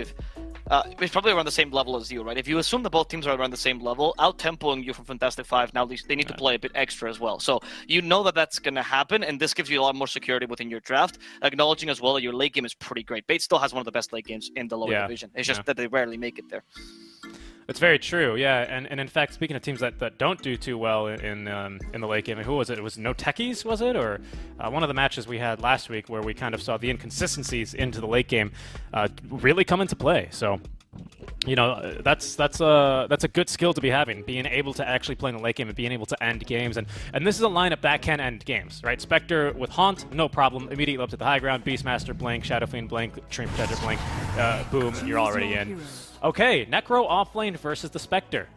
5 is probably around the same level as you, right? If you assume that both teams are around the same level, out-tempoing you from Fantastic 5, now they need to play a bit extra as well. So you know that that's going to happen, and this gives you a lot more security within your draft, acknowledging as well that your late game is pretty great. Bait still has one of the best late games in the lower division. It's just that they rarely make it there. It's very true, yeah. And in fact, speaking of teams that don't do too well in the late game, who was it? It was No Techies, was it? Or one of the matches we had last week where we kind of saw the inconsistencies into the late game really come into play. So, you know, that's a good skill to be having, being able to actually play in the late game and being able to end games. And this is a lineup that can end games, right? Spectre with Haunt, no problem. Immediately up to the high ground. Beastmaster, blink. Shadow Fiend, blink. Treant Protector, blink. Boom, you're already in. Okay, Necro offlane versus the Spectre.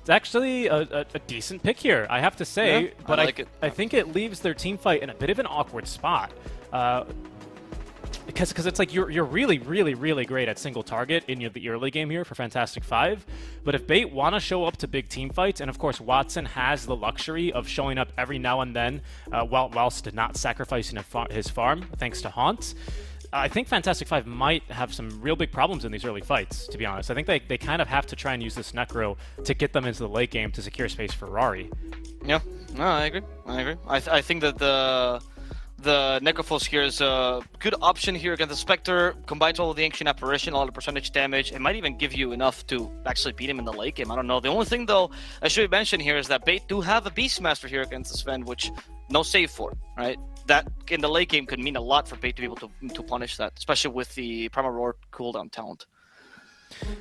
It's actually a decent pick here, I have to say, but I think it leaves their team fight in a bit of an awkward spot. Because it's like you're really, really, really great at single target in the early game here for Fantastic 5, but if Bait want to show up to big team fights, and of course Watson has the luxury of showing up every now and then whilst not sacrificing his farm, thanks to Haunt, I think Fantastic 5 might have some real big problems in these early fights, to be honest. I think they kind of have to try and use this Necro to get them into the late game to secure space for Rari. Yeah, no, I agree. I think that the Necrophos here is a good option here against the Spectre. Combines all of the Ancient Apparition, a lot of percentage damage. It might even give you enough to actually beat him in the late game. I don't know. The only thing, though, I should mention here is that Bait do have a Beastmaster here against the Sven, which no save for, right? That in the late game could mean a lot for Bait to be able to punish that, especially with the Primal Roar cooldown talent.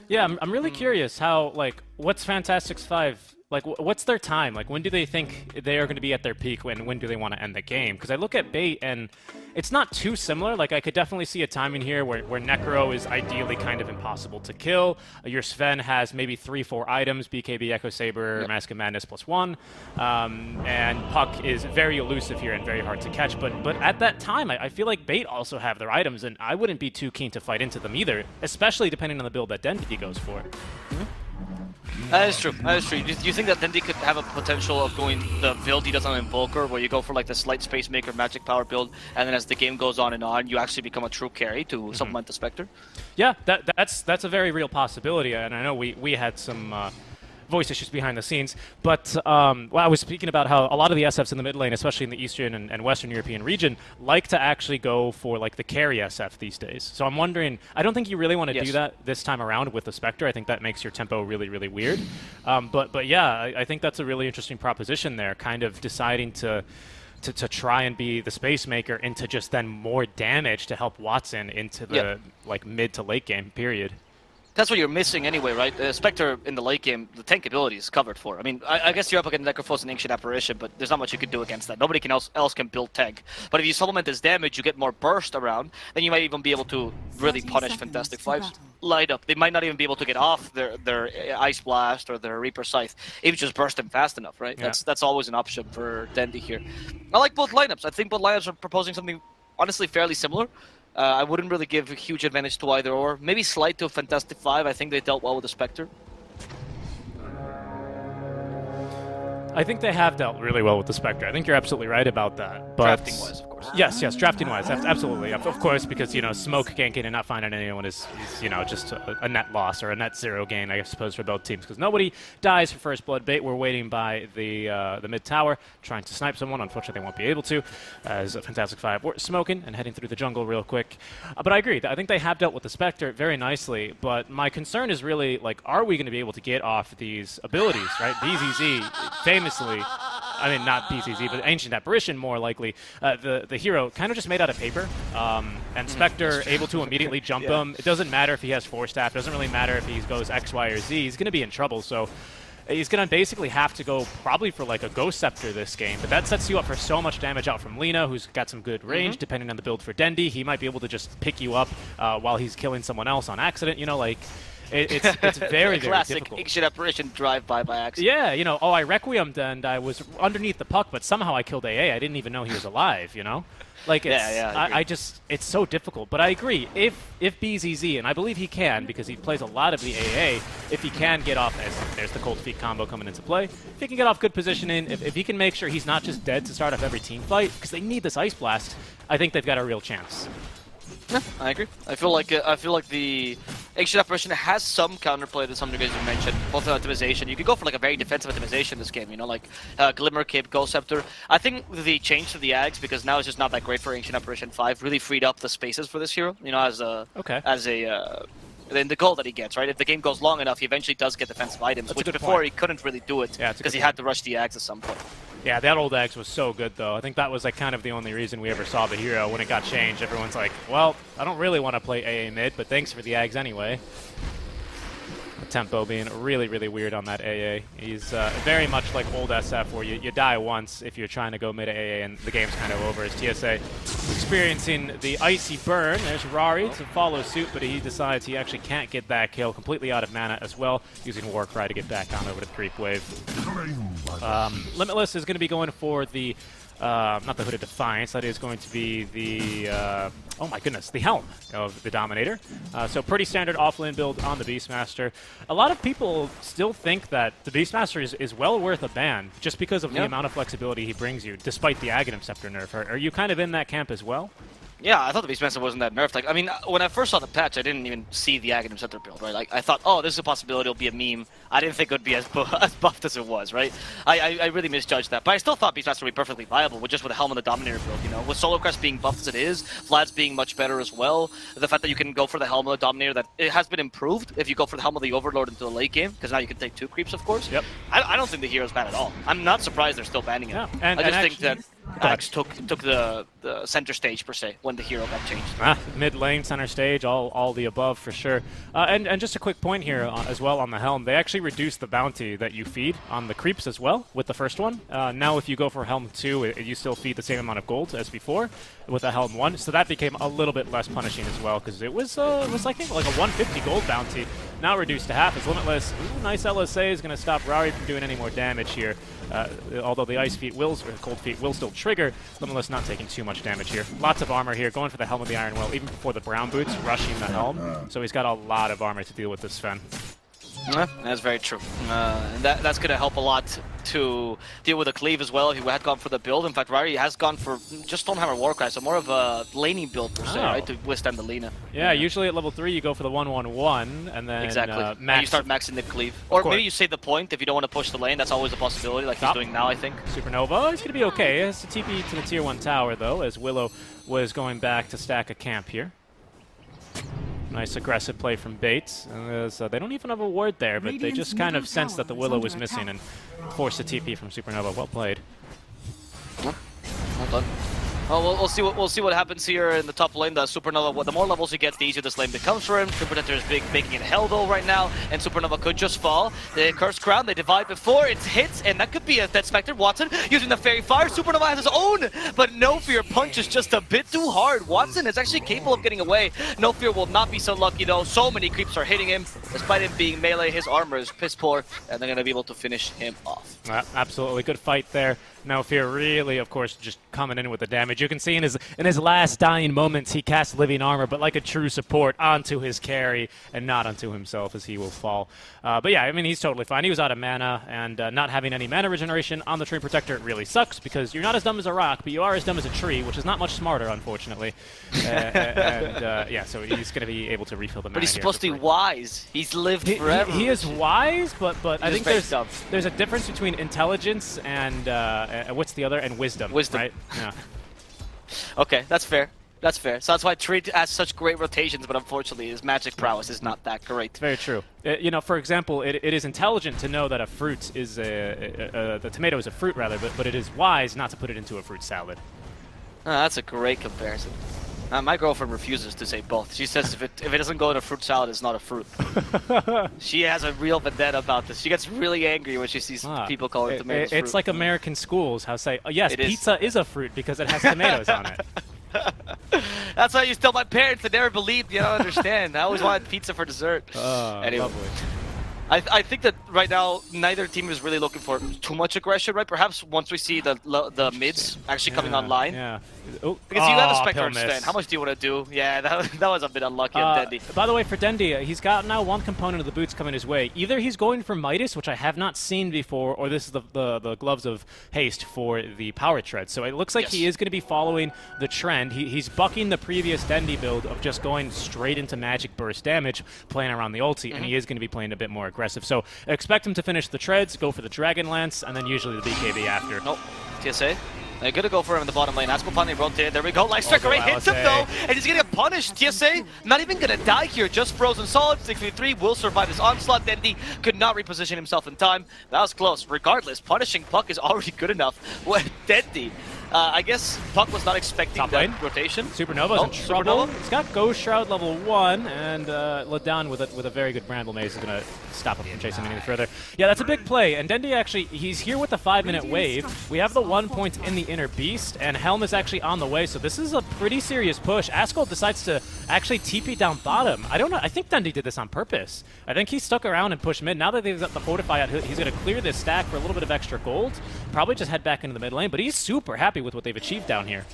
Yeah, I'm really curious how, like, what's Fantastic 5, like, what's their time? Like, when do they think they are going to be at their peak? When do they want to end the game? Because I look at Bait, and it's not too similar. Like, I could definitely see a timing here where Necro is ideally kind of impossible to kill. Your Sven has maybe 3-4 items, BKB, Echo Saber, Mask of Madness +1. And Puck is very elusive here and very hard to catch. But at that time, I feel like Bait also have their items, and I wouldn't be too keen to fight into them either, especially depending on the build that Dendy goes for. That is true. That is true. Do you think that Dendy could have a potential of going the build he does on Invoker, where you go for like the slight Space Maker Magic Power build, and then as the game goes on and on, you actually become a true carry to supplement the Spectre? Yeah, that's a very real possibility, and I know we had some voice issues behind the scenes, but well, I was speaking about how a lot of the SFs in the mid lane, especially in the Eastern and Western European region, like to actually go for like the carry SF these days. So I'm wondering, I don't think you really want to do that this time around with the Spectre. I think that makes your tempo really, really weird. But yeah, I think that's a really interesting proposition there, kind of deciding to try and be the Space Maker into just then more damage to help Watson into the like mid to late game period. That's what you're missing anyway, right? Spectre in the late game, the tank ability is covered for. I mean, I guess you're up against Necrophos and Ancient Apparition, but there's not much you can do against that. Nobody else can build tank. But if you supplement this damage, you get more burst around, then you might even be able to really punish Fantastic 5's light up. They might not even be able to get off their Ice Blast or their Reaper Scythe if you just burst them fast enough, right? Yeah. That's always an option for Dendy here. I like both lineups. I think both lineups are proposing something honestly fairly similar. I wouldn't really give a huge advantage to either or. Maybe slight to Fantastic 5. I think they dealt well with the Spectre. I think they have dealt really well with the Spectre. I think you're absolutely right about that. But drafting-wise, of course. Yes, drafting-wise, absolutely. Of course, because, you know, smoke ganking and not finding anyone is you know, just a net loss or a net zero gain, I suppose, for both teams. Because nobody dies for first blood. Bait, we're waiting by the mid-tower, trying to snipe someone. Unfortunately, they won't be able to, as Fantastic 5 we're smoking and heading through the jungle real quick. But I agree. I think they have dealt with the Spectre very nicely. But my concern is really, like, are we going to be able to get off these abilities, right? BZZ, famously, I mean, not BZZ, but Ancient Apparition, more likely, the hero kind of just made out of paper, and Spectre able to immediately jump him. It doesn't matter if he has 4 staff. It doesn't really matter if he goes X, Y, or Z. He's going to be in trouble, so he's going to basically have to go probably for like a Ghost Scepter this game, but that sets you up for so much damage out from Lina, who's got some good range, depending on the build for Dendy. He might be able to just pick you up while he's killing someone else on accident, you know, like... It's very, very classic difficult. Ancient Apparition drive-by by accident. Yeah, you know, I Requiem'd and I was underneath the puck, but somehow I killed AA. I didn't even know he was alive, you know? Like, it's, I just, it's so difficult. But I agree, if BZZ, and I believe he can, because he plays a lot of the AA, if he can get off, as there's the Cold Feet combo coming into play, if he can get off good positioning, if he can make sure he's not just dead to start off every team fight, because they need this Ice Blast, I think they've got a real chance. Yeah, I agree. I feel like the ancient apparition has some counterplay to some degree, as you mentioned, both optimization. You could go for like a very defensive optimization in this game, you know, like Glimmer, Cape, Ghost Scepter. I think the change to the Ags, because now it's just not that great for ancient apparition 5, really freed up the spaces for this hero. You know, as a then the goal that he gets, right? If the game goes long enough, he eventually does get defensive items, That's which before he couldn't really do it because he had to rush the Ags at some point. Yeah, that old Axe was so good, though. I think that was like kind of the only reason we ever saw the hero. When it got changed, everyone's like, well, I don't really want to play AA mid, but thanks for the Ags anyway. The tempo being really, really weird on that AA. He's very much like old SF, where you die once if you're trying to go mid AA and the game's kind of over. As TSA experiencing the icy burn. There's Rari to follow suit, but he decides he actually can't get that kill. Completely out of mana as well, using Warcry to get back on over to the creep wave. Limitless is going to be going for the not the Hooded Defiance, that is going to be the, oh my goodness, the Helm of the Dominator. So pretty standard offlane build on the Beastmaster. A lot of people still think that the Beastmaster is well worth a ban, just because of the amount of flexibility he brings you, despite the Aghanim Scepter nerf. Are you kind of in that camp as well? Yeah, I thought the Beastmaster wasn't that nerfed. Like, I mean, when I first saw the patch, I didn't even see the Aghanim Scepter build, right? Like, I thought, oh, this is a possibility, it'll be a meme. I didn't think it would be as buffed as it was, right? I really misjudged that. But I still thought Beastmaster would be perfectly viable with just with the Helm and the Dominator build, you know? With Solar Crest being buffed as it is, Vlad's being much better as well. The fact that you can go for the Helm and the Dominator, that it has been improved if you go for the Helm of the Overlord into the late game, because now you can take 2 creeps, of course. Yep. I don't think the hero's bad at all. I'm not surprised they're still banning it. Yeah. I just think actually, that Axe took the center stage, per se, when the hero got changed. Mid lane, center stage, all the above for sure. And just a quick point here as well on the Helm. They actually reduced the bounty that you feed on the creeps as well with the first one. Now if you go for Helm 2, you still feed the same amount of gold as before with a Helm 1. So that became a little bit less punishing as well, because it was I think like a 150 gold bounty. Now reduced to half as Limitless. Ooh, nice LSA is going to stop Rari from doing any more damage here. Although the Ice Feet or Cold Feet will still trigger, Limitless not taking too much damage here. Lots of armor here, going for the Helm of the Iron Will, even before the Brown Boots, rushing the Helm. So he's got a lot of armor to deal with this Sven. Yeah, that's very true. That's going to help a lot to deal with the cleave as well if he had gone for the build. In fact, Rari has gone for just Stonehammer Warcry, so more of a laning build per se, right, to withstand the Lina. Yeah, usually at level 3 you go for the 1-1-1 and then and you start maxing the cleave. Or maybe you save the point if you don't want to push the lane. That's always a possibility, like he's doing now, I think. Supernova, he's going to be okay. He has to TP to the tier 1 tower, though, as Willow was going back to stack a camp here. Nice aggressive play from Bates. They don't even have a ward there, but they just kind of sensed that the Willow was missing and forced a TP from Supernova. Well played. Well done. Well, we'll see what happens here in the top lane. The Supernova, the more levels he gets, the easier this lane becomes for him. True Protector is making it hell though right now, and Supernova could just fall. The Cursed Crown, they divide before it hits, and that could be a Death Spectre. Watson using the Fairy Fire. Supernova has his own, but No Fear punches just a bit too hard. Watson is actually capable of getting away. No Fear will not be so lucky though. So many creeps are hitting him. Despite him being melee, his armor is piss poor, and they're going to be able to finish him off. Absolutely good fight there. No Fear really, of course, just coming in with the damage. You can see in his last dying moments, he casts Living Armor, but like a true support onto his carry and not onto himself, as he will fall. But yeah, I mean, he's totally fine. He was out of mana, and not having any mana regeneration on the Tree Protector really sucks, because you're not as dumb as a rock, but you are as dumb as a tree, which is not much smarter, unfortunately. Yeah, so he's going to be able to refill the mana. But he's supposed to be wise. He's lived forever. He is wise, but I think there's a difference between intelligence and what's the other? And wisdom. Wisdom. Right? Yeah. Okay, that's fair. That's fair. So that's why Tree has such great rotations, but unfortunately his magic prowess is not that great. Very true. You know, for example, it is intelligent to know that a fruit is the tomato is a fruit, rather, but it is wise not to put it into a fruit salad. That's a great comparison. My girlfriend refuses to say both. She says if it doesn't go in a fruit salad, it's not a fruit. She has a real vendetta about this. She gets really angry when she sees people calling tomatoes fruit. It's like American schools, how say, oh, yes, pizza is a fruit because it has tomatoes on it. That's why I used to tell my parents. They never believed. You don't understand. I always wanted pizza for dessert. Anyway. Lovely. I think that right now neither team is really looking for too much aggression, right? Perhaps once we see the mids actually coming online. Yeah. Oh, Because you have a oh, Spectre pill and Sven. miss. How much do you want to do? Yeah, that was a bit unlucky on Dendy. By the way, for Dendy, he's got now one component of the boots coming his way. Either he's going for Midas, which I have not seen before, or this is the gloves of haste for the power tread. So it looks like he is going to be following the trend. He's bucking the previous Dendy build of just going straight into magic burst damage, playing around the ulti, and he is going to be playing a bit more aggressive. So expect him to finish the treads, go for the Dragon Lance, and then usually the BKB after. Nope. TSA. They're going to go for him in the bottom lane. Asco finally rotated. There we go. Light Striker hits him though, and he's going to get punished. TSA not even going to die here. Just frozen solid. 6v3 will survive this onslaught. Dendy could not reposition himself in time. That was close. Regardless, punishing Puck is already good enough. With Dendy, I guess Puck was not expecting that rotation. Supernova's in trouble. Supernova. He's got Ghost Shroud level 1, and Ladan with a very good Bramble Maze is going to stop him from chasing any further. Yeah, that's a big play, and Dendy actually, he's here with the 5-minute wave. We have the 1 point in the inner beast, and Helm is actually on the way, so this is a pretty serious push. Askel decides to actually TP down bottom. I don't know, I think Dendy did this on purpose. I think he stuck around and pushed mid. Now that they've got the Fortify out, he's going to clear this stack for a little bit of extra gold. Probably just head back into the mid lane, but he's super happy with what they've achieved down here.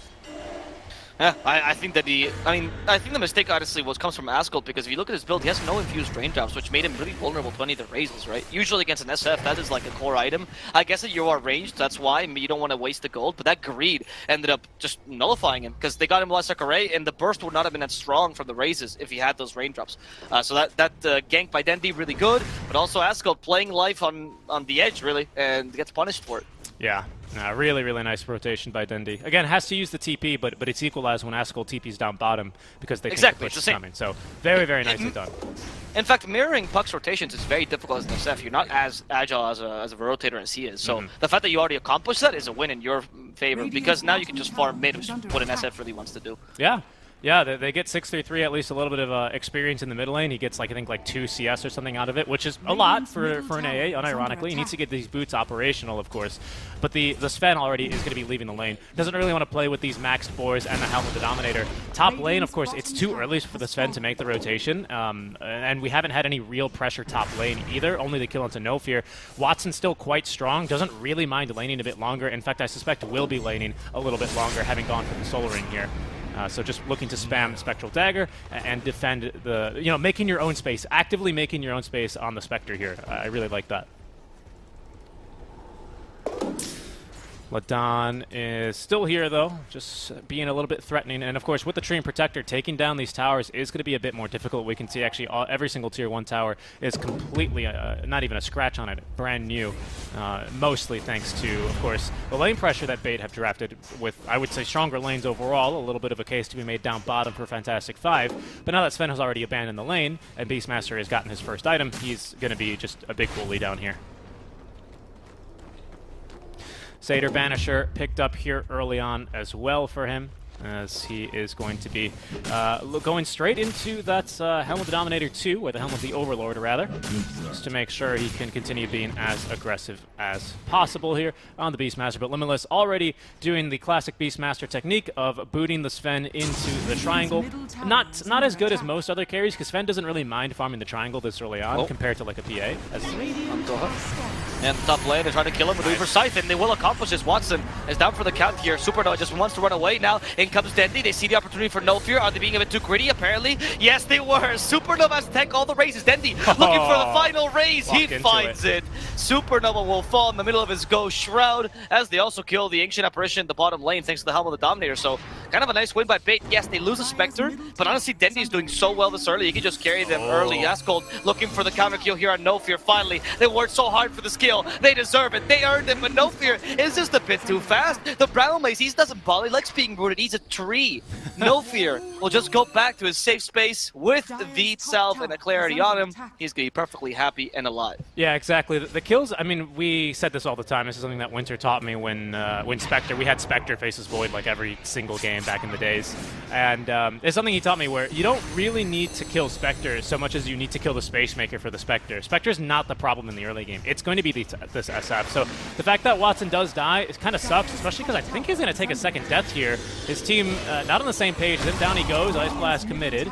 Yeah, I think that I think the mistake honestly comes from Askel, because if you look at his build, he has no infused raindrops, which made him really vulnerable to any of the raises, right? Usually against an SF, that is like a core item. I guess that you are ranged, that's why you don't want to waste the gold, but that greed ended up just nullifying him, because they got him last array, and the burst would not have been that strong from the raises if he had those raindrops. So that gank by Dendy, really good, but also Askel playing life on the edge, really, and gets punished for it. Yeah, really, really nice rotation by Dendy. Again, has to use the TP, but it's equalized when Askel TP's down bottom because they think the push is coming. So very, very nicely done. In fact, mirroring Puck's rotations is very difficult as an SF. You're not as agile as a rotator as he is. So the fact that you already accomplished that is a win in your favor, because now you can just farm mid, which is what an SF really wants to do. Yeah. Yeah, they get 6-3-3, at least a little bit of experience in the mid lane. He gets, I think, 2 CS or something out of it, which is a lot for an AA, unironically. He needs to get these boots operational, of course. But the Sven already is going to be leaving the lane. Doesn't really want to play with these maxed boars and the Helm of the Dominator. Top lane, of course, it's too early for the Sven to make the rotation. And we haven't had any real pressure top lane either, only the kill into No Fear. Watson's still quite strong, doesn't really mind laning a bit longer. In fact, I suspect will be laning a little bit longer, having gone for the Soul Ring here. So just looking to spam Spectral Dagger and defend the, making your own space, actively making your own space on the Spectre here. I really like that. Ladan is still here, though, just being a little bit threatening. And, of course, with the Tree and Protector, taking down these towers is going to be a bit more difficult. We can see, actually, every single Tier 1 tower is completely, not even a scratch on it, brand new. Mostly thanks to, of course, the lane pressure that Bait have drafted with, I would say, stronger lanes overall. A little bit of a case to be made down bottom for Fantastic 5. But now that Sven has already abandoned the lane and Beastmaster has gotten his first item, he's going to be just a big bully down here. Satyr Banisher picked up here early on as well for him, as he is going to be going straight into that Helm of the Dominator 2, or the Helm of the Overlord, rather, just to make sure he can continue being as aggressive as possible here on the Beastmaster. But Limitless already doing the classic Beastmaster technique of booting the Sven into the triangle. Not as good as most other carries, because Sven doesn't really mind farming the triangle this early on compared to like a PA. And the top lane, they're trying to kill him with Weaver Siphon. They will accomplish this. Watson is down for the count here. Supernova just wants to run away now. In comes Dendy. They see the opportunity for No Fear. Are they being a bit too greedy, apparently? Yes, they were. Supernova has to tank all the raises. Dendy looking for the final raise. He finds it. Supernova will fall in the middle of his Ghost Shroud, as they also kill the Ancient Apparition in the bottom lane thanks to the Helm of the Dominator. So kind of a nice win by Bait. Yes, they lose a Spectre, but honestly, Dendy is doing so well this early. He can just carry them early. Ascold looking for the counter kill here on No Fear. Finally, they worked so hard for the skill. They deserve it. They earned it, but No Fear is just a bit too fast. The Brown Mace, he doesn't ball. He likes being rooted. He's a tree. No Fear will just go back to his safe space with the Salve and a clarity on him. He's going to be perfectly happy and alive. Yeah, exactly. The kills, I mean, we said this all the time. This is something that Winter taught me when Spectre, we had Spectre faces Void like every single game back in the days. And it's something he taught me where you don't really need to kill Spectre so much as you need to kill the Space Maker for the Spectre. Spectre is not the problem in the early game. It's going to be this SF. So the fact that Watson does die, it kind of sucks, especially because I think he's going to take a second death here. His team not on the same page. Then down he goes. Ice Blast committed.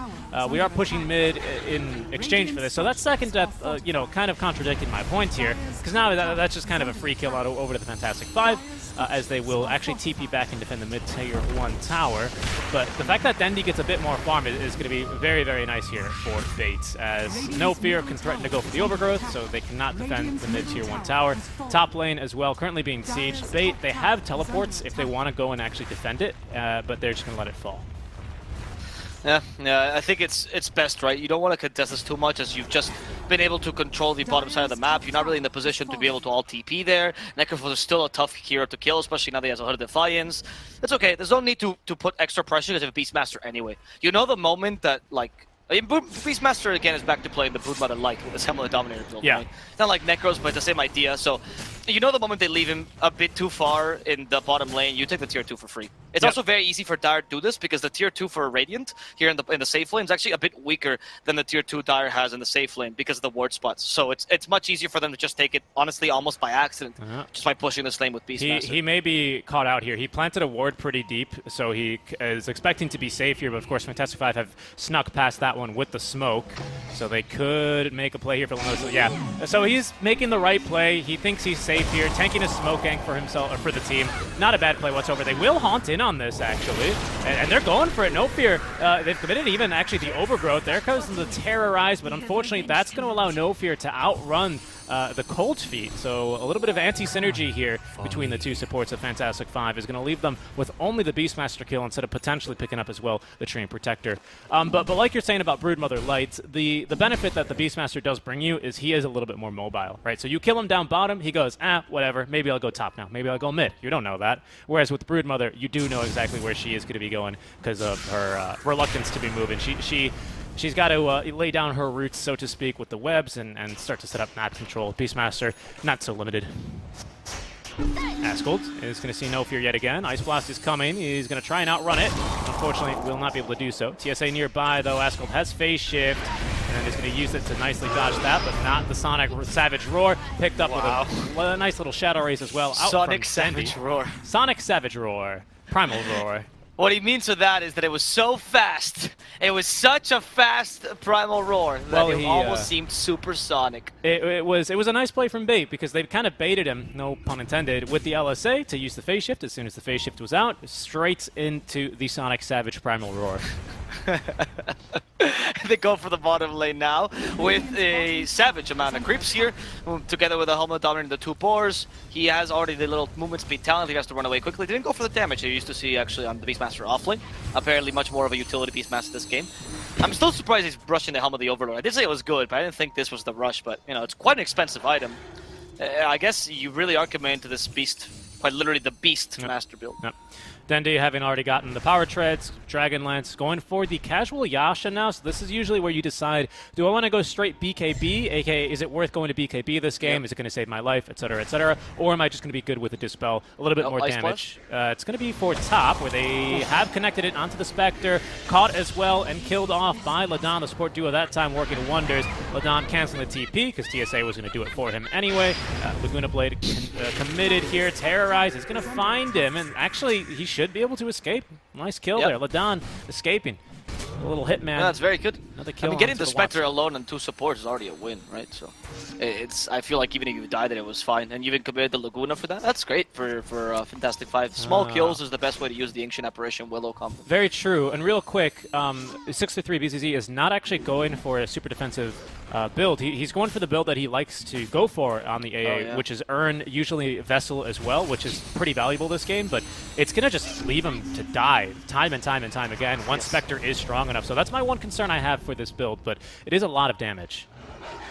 we are pushing mid in exchange for this. So that second death, you know, kind of contradicting my point here, because now that's just kind of a free kill out over to the Fantastic Five, as they will actually TP back and defend the mid-tier 1 tower. But the fact that Dendi gets a bit more farm is going to be very, very nice here for Bait, as No Fear can threaten to go for the overgrowth, so they cannot defend the mid-tier 1 tower. Top lane as well, currently being sieged. Bait, they have teleports if they want to go and actually defend it, but they're just going to let it fall. Yeah, I think it's best, right? You don't want to contest this too much, as you've just been able to control the bottom side of the map. You're not really in the position to be able to all TP there. Necrophos is still a tough hero to kill, especially now that he has 100 Defiance. It's okay, there's no need to put extra pressure because of Beastmaster anyway. You know the moment that, like, I mean, Beastmaster again is back to playing the Broodmother Light with his Helmet Dominator build. Yeah. Right? It's not like Necros, but it's the same idea. So, you know the moment they leave him a bit too far in the bottom lane, you take the tier 2 for free. It's also very easy for Dire to do this because the tier 2 for Radiant here in the safe lane is actually a bit weaker than the tier 2 Dire has in the safe lane because of the ward spots. So it's much easier for them to just take it, honestly, almost by accident, just by pushing this lane with Beastmaster. He may be caught out here. He planted a ward pretty deep, so he is expecting to be safe here, but of course Fantastic Five have snuck past that one with the smoke, so they could make a play here for Linosa. Yeah, so he's making the right play. He thinks he's safe here, tanking a smoke gank for himself, or for the team. Not a bad play whatsoever. They will haunt in on this, actually, and they're going for it. No Fear. They've committed even actually the overgrowth. There comes the terrorize, but unfortunately that's going to allow No Fear to outrun the Cold Feet. So a little bit of anti-synergy here between the two supports of Fantastic Five is going to leave them with only the Beastmaster kill instead of potentially picking up as well the Train Protector. But like you're saying about Broodmother Light, the benefit that the Beastmaster does bring you is he is a little bit more mobile, right? So you kill him down bottom, he goes, whatever, maybe I'll go top now, maybe I'll go mid. You don't know that. Whereas with Broodmother, you do know exactly where she is going to be going because of her reluctance to be moving. She's got to lay down her roots, so to speak, with the webs and start to set up map control. Beastmaster, not so limited. Ascult is going to see No Fear yet again. Ice Blast is coming. He's going to try and outrun it. Unfortunately, will not be able to do so. TSA nearby, though. Ascult has Phase Shift, and then he's going to use it to nicely dodge that, but not the Sonic Savage Roar. Picked up with a nice little Shadow Raise as well. Out Sonic from Savage Sandy. Roar. Sonic Savage Roar. Primal Roar. What he means with that is that it was so fast. It was such a fast Primal Roar that it almost seemed supersonic. It was a nice play from Bait because they kind of baited him, no pun intended, with the LSA to use the Phase Shift. As soon as the Phase Shift was out, straight into the Sonic Savage Primal Roar. They go for the bottom lane now with a savage amount of creeps here, together with a Helmet Dominator and the 2 Boars. He has already the little movement speed talent. He has to run away quickly. Didn't go for the damage you used to see actually on the Beastmaster offlane. Apparently much more of a utility Beastmaster this game. I'm still surprised he's brushing the Helmet of the Overlord. I did say it was good, but I didn't think this was the rush. But, you know, it's quite an expensive item. I guess you really are committing to this beast, quite literally the Beastmaster build. Yep. Dendi having already gotten the Power Treads, Dragonlance, going for the casual Yasha now. So this is usually where you decide, do I want to go straight BKB, aka is it worth going to BKB this game? Yep. Is it going to save my life, etc., etc.? Or am I just going to be good with a Dispel? A little bit more damage. It's going to be for top, where they have connected it onto the Spectre, caught as well, and killed off by Ladan, the support duo that time working wonders. Ladan canceling the TP, because TSA was going to do it for him anyway. Laguna Blade committed here. Terrorize is going to find him, and actually he should be able to escape. Nice kill there. Ladan escaping. A little Hitman. Yeah, that's very good. Another kill. I mean, getting the Spectre alone and 2 supports is already a win, right? So I feel like even if you died, it was fine. And you even committed the Laguna for that. That's great for Fantastic Five. Small kills is the best way to use the Ancient Apparition Willow combo. Very true. And real quick, 6-3 BZZ is not actually going for a super defensive build. He's going for the build that he likes to go for on the AA, which is earn usually Vessel as well, which is pretty valuable this game, but it's going to just leave him to die time and time and time again once Spectre is strong enough. So that's my one concern I have for this build, but it is a lot of damage.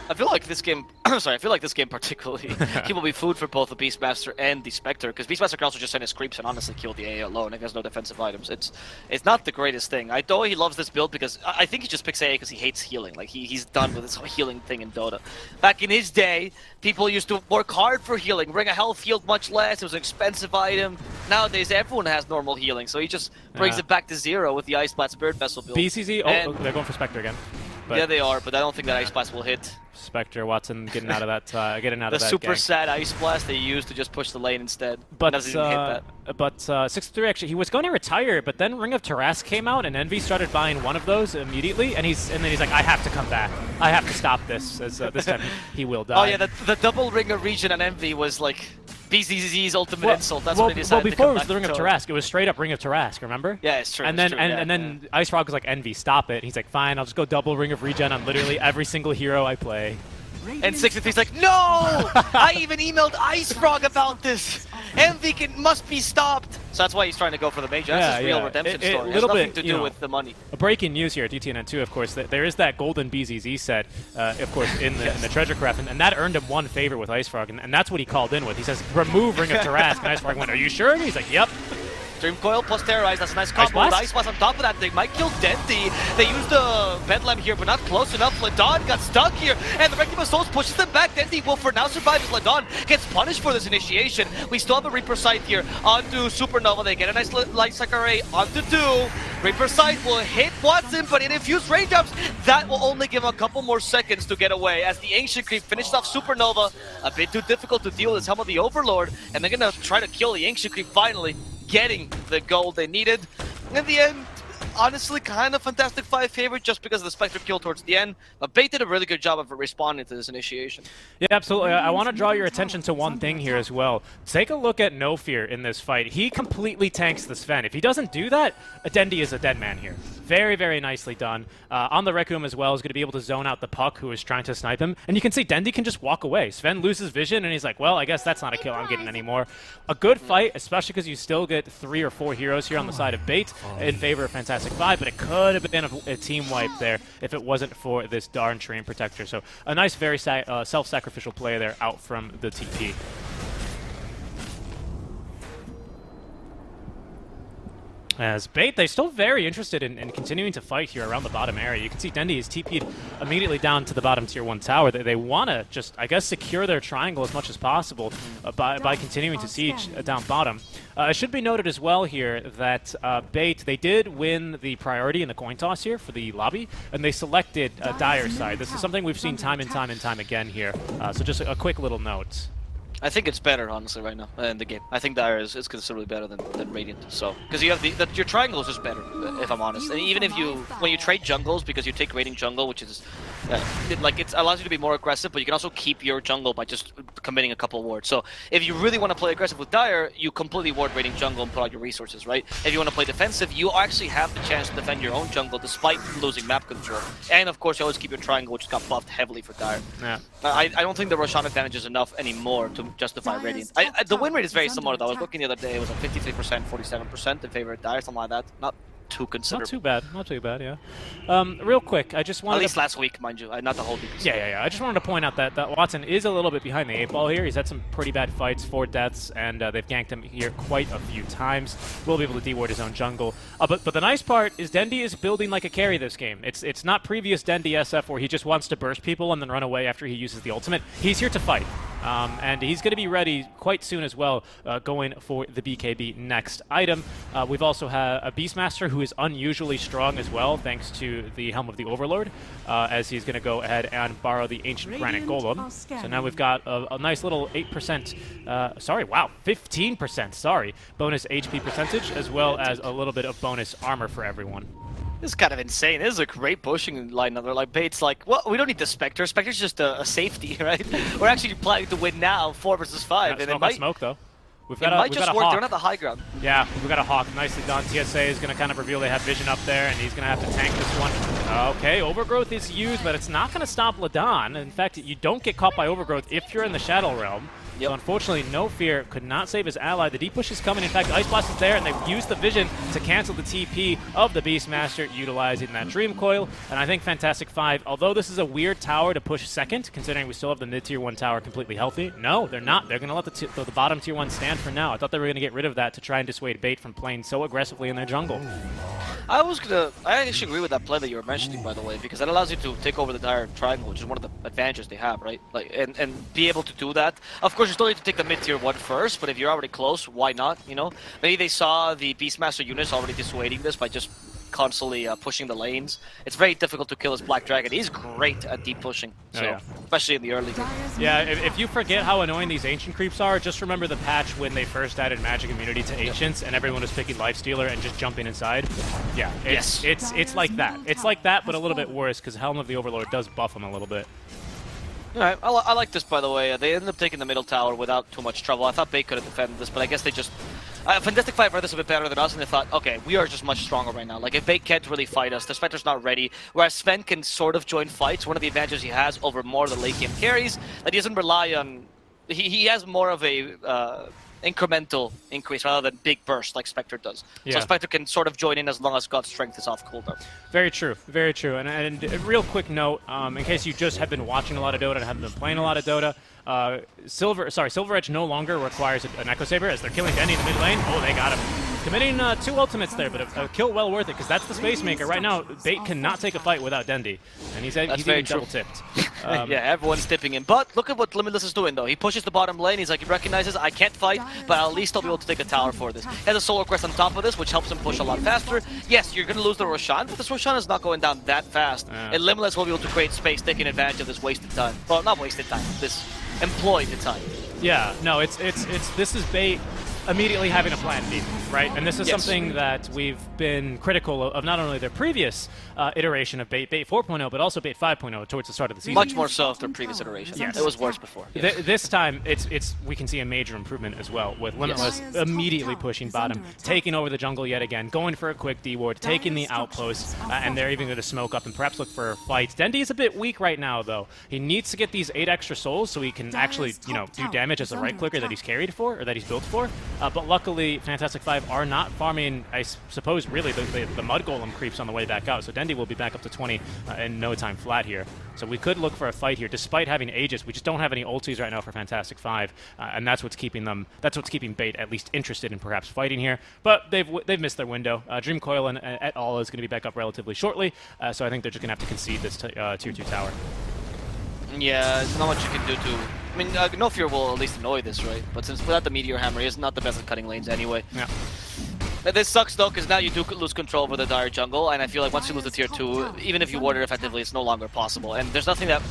I feel like this game, I feel like this game particularly, he will be food for both the Beastmaster and the Spectre, because Beastmaster can also just send his creeps and honestly kill the AA alone if he has no defensive items. It's not the greatest thing. I know he loves this build because I think he just picks AA because he hates healing. Like, he's done with this whole healing thing in Dota. Back in his day, people used to work hard for healing, bring a health field much less, it was an expensive item. Nowadays, everyone has normal healing, so he just brings it back to 0 with the Ice Blast Spirit Vessel build. BCZ, they're going for Spectre again. But yeah, they are, but I don't think that Ice Blast will hit. Spectre, Watson getting out of that, The super gank. sad Ice Blast they used to just push the lane instead. But doesn't even hit that. But 6-3 actually, he was going to retire, but then Ring of Tarrasque came out, and Envy started buying one of those immediately, and then he's like, I have to come back. I have to stop this. As this time he will die. Oh yeah, the double Ring of Region and Envy was like BZZ's ultimate insult. That's what he decided to before come it was back the Ring of to. Tarrasque. It was straight up Ring of Tarrasque. Remember? Yeah, it's true. And it's then true, and then Ice Frog was like, Envy, stop it. And he's like, fine, I'll just go double Ring of Regen on literally every single hero I play. And 6-3's like, no! I even emailed Ice Frog about this! Envy must be stopped! So that's why he's trying to go for the major. That's his real redemption story. It has nothing to do with the money. Breaking news here at DTN2, of course, that there is that golden BZZ set, of course, in the Treasure Craft, and that earned him one favor with Ice Frog, and that's what he called in with. He says, remove Ring of Tarrasque, and Ice Frog went, are you sure? And he's like, yep. Dream Coil plus Terrorize, that's a nice combo with Ice Blast on top of that. They might kill Denty. They used the Bedlam here, but not close enough. Ladon got stuck here, and the Rectum of Souls pushes them back. Denty will for now survive as Ladon gets punished for this initiation. We still have a Reaper Sight here onto Supernova. They get a nice Light Strike array onto 2. Reaper Sight will hit Watson, but in infused raindrops, that will only give him a couple more seconds to get away. As the Ancient Creep finished off Supernova, a bit too difficult to deal with his Helm of the Overlord, and they're gonna try to kill the Ancient Creep finally, getting the gold they needed. In the end, honestly, kind of Fantastic Five favorite just because of the Spectre kill towards the end. But Bait did a really good job of responding to this initiation. Yeah, absolutely. I want to draw your attention to one thing here as well. Take a look at No Fear in this fight. He completely tanks the Sven. If he doesn't do that, Adendi is a dead man here. Very, very nicely done. On the Requiem as well, is going to be able to zone out the Puck who is trying to snipe him. And you can see Dendi can just walk away. Sven loses vision, and he's like, well, I guess that's not a kill I'm getting anymore. A good fight, especially because you still get 3 or 4 heroes here on the side of Bait in favor of Fantastic Five, but it could have been a team wipe there if it wasn't for this darn Terrain Protector. So a nice, very self-sacrificial play there out from the TP. As Bait, they're still very interested in continuing to fight here around the bottom area. You can see Dendi is TP'd immediately down to the bottom tier 1 tower. They want to just, I guess, secure their triangle as much as possible by continuing to siege down bottom. It should be noted as well here that Bait, they did win the priority in the coin toss here for the lobby, and they selected Dire's side. This is something we've seen time and time again here. So just a quick little note. I think it's better, honestly, right now in the game. I think Dire is considerably better than Radiant. So, because you have your triangle is just better, if I'm honest. And even if when you trade jungles, because you take Radiant jungle, which is it allows you to be more aggressive, but you can also keep your jungle by just committing a couple wards. So, if you really want to play aggressive with Dire, you completely ward Radiant jungle and put out your resources, right? If you want to play defensive, you actually have the chance to defend your own jungle despite losing map control. And of course, you always keep your triangle, which got buffed heavily for Dire. Yeah. I don't think the Roshan advantage is enough anymore to justify Radiant. The win rate is very similar though. I was looking the other day, it was like 53%, 47% in favor of Dire, something like that. Not too considerable. Not too bad, yeah. Real quick, I just wanted At least last week, mind you, not the whole week. Yeah. I just wanted to point out that Watson is a little bit behind the 8-ball here. He's had some pretty bad fights, 4 deaths, and they've ganked him here quite a few times. Will be able to de-ward his own jungle. But the nice part is Dendi is building like a carry this game. It's not previous Dendi SF where he just wants to burst people and then run away after he uses the ultimate. He's here to fight. And he's going to be ready quite soon as well, going for the BKB next item. We've also had a Beastmaster who is unusually strong as well, thanks to the Helm of the Overlord, as he's going to go ahead and borrow the Ancient Granite Golem. So now we've got a nice little 8%, sorry, wow, 15%, sorry, bonus HP percentage, as well as a little bit of bonus armor for everyone. This is kind of insane. This is a great pushing lineup. They're like, Bait's like, well, we don't need the Spectre. Spectre's just a safety, right? We're actually planning to win now, 4 versus 5. And it might smoke though. We've got might just work. They're not the high ground. Yeah, we've got a Hawk. Nicely done. TSA is going to kind of reveal they have vision up there, and he's going to have to tank this one. Okay, Overgrowth is used, but it's not going to stop Ladon. In fact, you don't get caught by Overgrowth if you're in the Shadow Realm. Yep. So unfortunately, No Fear could not save his ally. The deep push is coming. In fact, Ice Blast is there, and they've used the vision to cancel the TP of the Beastmaster, utilizing that Dream Coil. And I think Fantastic Five, although this is a weird tower to push second, considering we still have the mid-tier 1 tower completely healthy, no, they're not. They're going to let the bottom tier 1 stand for now. I thought they were going to get rid of that to try and dissuade Bait from playing so aggressively in their jungle. I actually agree with that play that you were mentioning, by the way, because that allows you to take over the Dire Triangle, which is one of the advantages they have, right? Like, and be able to do that. Of course, you still need to take the mid-tier 1 first, but if you're already close, why not, you know? Maybe they saw the Beastmaster units already dissuading this by just constantly pushing the lanes. It's very difficult to kill his Black Dragon. He's great at deep pushing, so especially in the early game. Yeah, if you forget how annoying these Ancient creeps are, just remember the patch when they first added magic immunity to Ancients and everyone was picking Lifestealer and just jumping inside. Yeah, it's like that. It's like that, but a little bit worse because Helm of the Overlord does buff him a little bit. Alright, I like this, by the way. They ended up taking the middle tower without too much trouble. I thought Bait could have defended this, but I guess they just... Fantastic Five read this a bit better than us, and they thought, okay, we are just much stronger right now. Like, if Bait can't really fight us, the Spectre's not ready, whereas Sven can sort of join fights. One of the advantages he has over more of the late game carries, that he doesn't rely on... He has more of a... incremental increase rather than big burst like Spectre does. Yeah. So Spectre can sort of join in as long as God's Strength is off cooldown. Very true, very true. And a real quick note, in case you just have been watching a lot of Dota and haven't been playing a lot of Dota, Silver Edge no longer requires an Echo Saber as they're killing Denny in the mid lane. Oh, they got him. Committing 2 ultimates there, but a kill well worth it because that's the Space Maker. Right now, Bait cannot take a fight without Dendi, and he's even double tipped. Yeah, everyone's tipping in. But look at what Limitless is doing, though. He pushes the bottom lane. He's like, he recognizes, I can't fight, but at least I'll be able to take a tower for this. He has a Solar Crest on top of this, which helps him push a lot faster. Yes, you're going to lose the Roshan, but this Roshan is not going down that fast. And Limitless will be able to create space, taking advantage of this wasted time. Well, not wasted time, this employed time. Yeah, no, this is Bait immediately having a plan B, right? And this is something that we've been critical of not only their previous iteration of Bait 4.0, but also Bait 5.0 towards the start of the season. Much more so of their previous iteration. Yes. It was worse before. Yes. This time, we can see a major improvement as well, with Limitless immediately pushing bottom, taking over the jungle yet again, going for a quick D-ward, taking the outpost, and they're even going to smoke up and perhaps look for fights. Dendi is a bit weak right now, though. He needs to get these 8 extra souls so he can actually, do damage as a right-clicker that he's carried for, or that he's built for. But luckily, Fantastic Five are not farming, I suppose, really, the Mud Golem creeps on the way back out. So Dendi will be back up to 20 in no time flat here. So we could look for a fight here, despite having Aegis. We just don't have any ultis right now for Fantastic Five, and that's what's keeping them. That's what's keeping Bait at least interested in perhaps fighting here. But they've missed their window. Dream Coil and et al. Is going to be back up relatively shortly, so I think they're just going to have to concede this tier 2 tower. Yeah, there's not much you can do to... I mean, No Fear will at least annoy this, right? But since without the Meteor Hammer, he is not the best at cutting lanes anyway. Yeah. This sucks, though, because now you do lose control over the Dire Jungle, and I feel like once you lose the tier 2, even if you ward it effectively, it's no longer possible. And there's nothing that...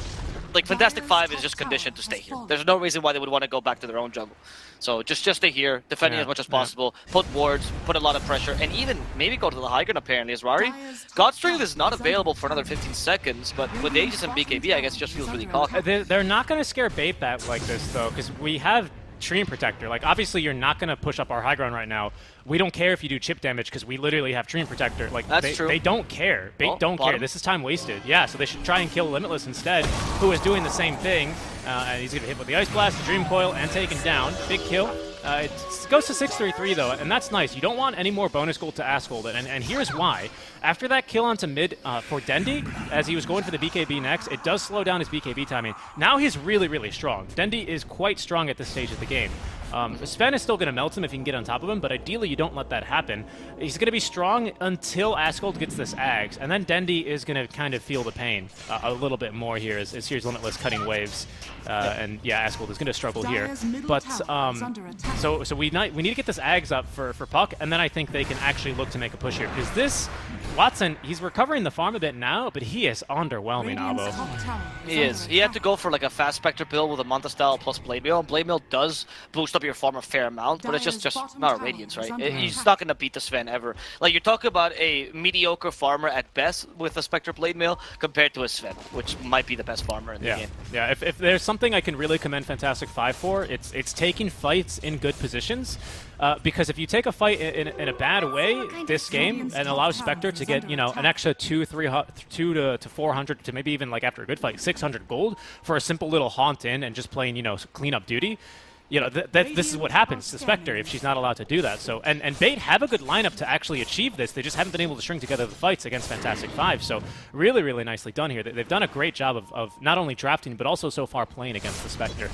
Like, Fantastic Five is just conditioned to stay here. There's no reason why they would want to go back to their own jungle. So just stay here, defending as much as possible, put wards, put a lot of pressure, and even maybe go to the high ground, apparently, as Rari. God's Strength is not available for another 15 seconds, but with Aegis and BKB, I guess it just feels really cocky. They're not going to scare Bait back like this, though, because we have Treant Protector. Like, obviously, you're not going to push up our high ground right now. We don't care if you do chip damage because we literally have Treant Protector. Like, they don't care. Bait don't care. This is time wasted. Yeah, so they should try and kill Limitless instead, who is doing the same thing. And he's going to hit with the Ice Blast, the Dream Coil, and taken down. Big kill. It goes to 6-3-3, though, and that's nice. You don't want any more bonus gold to Askhold, and here's why. After that kill onto mid for Dendi, as he was going for the BKB next, it does slow down his BKB timing. Now he's really, really strong. Dendi is quite strong at this stage of the game. Sven is still going to melt him if he can get on top of him, but ideally you don't let that happen. He's going to be strong until Askhold gets this Ags, and then Dendi is going to kind of feel the pain a little bit more here as here's Limitless cutting waves. And yeah, Askhold is going to struggle here. But so we need to get this Ags up for Puck, and then I think they can actually look to make a push here. Because this, Watson, he's recovering the farm a bit now, but he is underwhelming, Abo. He is. He had to go for like a fast Spectre build with a Manta style plus Blade Mail. Blade Mail does boost up your farm a fair amount, but it's just not a Radiance, right? He's not going to beat the Sven ever. Like, you're talking about a mediocre farmer at best with a Spectre Blade Mail compared to a Sven, which might be the best farmer in the game. Yeah, if there's something I can really commend Fantastic Five for, it's taking fights in good positions. Because if you take a fight in a bad way this game and allow Spectre to get, an extra 200 to 400 to maybe even, like, after a good fight, 600 gold for a simple little haunt in and just playing, cleanup duty, this is what happens to Spectre if she's not allowed to do that. So and Bait have a good lineup to actually achieve this. They just haven't been able to string together the fights against Fantastic Five. So really, really nicely done here. They've done a great job of not only drafting, but also so far playing against the Spectre.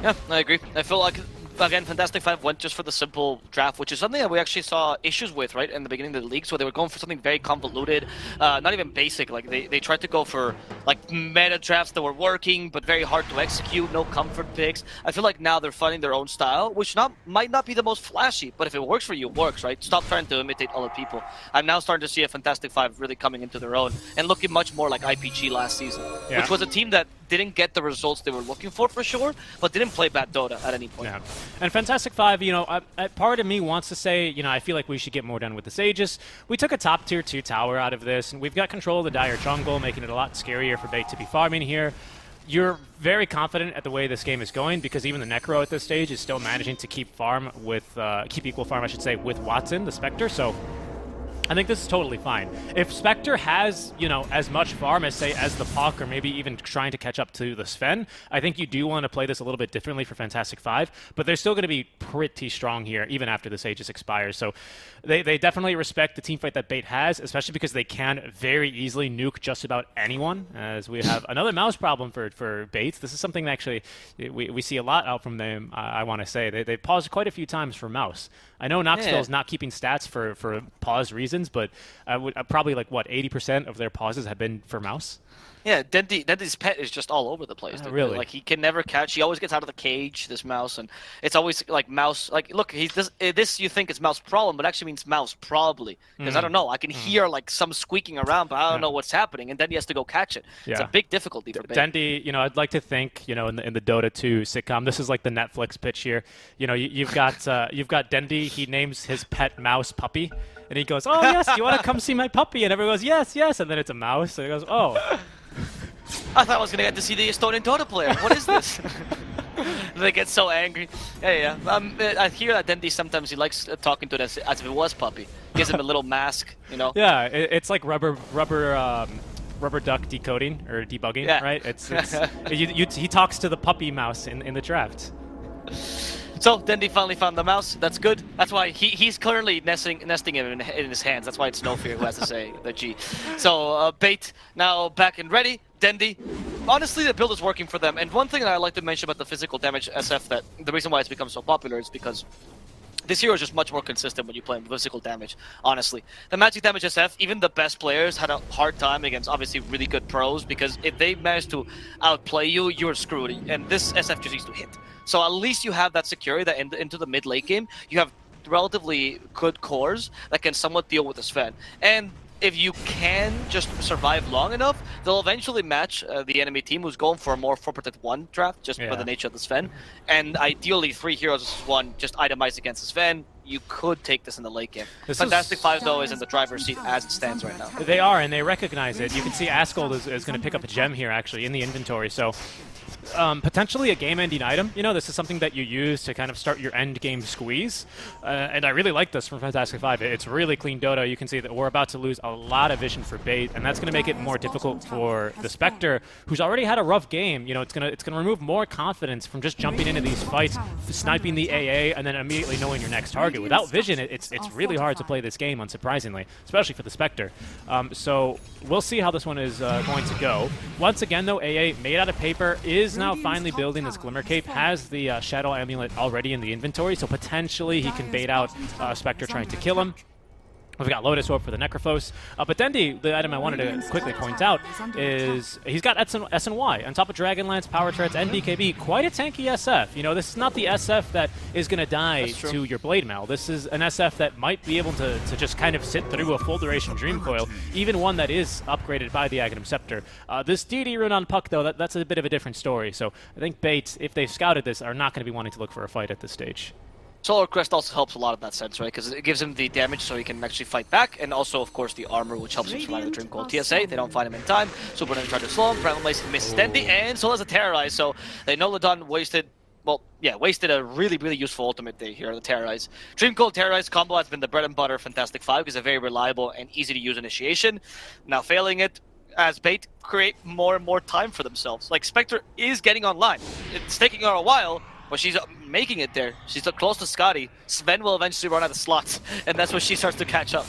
Yeah, I agree. I feel like again, Fantastic Five went just for the simple draft, which is something that we actually saw issues with, right, in the beginning of the league. So they were going for something very convoluted, not even basic. Like they tried to go for like meta drafts that were working, but very hard to execute. No comfort picks. I feel like now they're finding their own style, which might not be the most flashy, but if it works for you, it works, right? Stop trying to imitate other people. I'm now starting to see a Fantastic Five really coming into their own and looking much more like IPG last season, which was a team that didn't get the results they were looking for sure, but didn't play bad Dota at any point. Yeah. And Fantastic Five, you know, part of me wants to say, you know, I feel like we should get more done with this Aegis. We took a top tier 2 tower out of this, and we've got control of the dire jungle, making it a lot scarier for Bait to be farming here. You're very confident at the way this game is going because even the Necro at this stage is still managing to keep equal farm, I should say, with Watson, the Spectre. So I think this is totally fine. If Spectre has, you know, as much farm as, say, as the Puck or maybe even trying to catch up to the Sven, I think you do want to play this a little bit differently for Fantastic Five, but they're still going to be pretty strong here even after this Aegis expires. So they definitely respect the teamfight that Bait has, especially because they can very easily nuke just about anyone, as we have another mouse problem for Bait. This is something that actually we see a lot out from them, I want to say. They paused quite a few times for mouse. I know Knoxville's not keeping stats for pause reasons, but I would probably like, what, 80% of their pauses have been for mouse? Yeah, Dendy's pet is just all over the place. Really? Like, he can never catch. He always gets out of the cage, this mouse, and it's always like mouse. Like, look, this you think is mouse problem, but actually means mouse probably. Because I don't know, I can hear like some squeaking around, but I don't know what's happening, and then he has to go catch it. It's a big difficulty for Bait. Dendy, you know, I'd like to think, you know, in the Dota 2 sitcom, this is like the Netflix pitch here. You know, you've got Dendy. He names his pet mouse Puppy. And he goes, oh, yes, you want to come see my puppy? And everyone goes, yes, yes. And then it's a mouse. And he goes, oh. I thought I was going to get to see the Estonian Dota player. What is this? They get so angry. Yeah. I hear that Dendy sometimes he likes talking to it as if it was Puppy. Gives him a little mask, you know? Yeah, it's like rubber duck decoding or debugging, right? He talks to the puppy mouse in the draft. So Dendy finally found the mouse. That's good. That's why he's currently nesting him in his hands. That's why it's Snowfear who has to say the G. So Bait now back and ready. Dendy. Honestly, the build is working for them. And one thing that I like to mention about the physical damage SF, that the reason why it's become so popular is because this hero is just much more consistent when you play physical damage, honestly. The magic damage SF, even the best players had a hard time against obviously really good pros, because if they manage to outplay you, you're screwed. And this SF just needs to hit. So at least you have that security that into the mid-late game, you have relatively good cores that can somewhat deal with the Sven. And if you can just survive long enough, they'll eventually match the enemy team who's going for a more 4-protect-1 draft, just by the nature of the Sven. And ideally, 3 heroes versus 1, just itemized against the Sven. You could take this in the late game. Fantastic Five, though, is in the driver's seat as it stands right now. They are, and they recognize it. You can see Asgold is going to pick up a gem here, actually, in the inventory. So potentially a game-ending item. You know, this is something that you use to kind of start your end-game squeeze. And I really like this from Fantastic Five. It's really clean Dota. You can see that we're about to lose a lot of vision for Bait, and that's going to make it more difficult for the Spectre, who's already had a rough game. You know, it's going to remove more confidence from just jumping into these fights, sniping the AA, and then immediately knowing your next target. Without vision, it's really hard to play this game, unsurprisingly, especially for the Spectre. So we'll see how this one is going to go. Once again, though, AA, made out of paper, is now finally building this Glimmer Cape, has the Shadow Amulet already in the inventory, so potentially he can bait out Spectre trying to kill him. We've got Lotus Orb for the Necrophos. But Dendy, the item I wanted to quickly point out is he's got S&Y on top of Dragonlance, Power Treads, and BKB. Quite a tanky SF. You know, this is not the SF that is going to die to your Blade Mail. This is an SF that might be able to just kind of sit through a full duration Dream Coil, even one that is upgraded by the Aghanim Scepter. This DD rune on Puck, though, that's a bit of a different story. So I think Bait, if they've scouted this, are not going to be wanting to look for a fight at this stage. Solar Crest also helps a lot in that sense, right? Because it gives him the damage so he can actually fight back, and also, of course, the armor, which helps him survive the Dream Coil TSA. They don't find him in time. Super Nintendo try to slow him. Primal Mace misses Dendy, and so has a Terrorize. So they know Ladon wasted a really, really useful ultimate day here, the Terrorize. Dream Coil Terrorize combo has been the bread and butter of Fantastic Five, because it's a very reliable and easy to use initiation. Now failing it, as Bait create more and more time for themselves. Like, Spectre is getting online. It's taking her a while, but she's making it there. She's close to Scotty. Sven will eventually run out of slots, and that's when she starts to catch up.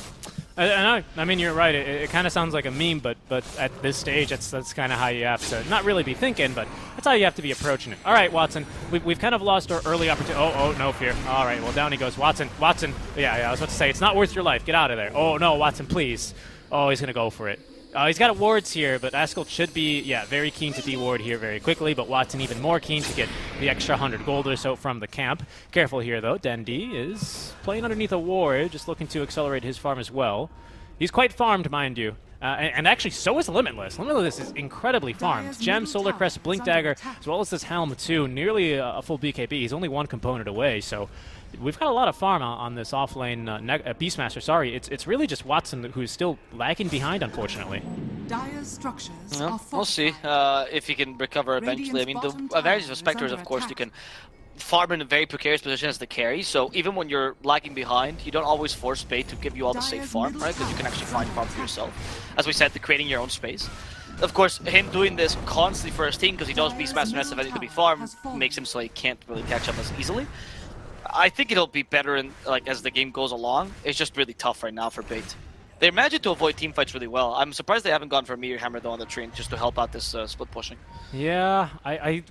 I mean, you're right. It kind of sounds like a meme, but at this stage, that's kind of how you have to not really be thinking, but that's how you have to be approaching it. All right, Watson, we've kind of lost our early opportunity. Oh, no fear. All right, well, down he goes. Watson. Yeah, I was about to say, it's not worth your life. Get out of there. Oh, no, Watson, please. Oh, he's going to go for it. He's got wards here, but Askel should be, very keen to de-ward here very quickly, but Watson even more keen to get the extra 100 gold or so from the camp. Careful here, though. Dendi is playing underneath a ward, just looking to accelerate his farm as well. He's quite farmed, mind you. And actually, so is Limitless. Limitless is incredibly farmed. Gem, Solar Crest, Blink Dagger, as well as this Helm, too. Nearly a full BKB. He's only one component away, so we've got a lot of farm on this offlane Beastmaster. Sorry, it's really just Watson who's still lagging behind, unfortunately. Well, we'll see if he can recover eventually. I mean, the advantage of Spectre is, of course, you can farm in a very precarious position as the carry, so even when you're lagging behind, you don't always force Bait to give you all the safe farm, right? Because you can actually find farm for yourself. As we said, creating your own space. Of course, him doing this constantly for his team, because he knows Beastmaster and SF to be farmed, makes him so he can't really catch up as easily. I think it'll be better as the game goes along. It's just really tough right now for Bait. They managed to avoid team fights really well. I'm surprised they haven't gone for a Meteor Hammer though on the train just to help out this split pushing. Yeah,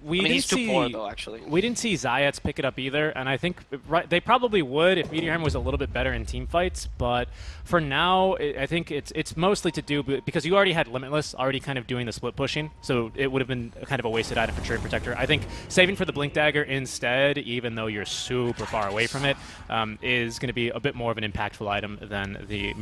we didn't he's see, too poor though, actually. We didn't see Zayats pick it up either, and I think they probably would if Meteor Hammer was a little bit better in team fights. But for now, I think it's mostly to do because you already had Limitless already kind of doing the split pushing, so it would have been kind of a wasted item for Trade Protector. I think saving for the Blink Dagger instead, even though you're super far away from it, is going to be a bit more of an impactful item than the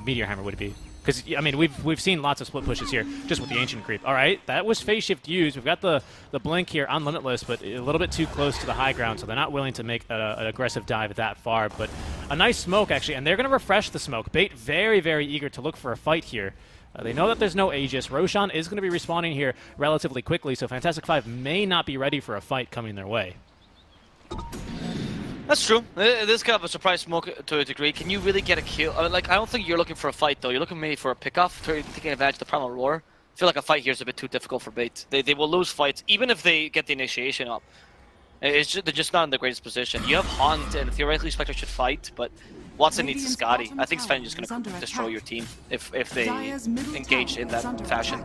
Meteor Hammer would be. Because, I mean, we've seen lots of split pushes here, just with the Ancient Creep. All right, that was Phase Shift used. We've got the Blink here on Limitless, but a little bit too close to the high ground, so they're not willing to make an aggressive dive that far. But a nice smoke, actually, and they're going to refresh the smoke. Bait very eager to look for a fight here. They know that there's no Aegis. Roshan is going to be respawning here relatively quickly, so Fantastic 5 may not be ready for a fight coming their way. That's true. It is kind of a surprise smoke to a degree. Can you really get a kill? I don't think you're looking for a fight, though. You're looking maybe for a pickoff, taking advantage of the Primal Roar. I feel like a fight here is a bit too difficult for Bait. They will lose fights, even if they get the initiation up. They're just not in the greatest position. You have Hunt, and theoretically Spectre should fight, but Watson needs a Scotty. I think Sven is just going to destroy your team if they engage in that fashion.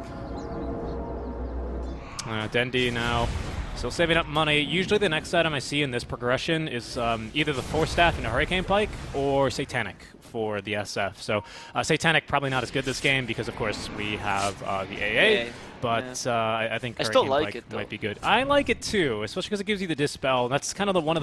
Dendi now still saving up money. Usually the next item I see in this progression is either the Force Staff and a Hurricane Pike or Satanic for the SF. So Satanic probably not as good this game because, of course, we have the AA. But I think Hurricane Pike might be good. I like it too, especially because it gives you the Dispel. That's kind of one of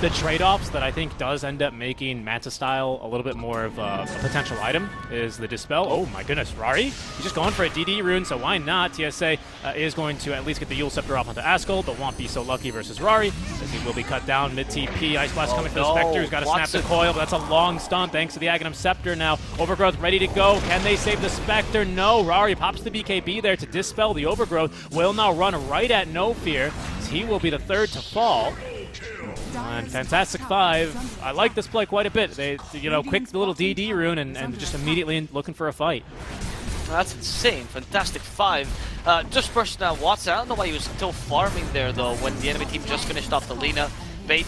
the trade-offs that I think does end up making Manta Style a little bit more of a potential item, is the Dispel. Oh my goodness, Rari? He's just going for a DD rune, so why not? TSA is going to at least get the Yule Scepter off onto Askel, but won't be so lucky versus Rari, as he will be cut down mid-TP. Ice Blast coming for the Spectre, who's got to snap the coil, but that's a long stun thanks to the Aghanim Scepter now. Overgrowth ready to go. Can they save the Spectre? No. Rari pops the BKB there to dispel the Overgrowth. Will now run right at No Fear. He will be the third to fall. And Fantastic 5, I like this play quite a bit. They, quick little DD rune and just immediately looking for a fight. That's insane. Fantastic 5. Just burst now Watson. I don't know why he was still farming there, though, when the enemy team just finished off the Lina. Bait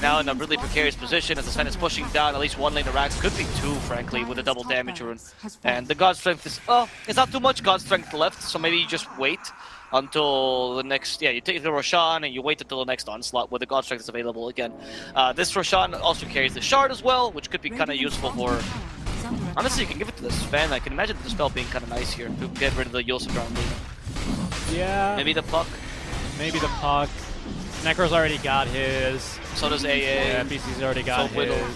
now in a really precarious position as the Sven is pushing down at least one lane of Rax. Could be two, frankly, with a double damage rune. And the God Strength is... Oh, it's not too much God Strength left, so maybe you just wait until the next... Yeah, you take the Roshan and you wait until the next onslaught where the God Strength is available again. This Roshan also carries the Shard as well, which could be kind of useful for... Honestly, you can give it to the Sven. I can imagine the spell being kind of nice here to get rid of the Yosef around Lina. Yeah. Maybe the Puck. Maybe the Puck. Necro's already got his. So does AA. Yeah, BC's already got his. Widow.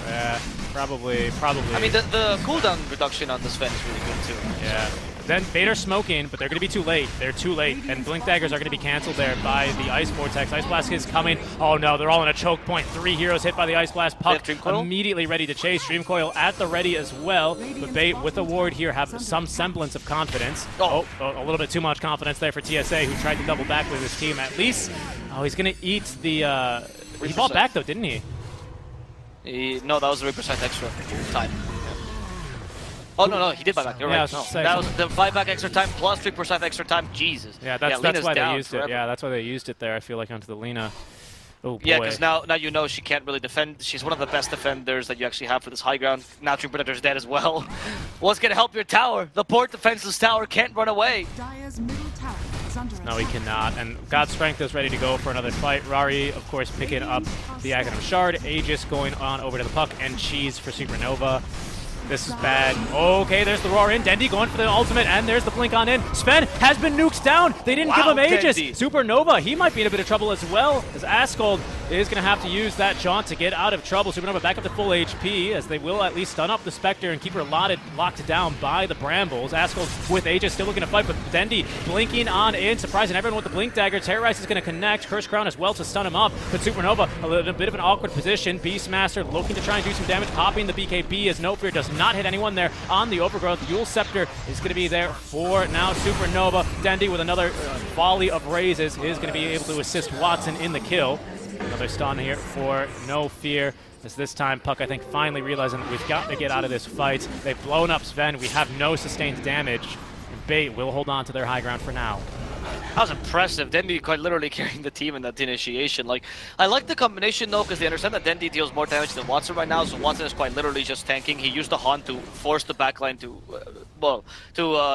Yeah, probably. I mean, the cooldown reduction on the Sven is really good too. Yeah. So. Then Vader's smoking, but they're going to be too late. They're too late, and Blink Daggers are going to be canceled there by the Ice Vortex. Ice Blast is coming. Oh no, they're all in a choke point. 3 heroes hit by the Ice Blast. Puck immediately ready to chase. Dream Coil at the ready as well. But Bait with a ward here have some semblance of confidence. Oh, a little bit too much confidence there for TSA, who tried to double back with his team at least. Oh, he's going to eat the... He fought back though, didn't he? No, that was the 3% extra time. Oh, no, he did buy back. You're right. No. That was the buyback extra time plus 3% extra time. Jesus. Yeah, that's why they used it. Yeah, that's why they used it there, I feel like, onto the Lina. Oh boy. Yeah, because now you know she can't really defend. She's one of the best defenders that you actually have for this high ground. Now Dream Predator's dead as well. What's gonna help your tower? The port defenseless tower can't run away. Dire's middle tower is under No, he cannot. And God's Strength is ready to go for another fight. Rari, of course, picking up the Aghanim Shard. Aegis going on over to the puck, and Cheese for Supernova. This is bad. Okay, there's the roar in. Dendy going for the ultimate, and there's the blink on in. Sven has been nuked down. They didn't give him Aegis. Dendy. Supernova, he might be in a bit of trouble as well, as Askold is going to have to use that jaunt to get out of trouble. Supernova back up to full HP, as they will at least stun up the Spectre and keep her locked down by the Brambles. Askold with Aegis still looking to fight, but Dendy blinking on in, surprising everyone with the blink dagger. Terrorize is going to connect. Curse Crown as well to stun him up, but Supernova a bit of an awkward position. Beastmaster looking to try and do some damage, popping the BKB as No Fear does not hit anyone there on the Overgrowth. Yule Scepter is going to be there for now Supernova. Dendy with another volley of raises is going to be able to assist Watson in the kill. Another stun here for No Fear. As this time, Puck, I think, finally realizing that we've got to get out of this fight. They've blown up Sven. We have no sustained damage. And Bait will hold on to their high ground for now. That was impressive. Dendy quite literally carrying the team in that initiation. Like, I like the combination though, because they understand that Dendy deals more damage than Watson right now, so Watson is quite literally just tanking. He used the Haunt to force the backline to,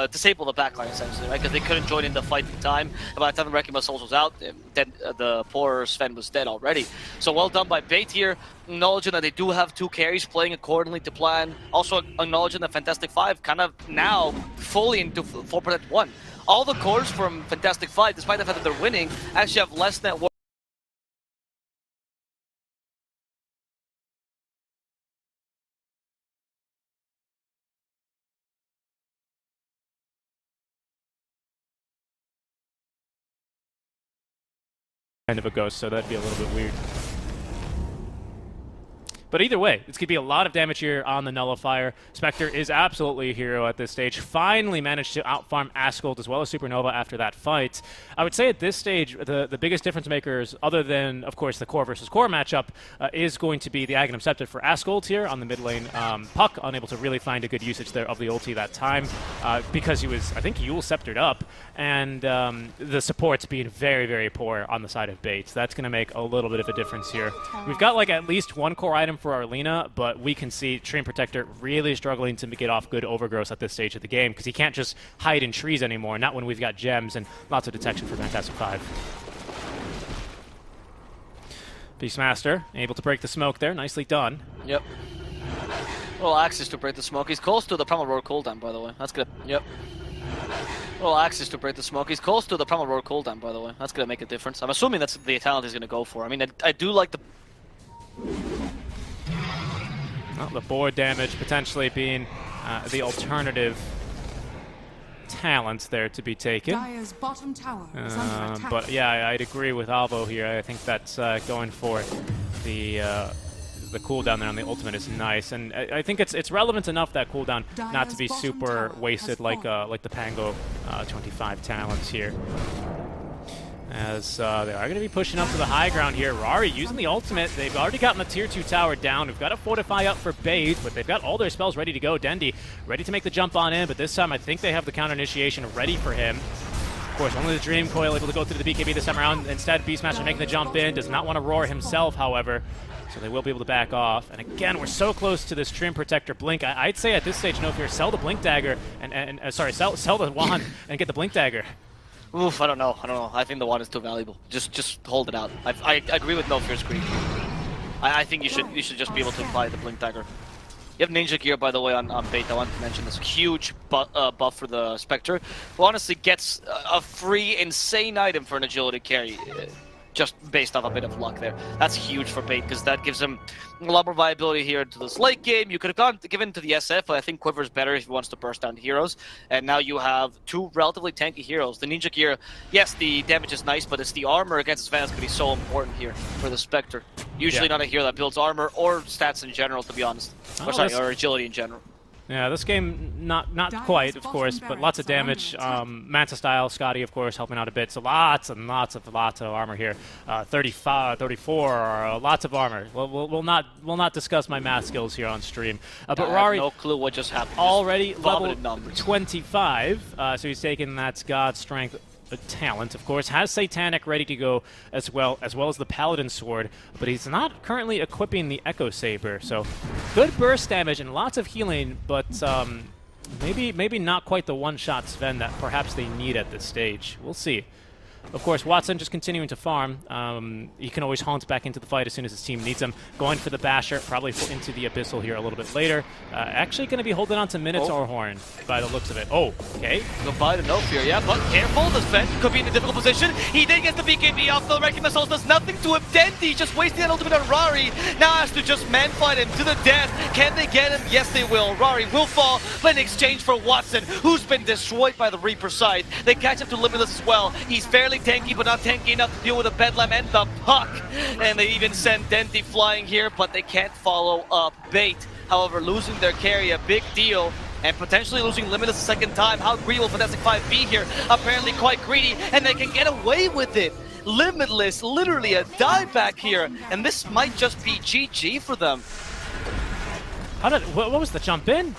disable the backline essentially, right? Because they couldn't join in the fight in time. And by the time the Wrecking Souls was out, then the poor Sven was dead already. So well done by Bait here, acknowledging that they do have two carries playing accordingly to plan. Also acknowledging that Fantastic Five kind of now fully into 4-1. All the cores from Fantastic Five, despite the fact that they're winning, actually have less net worth. Kind of a ghost, so that'd be a little bit weird. But either way, it's going to be a lot of damage here on the Nullifier. Spectre is absolutely a hero at this stage. Finally managed to outfarm Askold as well as Supernova after that fight. I would say at this stage, the biggest difference makers, other than, of course, the core versus core matchup, is going to be the Aghanim Scepter for Askold here on the mid lane. Puck unable to really find a good usage there of the ulti that time because he was, I think, Yule Sceptered up, and the supports being very, very poor on the side of Bates. That's going to make a little bit of a difference here. We've got like at least one core item for Arlena, but we can see Treant Protector really struggling to get off good overgrowth at this stage of the game because he can't just hide in trees anymore, not when we've got gems and lots of detection for Fantastic Five. Beastmaster able to break the smoke there, nicely done. Yep. Well, access to break the smoke. He's close to the Primal Roar cooldown, by the way. That's good. Yep. Well, access to break the smoke. He's close to the Primal Roar cooldown, by the way. That's gonna make a difference. I'm assuming that's the talent he's gonna go for. I mean, I do like the. Well, the board damage potentially being the alternative talent there to be taken. Dire's bottom tower is under attack. But yeah, I'd agree with Alvo here. I think that's going for the cooldown there on the ultimate is nice, and I think it's relevant enough, that cooldown, not to be super wasted like the Pango 25 talents here. As they are going to be pushing up to the high ground here. Rari using the ultimate. They've already gotten the tier 2 tower down. We've got a fortify up for Bait, but they've got all their spells ready to go. Dendy ready to make the jump on in, but this time I think they have the counter initiation ready for him. Of course, only the Dream Coil able to go through the BKB this time around. Instead, Beastmaster making the jump in. Does not want to roar himself, however. So they will be able to back off. And again, we're so close to this Treant Protector blink. I'd say at this stage, No Fear, sell the blink dagger and sell the wand and get the blink dagger. Oof, I don't know. I think the wand is too valuable. Just hold it out. I agree with No Fear's Creep. I think you should just be able to apply the blink dagger. You have Ninja Gear, by the way, on Bait. I want to mention this huge buff for the Spectre, who honestly gets a free, insane item for an agility carry, just based off a bit of luck there. That's huge for Bait, because that gives him a lot more viability here into this late game. You could have given to the SF, but I think Quiver's better if he wants to burst down heroes. And now you have two relatively tanky heroes. The Ninja Gear, yes, the damage is nice, but it's the armor against Sven that's going to be so important here for the Spectre. Usually not a hero that builds armor or stats in general, to be honest. Or agility in general. Yeah, this game, not quite, of course, but lots of damage. Manta style, Scotty, of course, helping out a bit. So lots of armor here. 35, 34, lots of armor. We'll not discuss my math skills here on stream. But Rari, no clue what just happened. Already just level numbers. 25, so he's taking that God Strength talent, of course. Has Satanic ready to go as well as the Paladin Sword, but he's not currently equipping the Echo Saber. So good burst damage and lots of healing, but maybe not quite the one-shot Sven that perhaps they need at this stage. We'll see. Of course, Watson just continuing to farm. He can always haunt back into the fight as soon as his team needs him. Going for the Basher, probably into the Abyssal here a little bit later. Actually going to be holding on to Minotaur Horn by the looks of it. Oh, okay. Goodbye to No Fear, yeah, but careful, the Sven could be in a difficult position. He did get the BKB off, though. Wrecking Missiles does nothing to him. Dendy just wasting an ultimate on Rari. Now has to just man-fight him to the death. Can they get him? Yes, they will. Rari will fall, but in exchange for Watson, who's been destroyed by the Reaper side. They catch up to Limitless as well. He's fairly tanky, but not tanky enough to deal with the Bedlam and the Puck. And they even send Dendy flying here, but they can't follow up Bait. However, losing their carry, a big deal, and potentially losing Limitless a second time. How greedy will Fantastic 5 be here? Apparently quite greedy, and they can get away with it. Limitless, literally a dieback here, and this might just be GG for them. What was the jump in?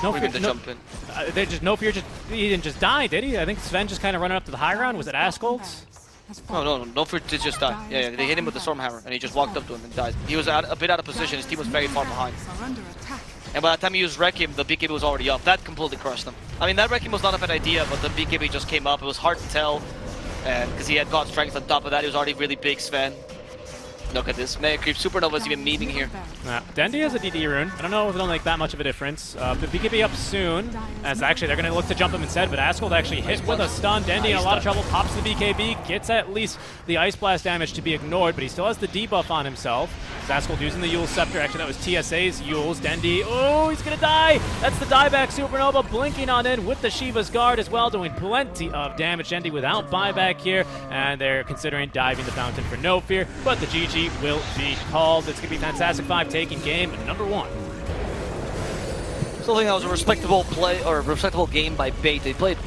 No fear, jump in. He didn't just die, did he? I think Sven just kind of running up to the high ground. Was it Ascult? No, No Fear did just die. Yeah, they hit him with the Stormhammer, and he just walked up to him and died. He was a bit out of position. His team was very far behind. And by the time he used Requiem, the BKB was already up. That completely crushed them. I mean, that Requiem was not a bad idea, but the BKB just came up. It was hard to tell, because he had God Strength on top of that. He was already really big, Sven. Look at this. Mega Creep Supernova's even memeing here. Dendy has a DD rune. I don't know if it'll make that much of a difference. The BKB up soon, as actually they're going to look to jump him instead, but Ascult actually hit with a stun. Dendy in a lot of trouble, pops the BKB, gets at least the Ice Blast damage to be ignored, but he still has the debuff on himself. Ascult using the Yule Scepter. Actually, that was TSA's Yule's. Dendy, oh, he's going to die! That's the dieback Supernova, blinking on in with the Shiva's Guard as well, doing plenty of damage. Dendy without buyback here, and they're considering diving the fountain for No Fear, but the GG will be called. It's going to be Fantastic 5 taking game number 1. Still think that was a respectable play, or a respectable game by Bait. They played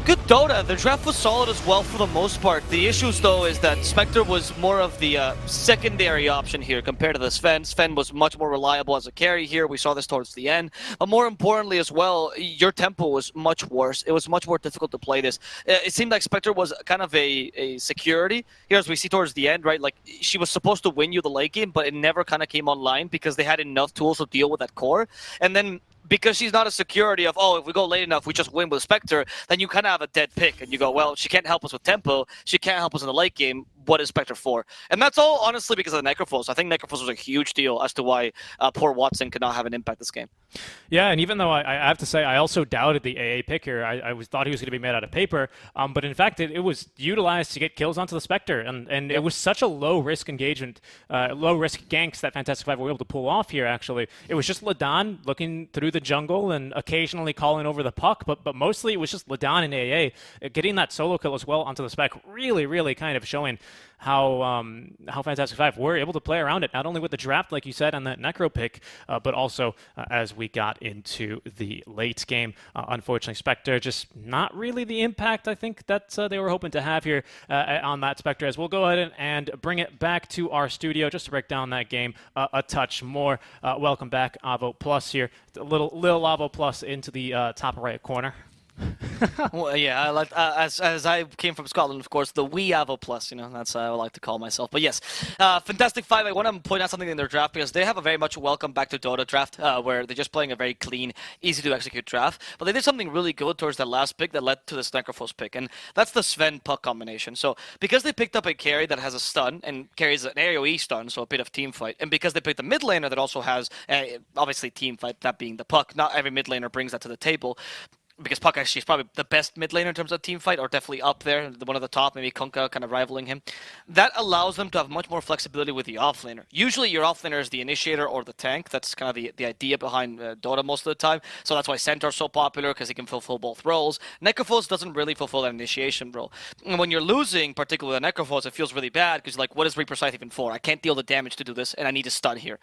good Dota. The draft was solid as well for the most part. The issues, though, is that Spectre was more of the secondary option here compared to the Sven. Sven was much more reliable as a carry here. We saw this towards the end. But more importantly as well, your tempo was much worse. It was much more difficult to play this. It seemed like Spectre was kind of a security. Here, as we see towards the end, right? Like, she was supposed to win you the late game, but it never kind of came online because they had enough tools to deal with that core. And then because she's not a security of, oh, if we go late enough, we just win with Spectre, then you kind of have a dead pick. And you go, well, she can't help us with tempo. She can't help us in the late game. What is Spectre for? And that's all, honestly, because of the Necrophos. I think Necrophos was a huge deal as to why poor Watson could not have an impact this game. Yeah, and even though I have to say, I also doubted the AA pick here. I thought he was going to be made out of paper. But in fact, it was utilized to get kills onto the Spectre. And it was such a low-risk engagement, low-risk ganks that Fantastic 5 were able to pull off here, actually. It was just Ladan looking through the jungle and occasionally calling over the puck. But mostly it was just Ladan and AA getting that solo kill as well onto the Spec. Really, really kind of showing how Fantastic 5 were able to play around it, not only with the draft, like you said, on that Necro pick, but also as we got into the late game. Unfortunately, Spectre just not really the impact I think that they were hoping to have here on that Spectre. As we'll go ahead and bring it back to our studio just to break down that game a touch more. Welcome back, Avo Plus here. A little Avo Plus into the top right corner. Well, yeah, I like as I came from Scotland, of course, the wee Avo Plus, you know, that's what I like to call myself. But yes, Fantastic 5, I want to point out something in their draft because they have a very much welcome back to Dota draft where they're just playing a very clean, easy to execute draft. But they did something really good towards that last pick that led to this Necrophos pick, and that's the Sven Puck combination. So because they picked up a carry that has a stun and carries an AoE stun, so a bit of team fight, and because they picked a mid laner that also has obviously team fight, that being the Puck, not every mid laner brings that to the table. Because Puck actually is probably the best mid laner in terms of team fight, or definitely up there, one of the top, maybe Kunkka kind of rivaling him. That allows them to have much more flexibility with the offlaner. Usually your offlaner is the initiator or the tank. That's kind of the idea behind Dota most of the time. So that's why Centaur's so popular, because he can fulfill both roles. Necrophos doesn't really fulfill that initiation role. And when you're losing, particularly the Necrophos, it feels really bad, because you're like, what is Reaper Scythe even for? I can't deal the damage to do this, and I need a stun here.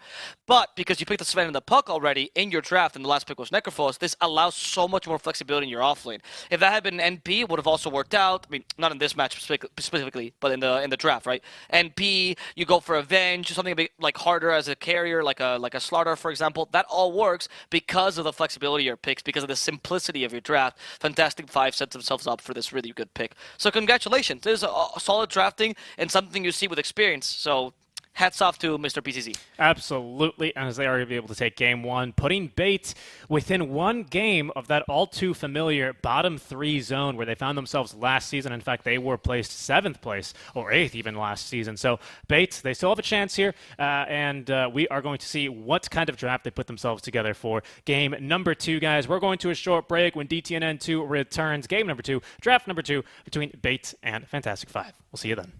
But because you picked the Sven and the Puck already in your draft, and the last pick was Necrophos, this allows so much more flexibility flexibility in your offlane. If that had been NP, it would have also worked out. I mean, not in this match specifically, but in the draft, right? NP, you go for Avenge, something a bit like harder as a carrier, like a Slaughter, for example. That all works because of the flexibility of your picks, because of the simplicity of your draft. Fantastic Five sets themselves up for this really good pick. So congratulations. This is a solid drafting and something you see with experience. So hats off to Mr. PCZ. Absolutely, as they are going to be able to take game one, putting Bait within one game of that all-too-familiar bottom three zone where they found themselves last season. In fact, they were placed 7th place, or 8th even last season. So Bait, they still have a chance here, and we are going to see what kind of draft they put themselves together for game number 2, guys. We're going to a short break when DTNN2 returns. Game number 2, draft number 2 between Bait and Fantastic Five. We'll see you then.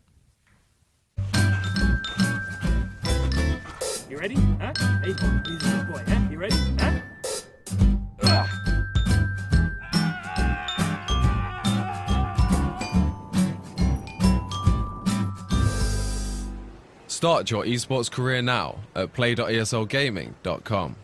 You ready? Huh? Hey, he's a good boy, huh? You ready? Huh? Start your esports career now at play.eslgaming.com.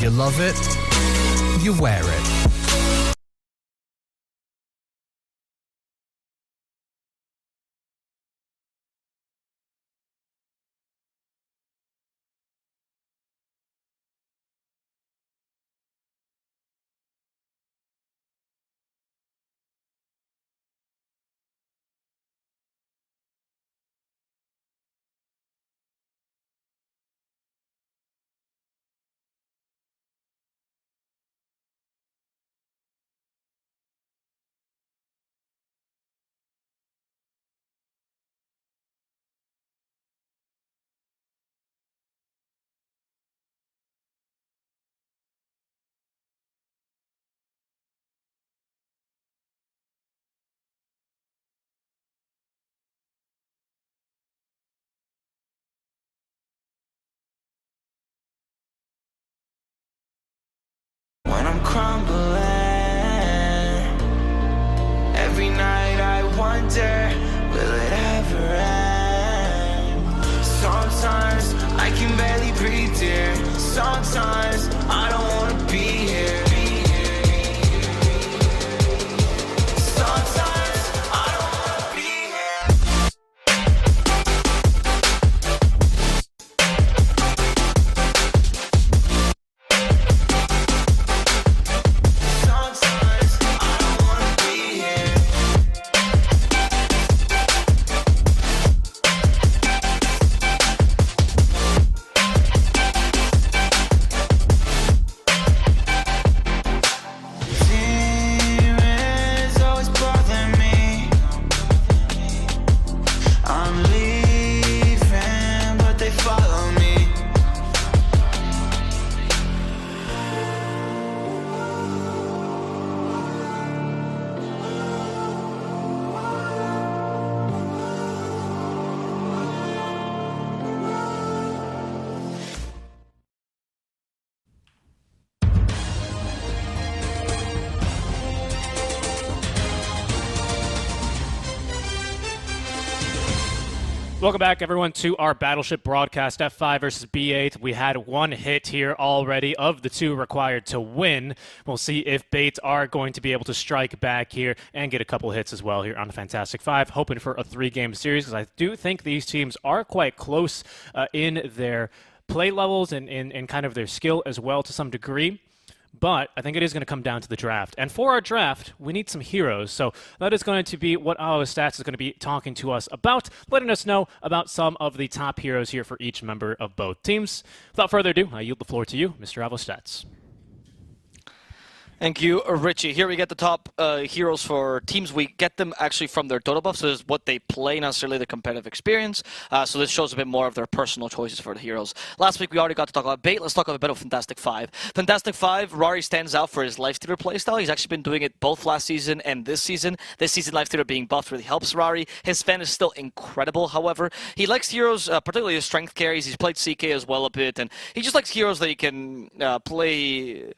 You love it, you wear it. When I'm crumbling, every night I wonder, will it ever end? Sometimes I can barely breathe, dear. Sometimes I don't wanna be here. Sometimes I don't wanna be here. Sometimes I don't wanna be here. Demons always bother me. I'm leaving, but they follow me. Welcome back, everyone, to our Battleship broadcast, F5 versus B8. We had one hit here already of the 2 required to win. We'll see if Bates are going to be able to strike back here and get a couple hits as well here on the Fantastic Five, hoping for a 3-game series, because I do think these teams are quite close in their play levels and in kind of their skill as well to some degree. But I think it is going to come down to the draft. And for our draft, we need some heroes. So that is going to be what our stats is going to be talking to us about, letting us know about some of the top heroes here for each member of both teams. Without further ado, I yield the floor to you, Mr. Avostats. Thank you, Richie. Here we get the top heroes for teams. We get them actually from their Dota buffs, so this is what they play, not necessarily the competitive experience. So this shows a bit more of their personal choices for the heroes. Last week we already got to talk about bait. Let's talk a bit of Fantastic Five. Fantastic Five, Rari stands out for his Lifestealer playstyle. He's actually been doing it both last season and this season. This season, Lifestealer being buffed really helps Rari. His fan is still incredible, however. He likes heroes, particularly his strength carries. He's played CK as well a bit, and he just likes heroes that he can play.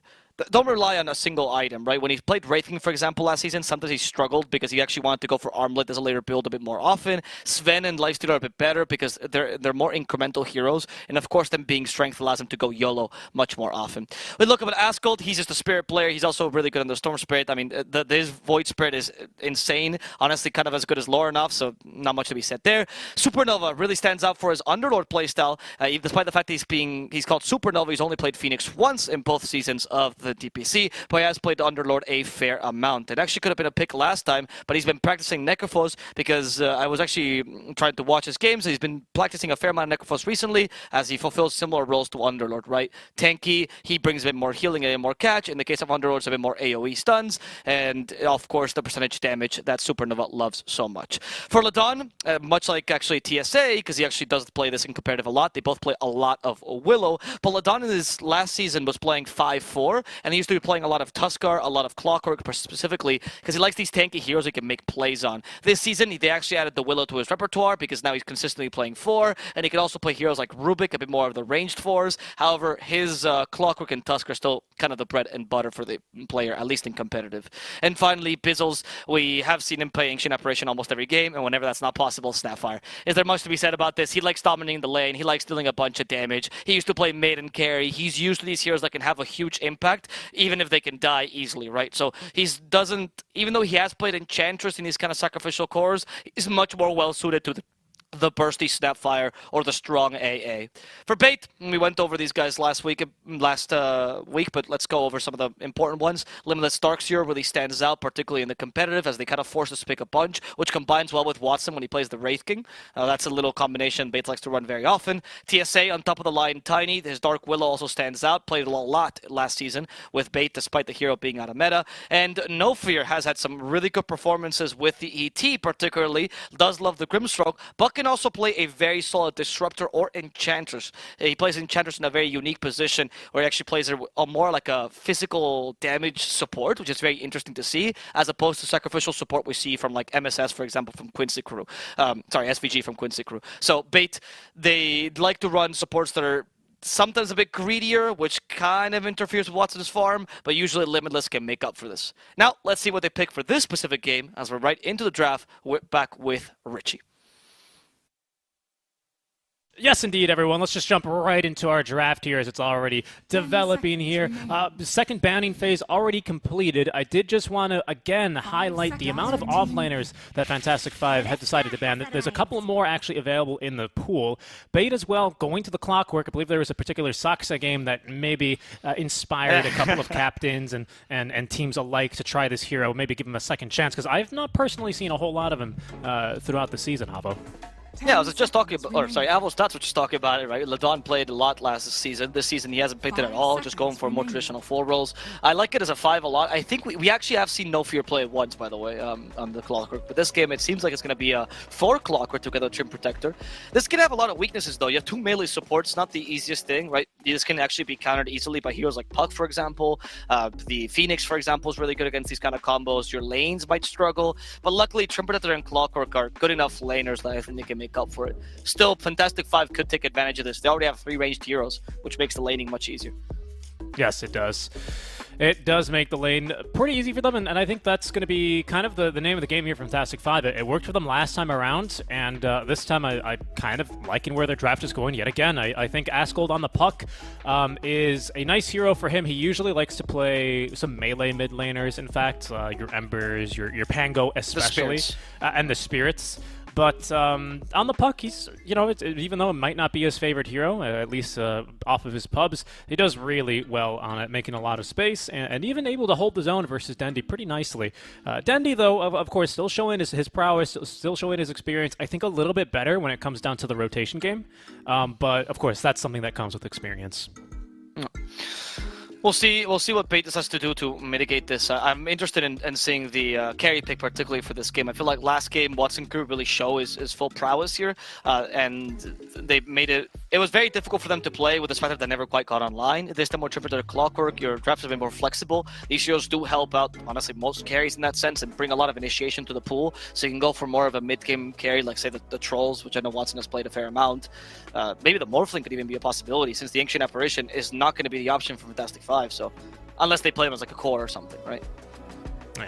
Don't rely on a single item, right? When he played Wraith King, for example, last season, sometimes he struggled because he actually wanted to go for Armlet as a later build a bit more often. Sven and Lifestealer are a bit better because they're more incremental heroes, and of course, them being strength allows him to go YOLO much more often. We look at Asgold. He's just a spirit player. He's also really good on the Storm Spirit. I mean, his Void Spirit is insane. Honestly, kind of as good as Lorinov, so not much to be said there. Supernova really stands out for his Underlord playstyle, despite the fact that he's called Supernova. He's only played Phoenix once in both seasons of the DPC, but he has played Underlord a fair amount. It actually could have been a pick last time, but he's been practicing Necrophos because I was actually trying to watch his games. He's been practicing a fair amount of Necrophos recently as he fulfills similar roles to Underlord, right? Tanky, he brings a bit more healing and a bit more catch. In the case of Underlord, it's a bit more AoE stuns, and of course the percentage damage that Supernova loves so much. For Ladon, much like actually TSA, because he actually does play this in competitive a lot, they both play a lot of Willow, but Ladon in his last season was playing 5-4, and he used to be playing a lot of Tuskar, a lot of Clockwork specifically, because he likes these tanky heroes he can make plays on. This season, they actually added the Willow to his repertoire, because now he's consistently playing 4, and he can also play heroes like Rubik, a bit more of the ranged 4s. However, his Clockwork and Tusk are still kind of the bread and butter for the player, at least in competitive. And finally, Bizzles, we have seen him play Ancient Apparition almost every game, and whenever that's not possible, Snapfire. Is there much to be said about this? He likes dominating the lane, he likes dealing a bunch of damage, he used to play Maiden Carry, he's used to these heroes that can have a huge impact, even if they can die easily, right? So even though he has played Enchantress in these kind of sacrificial cores, he's much more well suited to the bursty Snapfire or the strong AA. For bait, we went over these guys last week, but let's go over some of the important ones. Limitless Darkseer really stands out, particularly in the competitive, as they kind of force us to pick a bunch, which combines well with Watson when he plays the Wraith King. That's a little combination Bait likes to run very often. TSA on top of the line, Tiny. His Dark Willow also stands out, played a lot last season with Bait, despite the hero being out of meta. And No Fear has had some really good performances with the ET, particularly. Does love the Grimstroke, but can also play a very solid Disruptor or Enchantress. He plays Enchantress in a very unique position where he actually plays a more like a physical damage support, which is very interesting to see, as opposed to sacrificial support we see from like MSS, for example, from Quincy Crew. SVG from Quincy Crew. So Bait, they like to run supports that are sometimes a bit greedier, which kind of interferes with Watson's farm, but usually Limitless can make up for this. Now, let's see what they pick for this specific game as we're right into the draft. We're back with Richie. Yes, indeed, everyone. Let's just jump right into our draft here as it's already developing here. The second banning phase already completed. I did just want to, again, highlight the amount of offlaners that Fantastic Five had decided to ban. There's a couple more actually available in the pool. Bait as well, going to the Clockwork. I believe there was a particular Saksa game that maybe inspired a couple of captains and teams alike to try this hero, maybe give him a second chance, because I've not personally seen a whole lot of him throughout the season, Avo. Yeah, I was just talking about, Avo Stats was just talking about it, right? Ladon played a lot last season. This season he hasn't picked it at all, just going for more traditional 4 roles. I like it as a 5 a lot. I think we actually have seen No Fear play it once, by the way, on the Clockwork. But this game, it seems like it's going to be a 4 Clockwork together with Trim Protector. This can have a lot of weaknesses, though. You have 2 melee supports, not the easiest thing, right? This can actually be countered easily by heroes like Puck, for example. The Phoenix, for example, is really good against these kind of combos. Your lanes might struggle, but luckily Trim Protector and Clockwork are good enough laners that I think they can make up for it. Still, Fantastic Five could take advantage of this. They already have 3 ranged heroes, which makes the laning much easier. Yes, it does. It does make the lane pretty easy for them, and I think that's going to be kind of the name of the game here from Fantastic Five. It worked for them last time around, and this time I kind of liking where their draft is going yet again. I think Asgold on the Puck is a nice hero for him. He usually likes to play some melee mid laners, in fact, your Embers, your Pango especially, and the Spirits. But on the Puck, he's, even though it might not be his favorite hero, at least off of his pubs, he does really well on it, making a lot of space and even able to hold the zone versus Dendi pretty nicely. Dendi, though, of course, still showing his prowess, still showing his experience. I think a little bit better when it comes down to the rotation game. But, of course, that's something that comes with experience. We'll see what Bait decides to do to mitigate this. I'm interested in seeing the carry pick, particularly for this game. I feel like last game Watson could really show his full prowess here, and they made it. It was very difficult for them to play with the fact that they never quite got online. This time, more tripped to the clockwork. Your drafts have been more flexible. These heroes do help out, honestly, most carries in that sense, and bring a lot of initiation to the pool. So you can go for more of a mid-game carry, like say the Trolls, which I know Watson has played a fair amount. Maybe the Morphling could even be a possibility, since the Ancient Apparition is not going to be the option for Fantastic 5, so unless they play him as like a core or something, right?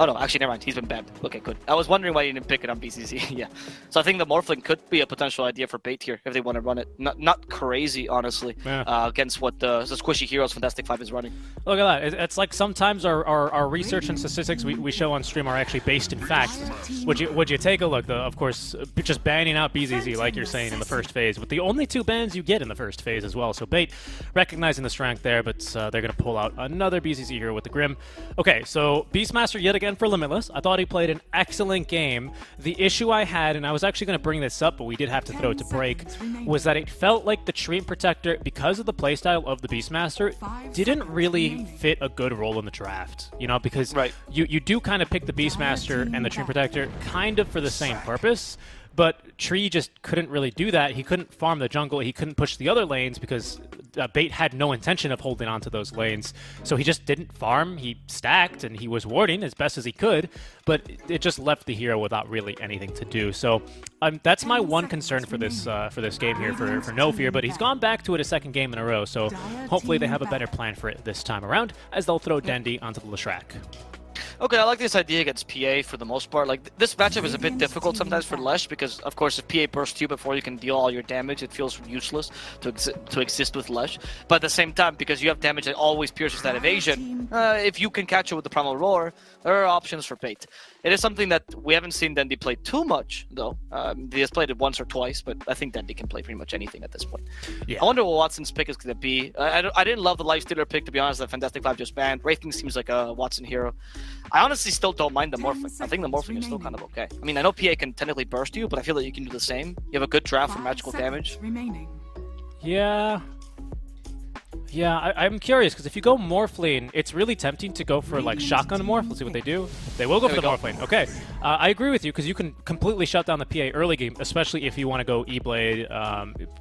Oh no, actually, never mind. He's been banned. Okay, good. I was wondering why you didn't pick it on BCC. Yeah. So I think the Morphling could be a potential idea for Bait here if they want to run it. Not crazy, honestly, against what the squishy heroes Fantastic 5 is running. Look at that. It's like sometimes our research and statistics we show on stream are actually based in facts. Would you take a look, though? Of course, just banning out BZZ, like you're saying, in the first phase, with the only 2 bans you get in the first phase as well. So Bait recognizing the strength there, but they're going to pull out another BZZ hero with the Grim. Okay, so Beastmaster yet again for Limitless. I thought he played an excellent game. The issue I had, and I was actually going to bring this up, but we did have to throw it to break, was that it felt like the Treant Protector, because of the playstyle of the Beastmaster, didn't really fit a good role in the draft. You know, because you do kind of pick the Beastmaster and the Treant Protector kind of for the same purpose, but Tree just couldn't really do that. He couldn't farm the jungle. He couldn't push the other lanes because Bait had no intention of holding on to those lanes. So he just didn't farm. He stacked and he was warding as best as he could, but it just left the hero without really anything to do. So that's my one concern for this game here for No Fear. But he's gone back to it a second game in a row. So hopefully they have a better plan for it this time around, as they'll throw Dendi onto the Leshrac. Okay, I like this idea against PA for the most part. Like, this matchup is a bit difficult sometimes for Lesh because, of course, if PA bursts you before you can deal all your damage, it feels useless to exist with Lesh. But at the same time, because you have damage that always pierces that evasion, if you can catch it with the Primal Roar, there are options for Bait. It is something that we haven't seen Dendi play too much, though. He has played it once or twice, but I think Dendi can play pretty much anything at this point. Yeah. I wonder what Watson's pick is going to be. I didn't love the Lifestealer pick, to be honest, that Fantastic 5 just banned. Wraith King seems like a Watson hero. I honestly still don't mind the Morphling. I think the Morphling is still kind of okay. I mean, I know PA can technically burst you, but I feel that you can do the same. You have a good draft for magical damage. Yeah, I'm curious, because if you go Morphling, it's really tempting to go for, like, Shotgun Morph. Let's see what they do. They will go for the Morphling. Okay. I agree with you, because you can completely shut down the PA early game, especially if you want to go E-Blade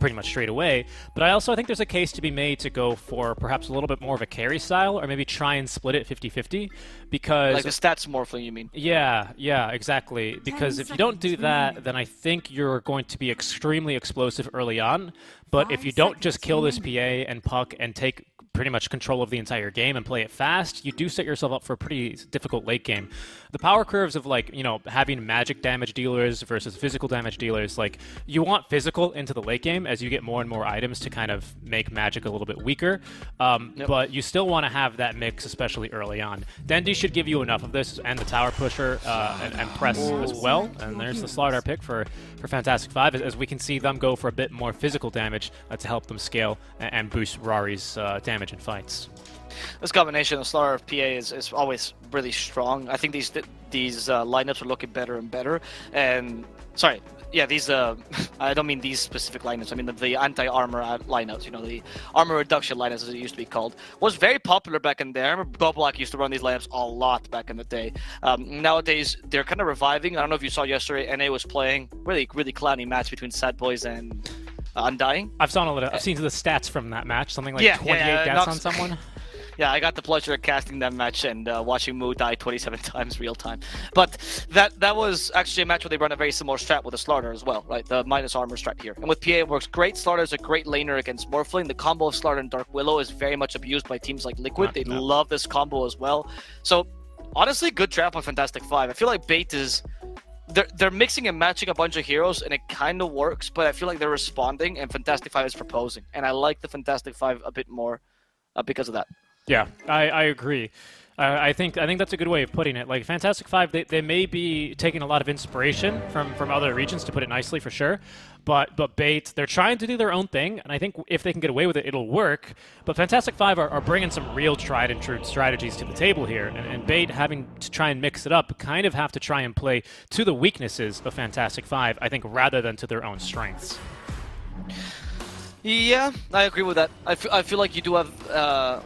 pretty much straight away. But I also think there's a case to be made to go for perhaps a little bit more of a carry style, or maybe try and split it 50-50, because... Like the stats Morphling, you mean? Yeah, exactly. Because if you don't do that, then I think you're going to be extremely explosive early on. But if you don't just kill this PA and Puck and take pretty much control of the entire game and play it fast, you do set yourself up for a pretty difficult late game. The power curves of, like, you know, having magic damage dealers versus physical damage dealers, like, you want physical into the late game as you get more and more items to kind of make magic a little bit weaker. But you still want to have that mix, especially early on. Dendi should give you enough of this, and the tower pusher and press as well. And there's the Slardar pick for Fantastic 5, as we can see them go for a bit more physical damage to help them scale and boost Rari's damage in fights. This combination of Slardar of PA is always really strong. I think these lineups are looking better and better. And sorry, yeah, these I don't mean these specific lineups. I mean the anti-armor lineups. You know, the armor reduction lineups, as it used to be called, was very popular back in there. I remember Boblock used to run these lineups a lot back in the day. Nowadays they're kind of reviving. I don't know if you saw yesterday. NA was playing really clowny match between Sad Boys and Undying. I've seen the stats from that match. Something like 28 deaths on someone. Yeah, I got the pleasure of casting that match and watching Moo die 27 times real time. But that was actually a match where they run a very similar strat with the Slardar as well, right? The minus armor strat here. And with PA it works great. Slardar is a great laner against Morphling. The combo of Slardar and Dark Willow is very much abused by teams like Liquid. They love this combo as well. So honestly, good draft by Fantastic 5. I feel like Bait is... They're mixing and matching a bunch of heroes, and it kind of works, but I feel like they're responding, and Fantastic 5 is proposing. And I like the Fantastic 5 a bit more because of that. Yeah, I agree. I think that's a good way of putting it. Like, Fantastic 5, they may be taking a lot of inspiration from other regions, to put it nicely, for sure. But Bait, they're trying to do their own thing, and I think if they can get away with it, it'll work. But Fantastic 5 are bringing some real tried-and-true strategies to the table here, and Bait, having to try and mix it up, kind of have to try and play to the weaknesses of Fantastic 5, I think, rather than to their own strengths. Yeah, I agree with that. I feel like you do have...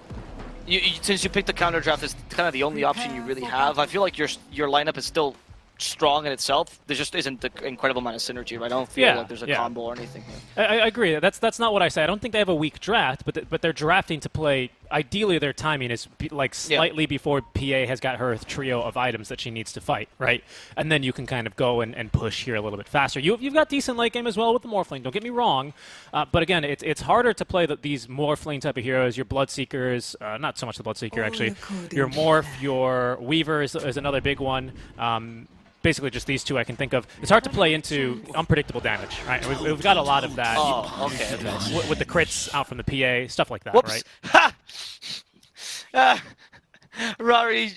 since you picked the counter draft, it's kind of the only option you really have. I feel like your lineup is still strong in itself. There just isn't the incredible amount of synergy, right? I don't feel like there's a combo or anything here. I agree. That's not what I say. I don't think they have a weak draft, but they're drafting to play. Ideally, their timing is slightly before PA has got her trio of items that she needs to fight, right? And then you can kind of go and push here a little bit faster. You've got decent late game as well with the Morphling, don't get me wrong. But again, it's harder to play these Morphling type of heroes. Your Bloodseekers, not so much the Bloodseeker actually. Your Morph, your Weaver is another big one. Basically just these two I can think of. It's hard to play into unpredictable damage, right? And we've got a lot of that. Oh, okay. With the crits out from the PA, stuff like that, Whoops. right? Rari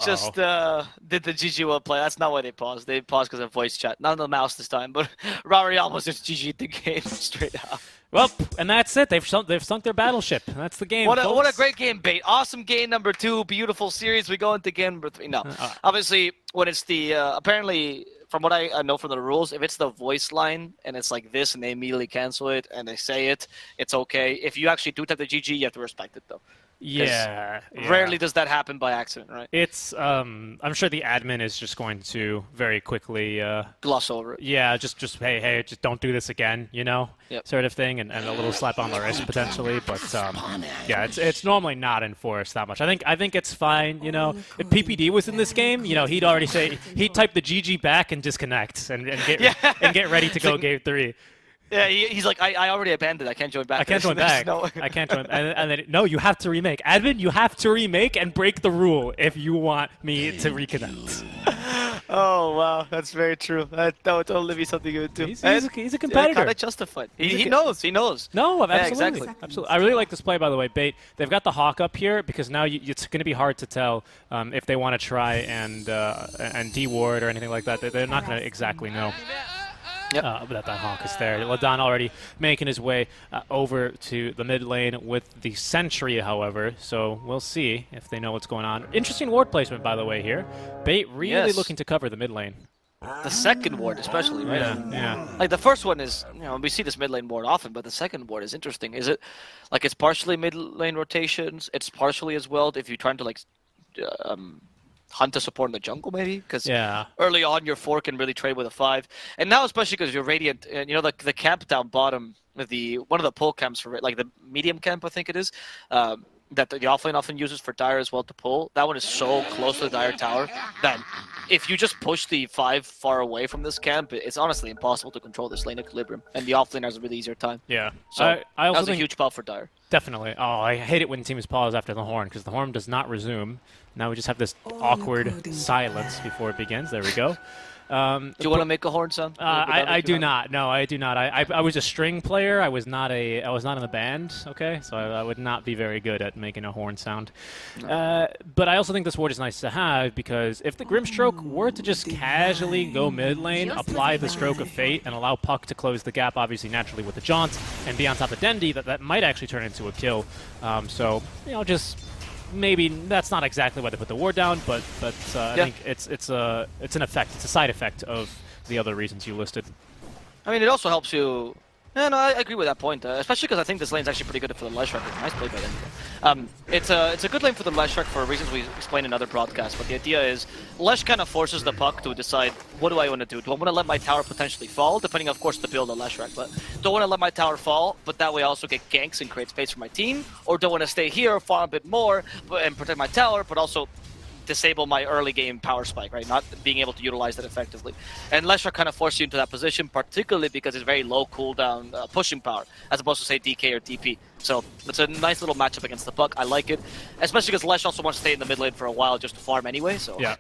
just did the GG well play. That's not why they paused. They paused because of voice chat. Not on the mouse this time, but Rari almost just GG'd the game straight out. Well, and that's it. They've sunk their battleship. That's the game. What a great game, Bait. Awesome game number 2. Beautiful series. We go into game number 3. No, obviously when it's the apparently from what I know from the rules, if it's the voice line and it's like this and they immediately cancel it and they say it, it's okay. If you actually do type the GG, you have to respect it though. Yeah. Rarely does that happen by accident, right? It's I'm sure the admin is just going to very quickly gloss over it. Yeah, just hey, just don't do this again, sort of thing, and a little slap on the wrist potentially. But yeah, it's normally not enforced that much. I think it's fine. If PPD was in this game, he'd already say he'd type the GG back and disconnect and get ready to go game 3. Yeah, he's like, I already abandoned. I can't join back. I can't join back. I can't join. And then, no, you have to remake. Admin, you have to remake and break the rule if you want me to reconnect. Oh, wow. That's very true. That would totally be something you would do. He's a competitor. Kind of justified. He knows. He knows. No, absolutely. Yeah, exactly. Absolutely. I really like this play, by the way, Bait. They've got the Hawk up here because now it's going to be hard to tell if they want to try and de-ward or anything like that. They're not going to exactly know. But that Hawk is there. Ladan already making his way over to the mid lane with the Sentry, however, so we'll see if they know what's going on. Interesting ward placement, by the way, here. Bait really looking to cover the mid lane. The second ward especially, right? Yeah. Like the first one is, we see this mid lane ward often, but the second ward is interesting. Is it, like it's partially mid lane rotations, it's partially as well if you're trying to hunt a support in the jungle, maybe? Because early on, your 4 can really trade with a 5. And now, especially because you're Radiant, and the camp down bottom, one of the pull camps for, like the medium camp, I think it is, that the offlane often uses for Dire as well to pull. That one is so close to the Dire tower that if you just push the 5 far away from this camp, it's honestly impossible to control this lane equilibrium. And the offlane has a really easier time. Yeah. So I also that was a huge pal for Dire. Definitely. Oh, I hate it when teams pause after the horn, because the horn does not resume. Now we just have this awkward silence before it begins. There we go. Do you want to make a horn sound? I do not. No, I do not. I was a string player. I was not in the band. Okay, so I would not be very good at making a horn sound. No. But I also think this ward is nice to have because if the Grimstroke were to just casually go mid lane, apply the Stroke of Fate, and allow Puck to close the gap, obviously naturally with the Jaunt, and be on top of Dendi, that might actually turn into a kill. So just. Maybe that's not exactly why they put the ward down, but I think it's an effect. It's a side effect of the other reasons you listed. I mean, it also helps you. Yeah, no, I agree with that point, especially because I think this lane's actually pretty good for the Leshrac. Nice play by them. It's a good lane for the Leshrac for reasons we explained in other broadcasts, but the idea is Lesh kind of forces the Puck to decide, what do I want to do? Do I want to let my tower potentially fall, depending, of course, the build of Leshrac, but don't want to let my tower fall, but that way I also get ganks and create space for my team, or don't want to stay here, farm a bit more, and protect my tower, but also disable my early game power spike, right? Not being able to utilize that effectively. And Leshrac kind of forces you into that position, particularly because it's very low cooldown pushing power, as opposed to say DK or DP. So it's a nice little matchup against the Puck. I like it, especially because Lesh also wants to stay in the mid lane for a while just to farm anyway. So yeah,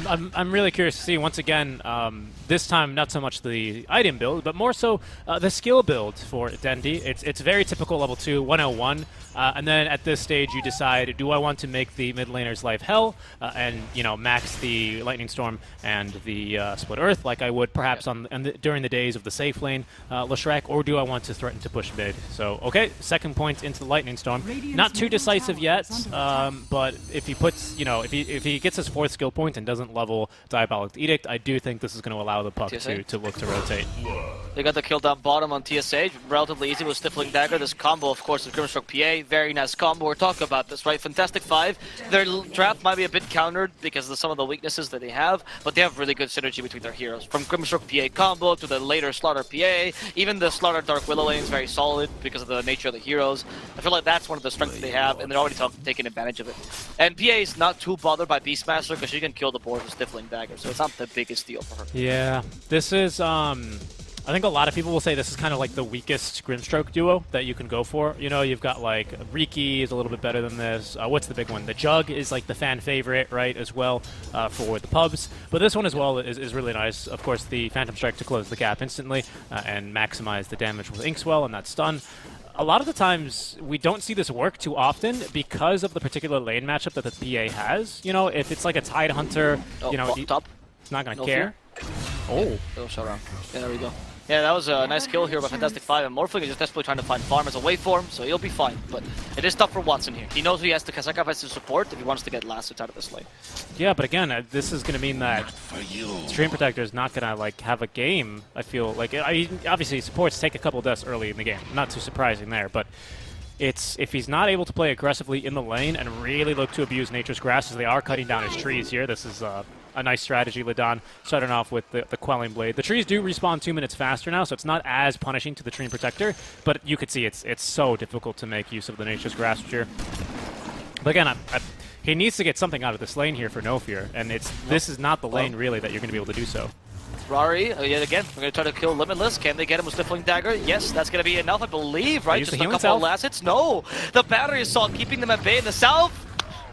I'm really curious to see once again. This time, not so much the item build, but more so the skill build for Dendi. It's very typical level 2, 101. And then at this stage, you decide, do I want to make the mid laner's life hell and max the Lightning Storm and the Split Earth like I would perhaps during the days of the safe lane Leshrac, or do I want to threaten to push mid? So okay, second point into the Lightning Storm. Not too decisive yet, but if he puts, if he gets his 4th skill point and and doesn't level Diabolic Edict, I do think this is going to allow the puck TSA? to look to rotate. They got the kill down bottom on TSA, relatively easy with Stifling Dagger. This combo, of course, is Grimstroke PA, very nice combo. We're talking about this, right? Fantastic 5. Their draft might be a bit countered because of some of the weaknesses that they have, but they have really good synergy between their heroes. From Grimstroke PA combo to the later Slaughter PA, even the Slaughter Dark Willow lane is very solid because of the nature of the heroes. I feel like that's one of the strengths they have, and they're already taking advantage of it. And PA is not too bothered by Beastmaster because she can kill the board with Stifling Dagger, so it's not the biggest deal for her. Yeah, this is, I think a lot of people will say this is kind of like the weakest Grimstroke duo that you can go for. You know, you've got like Riki is a little bit better than this. What's the big one? The Jug is like the fan favorite, right, as well for the pubs. But this one as well is really nice. Of course, the Phantom Strike to close the gap instantly and maximize the damage with Inkswell and that stun. A lot of the times, we don't see this work too often because of the particular lane matchup that the PA has. You know, if it's like a Tide Hunter, you know, top. It's not going to No care. Oh. It'll show around. Yeah, there we go. Yeah, that was a nice kill here by Fantastic 5, and Morphling is just desperately trying to find farm as a way for him, so he'll be fine. But it is tough for Watson here. He knows he has to sacrifice his support if he wants to get last hits out of this lane. Yeah, but again, this is going to mean that Stream Protector is not going to like have a game. I feel like obviously supports take a couple deaths early in the game. Not too surprising there, but if he's not able to play aggressively in the lane and really look to abuse Nature's Grass as they are cutting down his trees here, this is a nice strategy. Lidan starting off with the Quelling Blade. The trees do respawn 2 minutes faster now, so it's not as punishing to the Treant Protector, but you could see it's so difficult to make use of the Nature's Grasp here. But again, he needs to get something out of this lane here for No Fear, and this is not the lane really that you're going to be able to do so. Rari, yet again, we're going to try to kill Limitless. Can they get him with Stifling Dagger? Yes, that's going to be enough, I believe, right? Just a couple of last hits? No! The Battery Assault keeping them at bay in the south?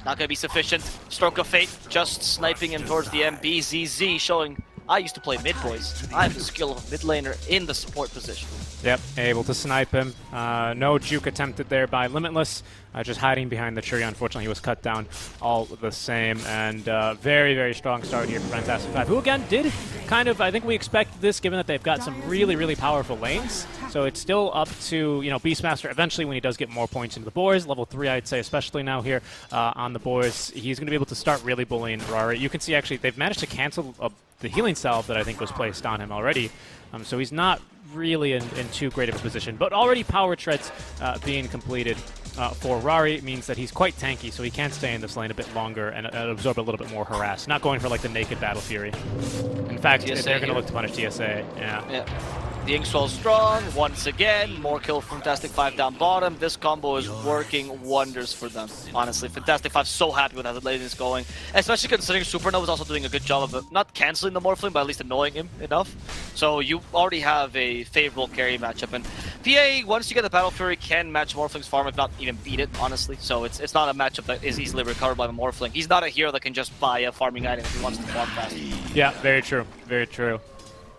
Not going to be sufficient. Stroke of Fate just sniping him towards the MBZZ, showing I used to play mid, boys. I have the skill of mid laner in the support position. Yep, able to snipe him. No juke attempted there by Limitless. Just hiding behind the tree. Unfortunately, he was cut down all the same. And very, very strong start here for Fantastic 5, who again did kind of, I think we expect this given that they've got some really, really powerful lanes. So it's still up to, you know, Beastmaster eventually when he does get more points into the boards. Level 3, I'd say, especially now here on the boards. He's going to be able to start really bullying Rari. You can see actually they've managed to cancel the healing salve that I think was placed on him already. So he's not really in too great of a position. But already power treads being completed for Rari means that he's quite tanky, so he can stay in this lane a bit longer and absorb a little bit more harass. Not going for like the naked Battle Fury. In fact, they're going to look to punish TSA. Yeah. The Inkswell strong, once again, more kill from Fantastic 5 down bottom. This combo is working wonders for them, honestly. Fantastic 5 so happy with how the lane is going, especially considering Supernova is also doing a good job of not canceling the Morphling, but at least annoying him enough. So you already have a favorable carry matchup, and PA, once you get the Battle Fury, can match Morphling's farm, if not even beat it, honestly. So it's not a matchup that is easily recovered by the Morphling. He's not a hero that can just buy a farming item if he wants to farm fast. Yeah, very true, very true.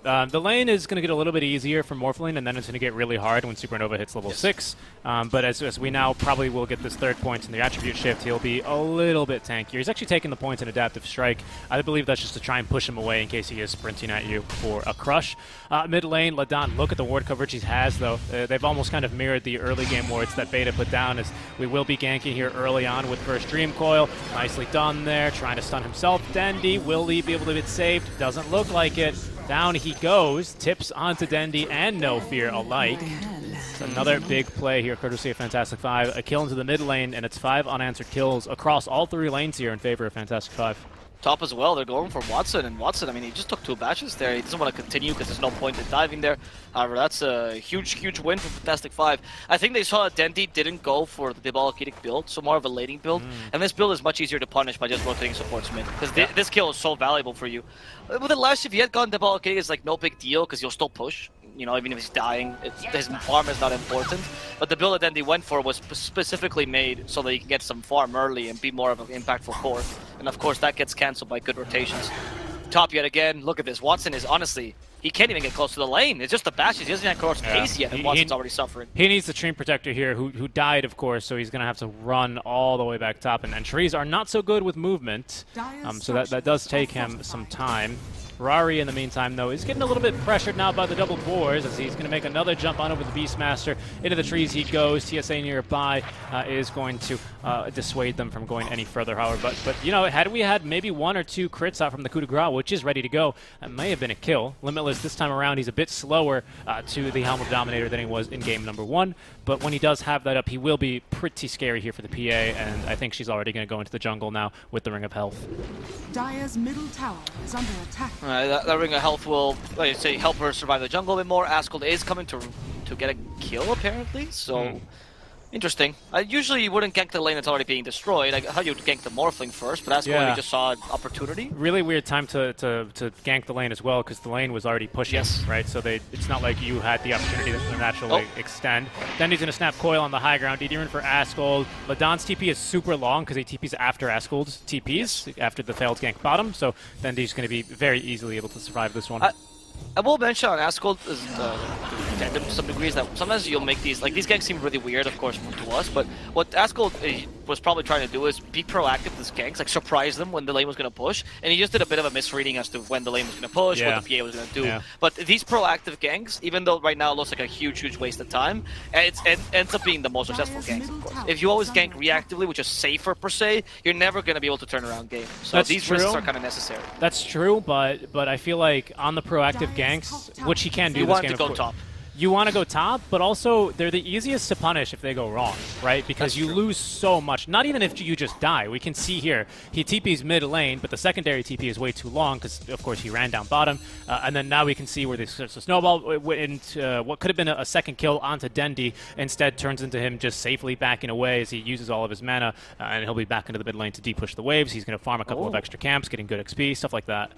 The lane is going to get a little bit easier for Morphling, and then it's going to get really hard when Supernova hits level 6. But as we now probably will get this third point in the attribute shift, he'll be a little bit tankier. He's actually taking the points in Adaptive Strike. I believe that's just to try and push him away in case he is sprinting at you for a crush. Mid lane, Lidan, look at the ward coverage he has, though. They've almost kind of mirrored the early game wards that Beta put down, as we will be ganking here early on with first Dream Coil. Nicely done there, trying to stun himself. Dendy, will he be able to get saved? Doesn't look like it. Down he goes, tips onto Dendy and No Fear alike. It's another big play here, courtesy of Fantastic 5. A kill into the mid lane, and it's 5 unanswered kills across all 3 lanes here in favor of Fantastic 5. Top as well, they're going for Watson, and Watson, I mean, he just took 2 bashes there. He doesn't want to continue because there's no point in diving there. However, that's a huge, huge win for Fantastic 5. I think they saw that Dendy didn't go for the Diabolic Edict build, so more of a laning build. And this build is much easier to punish by just rotating supports mid, because this kill is so valuable for you. With the last, if you had gone Diabolic Edict, it's like no big deal, because you'll still push. You know, even if he's dying, his farm is not important. But the build that Dendy went for was specifically made so that he can get some farm early and be more of an impactful core. And of course, that gets cancelled by good rotations. Top yet again, look at this. Watson is honestly, he can't even get close to the lane. It's just the bashes. He doesn't have cross pace yet, and Watson's already suffering. He needs the Treant Protector here, who died, of course, so he's going to have to run all the way back top. And trees are not so good with movement, so that does take him some time. Rari, in the meantime, though, is getting a little bit pressured now by the double boars as he's going to make another jump on over the Beastmaster. Into the trees he goes. TSA nearby is going to dissuade them from going any further, however. But you know, had we had maybe 1 or 2 crits out from the coup de grace, which is ready to go, that may have been a kill. Limitless this time around, he's a bit slower to the Helm of Dominator than he was in game number 1. But when he does have that up, he will be pretty scary here for the PA, and I think she's already going to go into the jungle now with the Ring of Health. Dire's middle tower is under attack. That Ring of Health will, like you say, help her survive the jungle a bit more. Ascald is coming to get a kill, apparently, so... Interesting. Usually you wouldn't gank the lane that's already being destroyed. Like how you'd gank the Morphling first, but that's when we just saw an opportunity. Really weird time to gank the lane as well, because the lane was already pushing, right? So it's not like you had the opportunity to naturally extend. Then he's going to snap coil on the high ground. DD for Ascald. Ladon's TP is super long because he TPs after Ascald's TPs, after the failed gank bottom. So then he's going to be very easily able to survive this one. I will mention on Ascald is to some degrees that sometimes you'll make these ganks seem really weird, of course, to us. But what Ascald was probably trying to do is be proactive with his ganks, like surprise them when the lane was going to push, and he just did a bit of a misreading as to when the lane was going to push, what the PA was going to do. But these proactive ganks, even though right now it looks like a huge waste of time, it ends up being the most successful ganks, of course. If you always gank reactively, which is safer per se, you're never going to be able to turn around game. So these risks are kind of necessary. That's true, but I feel like on the proactive ganks, which he can do. You want to go top. You want to go top, but also they're the easiest to punish if they go wrong, right? Because you lose so much. Not even if you just die. We can see here, he TP's mid lane, but the secondary TP is way too long because, of course, he ran down bottom. And then now we can see where this snowball into what could have been a second kill onto Dendi instead turns into him just safely backing away as he uses all of his mana, and he'll be back into the mid lane to de-push the waves. He's going to farm a couple of extra camps, getting good XP, stuff like that.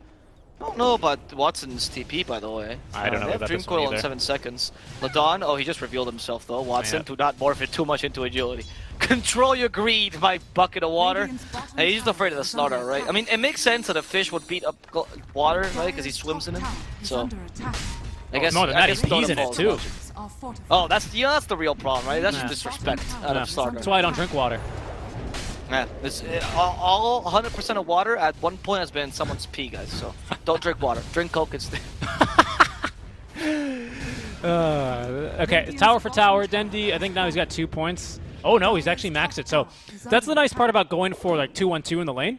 I don't know about Watson's TP, by the way. I don't know about Dream this one Coil either. in 7 seconds. Ladon, oh, he just revealed himself, though. Watson, do not morph it too much into agility. Control your greed, my bucket of water. Hey, he's just afraid of the slaughter, right? I mean, it makes sense that a fish would beat up water, right? Because he swims in it. So, I guess, more than that, he's in it, too. Oh, that's the real problem, right? That's just disrespect out of slaughter. That's why I don't drink water. Yeah, it's, all 100% of water at one point has been someone's pee, guys. So don't drink water. Drink Coke instead. Okay, tower for tower. Dendi, I think now he's got 2 points. Oh no, he's actually maxed it. So that's the nice part about going for like 2-1-2 in the lane.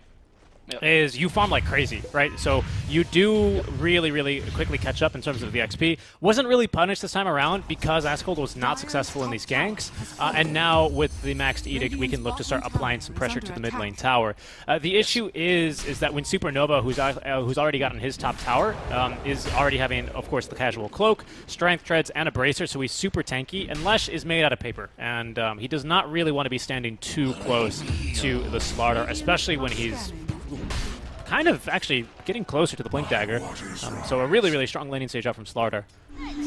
Is you farm like crazy, right? So you do really quickly catch up in terms of the XP. Wasn't really punished this time around because Ascald was not successful in these ganks, and now with the maxed edict, we can look to start applying some pressure to the mid lane tower. The issue is that when Supernova, who's already gotten his top tower, is already having, of course, the casual cloak, strength treads, and a bracer, so he's super tanky, and Lesh is made out of paper, and he does not really want to be standing too close to the Slardar, especially when he's kind of actually getting closer to the Blink Dagger. So a really strong laning stage out from Slardar.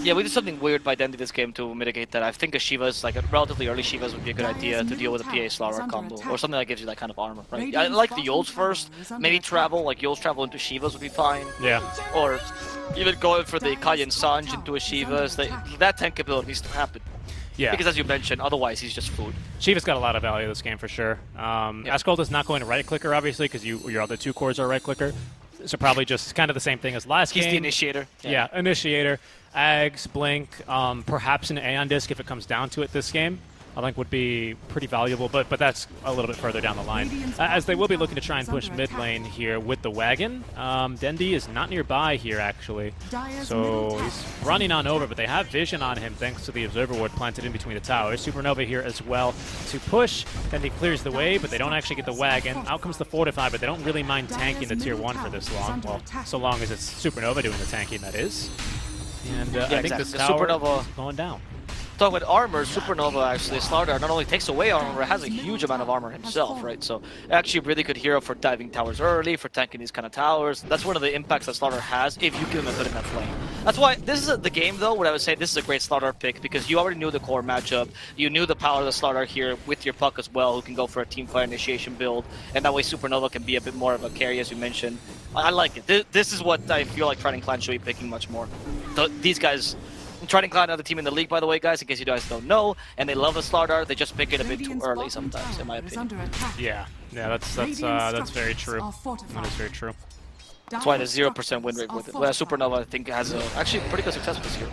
Yeah, we did something weird by Dendi this game to mitigate that. I think a Shiva's, like a relatively early Shiva's would be a good idea to deal with a PA Slardar combo, or something that gives you that kind of armor, right? I like the Yules first, maybe travel, like Yules travel into Shiva's would be fine. Yeah. Or even going for the Kayan Sanj into a Shiva's, that tank ability needs to happen. Yeah. Because as you mentioned, otherwise he's just food. Shiva's got a lot of value this game for sure. Ascald is not going to right-clicker, obviously, because your other 2 cores are right-clicker. So probably just kind of the same thing as last game. He's the initiator. Yeah, initiator. Ags, Blink, perhaps an Aeon Disc if it comes down to it this game. I think would be pretty valuable, but that's a little bit further down the line. As they will be looking to try and push mid lane here with the wagon. Dendi is not nearby here, actually. So he's running on over, but they have vision on him thanks to the Observer Ward planted in between the towers. Supernova here as well to push. Dendi clears the way, but they don't actually get the wagon. Out comes the Fortify, but they don't really mind tanking the tier 1 for this long. Well, so long as it's Supernova doing the tanking, that is. And I think this tower is going down. Talking about armor, Supernova actually, Slardar not only takes away armor, but has a huge amount of armor himself, right? So actually really good hero for diving towers early, for tanking these kind of towers. That's one of the impacts that Slardar has if you give him a good enough lane. That's why this is the game though, where I would say this is a great Slardar pick because you already knew the core matchup. You knew the power of the Slardar here with your Puck as well, who can go for a teamfight initiation build, and that way Supernova can be a bit more of a carry, as you mentioned. I like it. This is what I feel like Trident Clan should be picking much more. These guys. Trident Clan, another team in the league, by the way, guys, in case you guys don't know, and they love the Slardar. They just pick it a bit too early sometimes, in my opinion. Yeah, that's very true. That is very true. That's why there's 0% win rate with it. Whereas Supernova, I think, has actually pretty good success with this hero.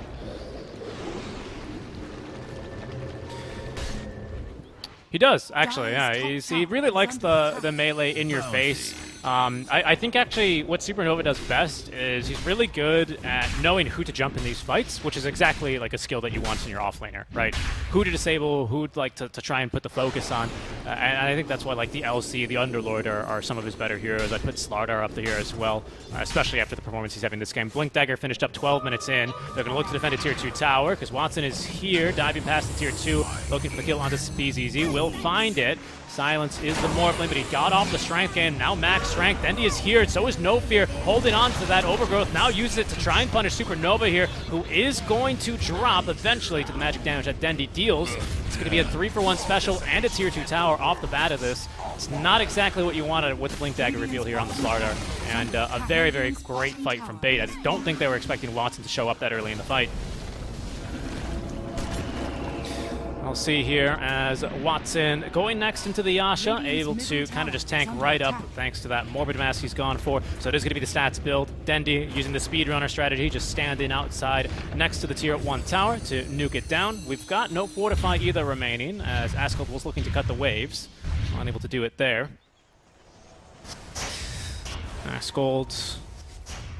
He does, actually, yeah. He really likes the melee in your face. I think actually what Supernova does best is he's really good at knowing who to jump in these fights, which is exactly like a skill that you want in your offlaner, right? Who to disable, who'd like to try and put the focus on. And I think that's why like the LC, the Underlord are some of his better heroes. I put Slardar up here as well, especially after the performance he's having this game. Blink Dagger finished up 12 minutes in. They're going to look to defend a tier 2 tower because Watson is here, diving past the tier 2, looking for the kill onto BZZ. Will find it. Silence is the Morphling, but he got off the strength gain. Now max strength. Dendi is here, so is No Fear, holding on to that overgrowth. Now uses it to try and punish Supernova here, who is going to drop eventually to the magic damage that Dendi deals. It's going to be a 3-for-1 special and a tier 2 tower off the bat of this. It's not exactly what you wanted with the Blink Dagger reveal here on the Slardar. And a very, very great fight from Bait. I don't think they were expecting Watson to show up that early in the fight. I'll see here as Watson going next into the Yasha, able to kind of just tank right up thanks to that Morbid Mask he's gone for. So it is going to be the stats build. Dendi using the speedrunner strategy, just standing outside next to the tier 1 tower to nuke it down. We've got no Fortify either remaining, as Ascald was looking to cut the waves. Unable to do it there. Ascald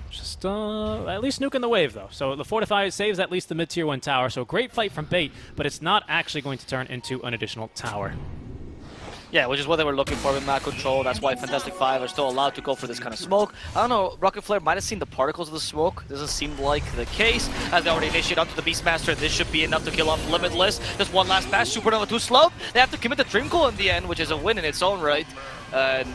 just at least nuking the wave, though. So the Fortify saves at least the mid-tier 1 tower. So a great fight from Bait, but it's not actually going to turn into an additional tower. Yeah, which is what they were looking for with map control. That's why Fantastic Five are still allowed to go for this kind of smoke. I don't know, Rocket Flare might have seen the particles of the smoke. Doesn't seem like the case. As they already initiate onto the Beastmaster, this should be enough to kill off Limitless. Just one last pass, Supernova too slow. They have to commit the Dream Coil in the end, which is a win in its own right.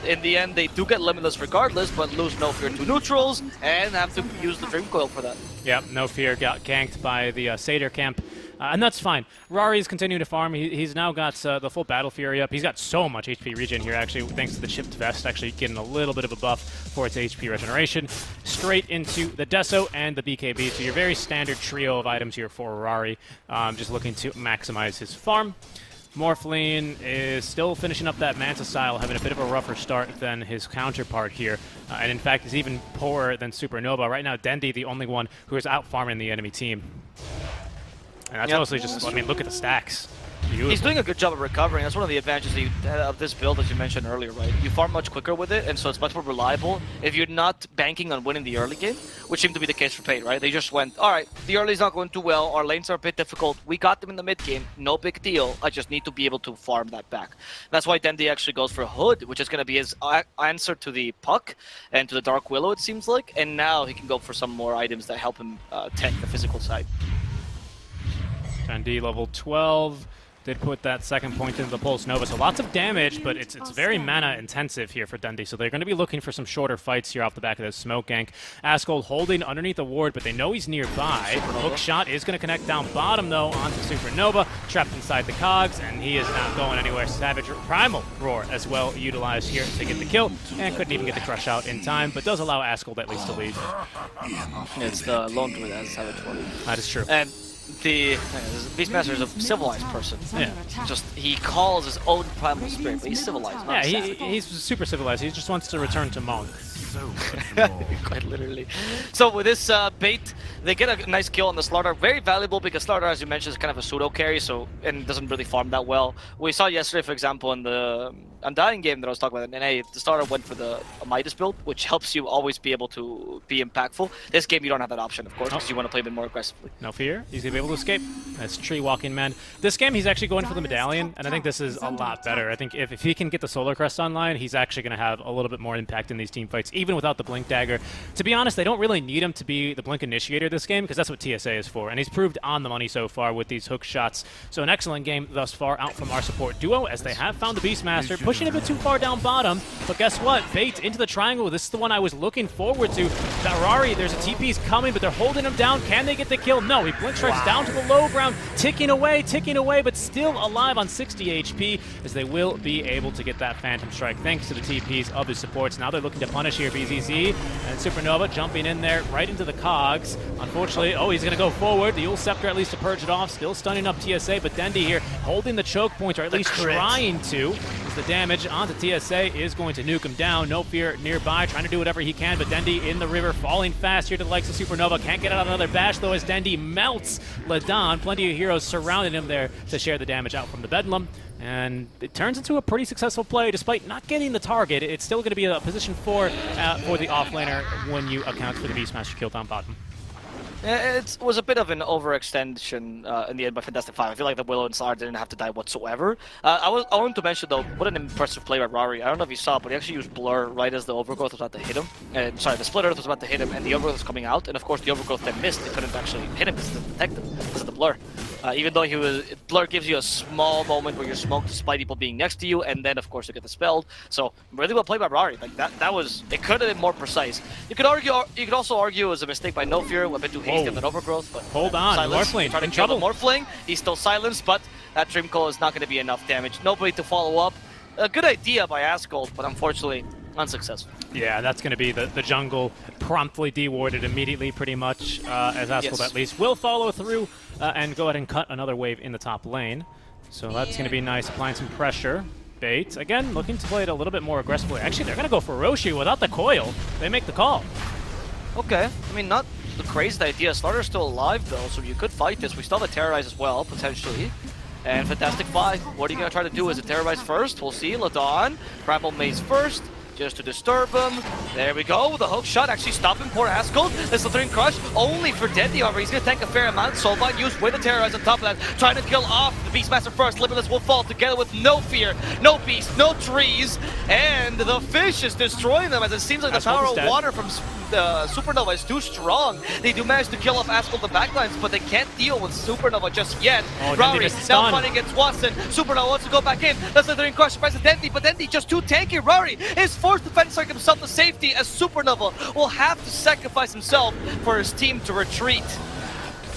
In the end, they do get Limitless regardless, but lose No Fear to neutrals and have to use the Dream Coil for that. Yep, No Fear got ganked by the Satyr camp. And that's fine. Rari's continuing to farm. He's now got the full Battle Fury up. He's got so much HP regen here, actually, thanks to the chipped vest, actually getting a little bit of a buff for its HP regeneration. Straight into the Deso and the BKB. So your very standard trio of items here for Rari, just looking to maximize his farm. Morphling is still finishing up that Manta style, having a bit of a rougher start than his counterpart here. And in fact, is even poorer than Supernova. Right now, Dendi, the only one who is out farming the enemy team. And that's mostly just, I mean, look at the stacks. Beautiful. He's doing a good job of recovering. That's one of the advantages of this build, as you mentioned earlier, right? You farm much quicker with it, and so it's much more reliable. If you're not banking on winning the early game, which seemed to be the case for Pate, right? They just went, all right, the early's not going too well, our lanes are a bit difficult, we got them in the mid game, no big deal, I just need to be able to farm that back. That's why Dendi actually goes for Hood, which is going to be his answer to the Puck and to the Dark Willow, it seems like, and now he can go for some more items that help him tank the physical side. Dendi level 12. Did put that second point into the Pulse Nova, so lots of damage, but it's very mana intensive here for Dendi, so they're going to be looking for some shorter fights here off the back of this smoke gank. Ascald holding underneath the ward, but they know he's nearby. Hook shot is going to connect down bottom, though, onto Supernova, trapped inside the cogs, and he is not going anywhere. Savage Primal Roar as well utilized here to get the kill, and couldn't even get the crush out in time, but does allow Ascald at least to leave. It's the lone druid as Savage Roar. That is true. And the Beastmaster is a civilized person. Yeah. Just he calls his own primal spirit, but he's civilized. Not he's super civilized. He just wants to return to Mon. Quite literally. So with this Bait, they get a nice kill on the Slardar. Very valuable because Slardar, as you mentioned, is kind of a pseudo carry, so and doesn't really farm that well. We saw yesterday, for example, in the Undying game that I was talking about, and the Slardar went for the Midas build, which helps you always be able to be impactful. This game, you don't have that option, of course, because you want to play a bit more aggressively. No fear. He's going to be able to escape. That's Tree Walking Man. This game, he's actually going for the Medallion, and I think this is a lot better. I think if he can get the Solar Crest online, he's actually going to have a little bit more impact in these team fights, even without the Blink Dagger. To be honest, they don't really need him to be the Blink Initiator this game, because that's what TSA is for, and he's proved on the money so far with these hook shots. So an excellent game thus far out from our support duo, as they have found the Beastmaster, pushing a bit too far down bottom, but guess what? Bait into the triangle. This is the one I was looking forward to. Darari, there's a TP's coming, but they're holding him down. Can they get the kill? No, he blink strikes down to the low ground, ticking away, but still alive on 60 HP, as they will be able to get that Phantom Strike thanks to the TPs of his supports. Now they're looking to punish here, BZZ, and Supernova jumping in there right into the cogs. Unfortunately, he's going to go forward. The Yule Scepter at least to purge it off, still stunning up TSA, but Dendi here holding the choke point, or at least trying to. as the damage onto TSA is going to nuke him down. No Fear nearby, trying to do whatever he can, but Dendi in the river, falling fast here to the likes of Supernova. Can't get out another bash, though, as Dendi melts Ladon. Plenty of heroes surrounding him there to share the damage out from the Bedlam. And it turns into a pretty successful play. Despite not getting the target, it's still going to be a position for the offlaner when you account for the Beastmaster kill down bottom. It was a bit of an overextension in the end by Fantastic Five. I feel like the Willow and Slar didn't have to die whatsoever. I wanted to mention, though, what an impressive play by Rari. I don't know if you saw, but he actually used Blur right as the Overgrowth was about to hit him. Sorry, the Split Earth was about to hit him, and the Overgrowth was coming out. And of course, the Overgrowth then missed. It couldn't actually hit him because it detected him because of the Blur. Even though Blur gives you a small moment where you're smoked despite people being next to you, and then of course you get dispelled. So really well played by Rari. Like that was, it could have been more precise. You could also argue it was a mistake by No Fear, a bit too hasty on that Overgrowth. But hold on, Morphling trying to in kill trouble. the Morphling. He's still silenced, but that Dream Coil is not going to be enough damage. Nobody to follow up. A good idea by Asgold, but unfortunately unsuccessful. Yeah, that's going to be the jungle promptly dewarded immediately, pretty much, as Asgold at least will follow through and go ahead and cut another wave in the top lane. So that's going to be nice, applying some pressure. Bait, again, looking to play it a little bit more aggressively. Actually, they're going to go for Roshi without the coil. They make the call. Okay, I mean, not the crazy idea. Slaughter's still alive, though, so you could fight this. We still have a Terrorize as well, potentially. And Fantastic Five, what are you going to try to do? Is it Terrorize first? We'll see. Ladon, Grapple Maze first, just to disturb him. There we go. The hook shot actually stopping poor Asgold. This Slithering Crush only for Dendi, however. He's going to tank a fair amount. Soulbind used with the Terrorize on top of that. Trying to kill off the Beastmaster first. Limitless will fall together with No Fear, no Beast, no trees. And the fish is destroying them, as it seems like the power of water from Supernova is too strong. They do manage to kill off Asgold the backlines, but they can't deal with Supernova just yet. Rari now fighting against Watson. Supernova wants to go back in. That's the Slithering Crush by Dendi, but Dendi just too tanky. Rari is forced to fence himself to safety, as Supernova will have to sacrifice himself for his team to retreat.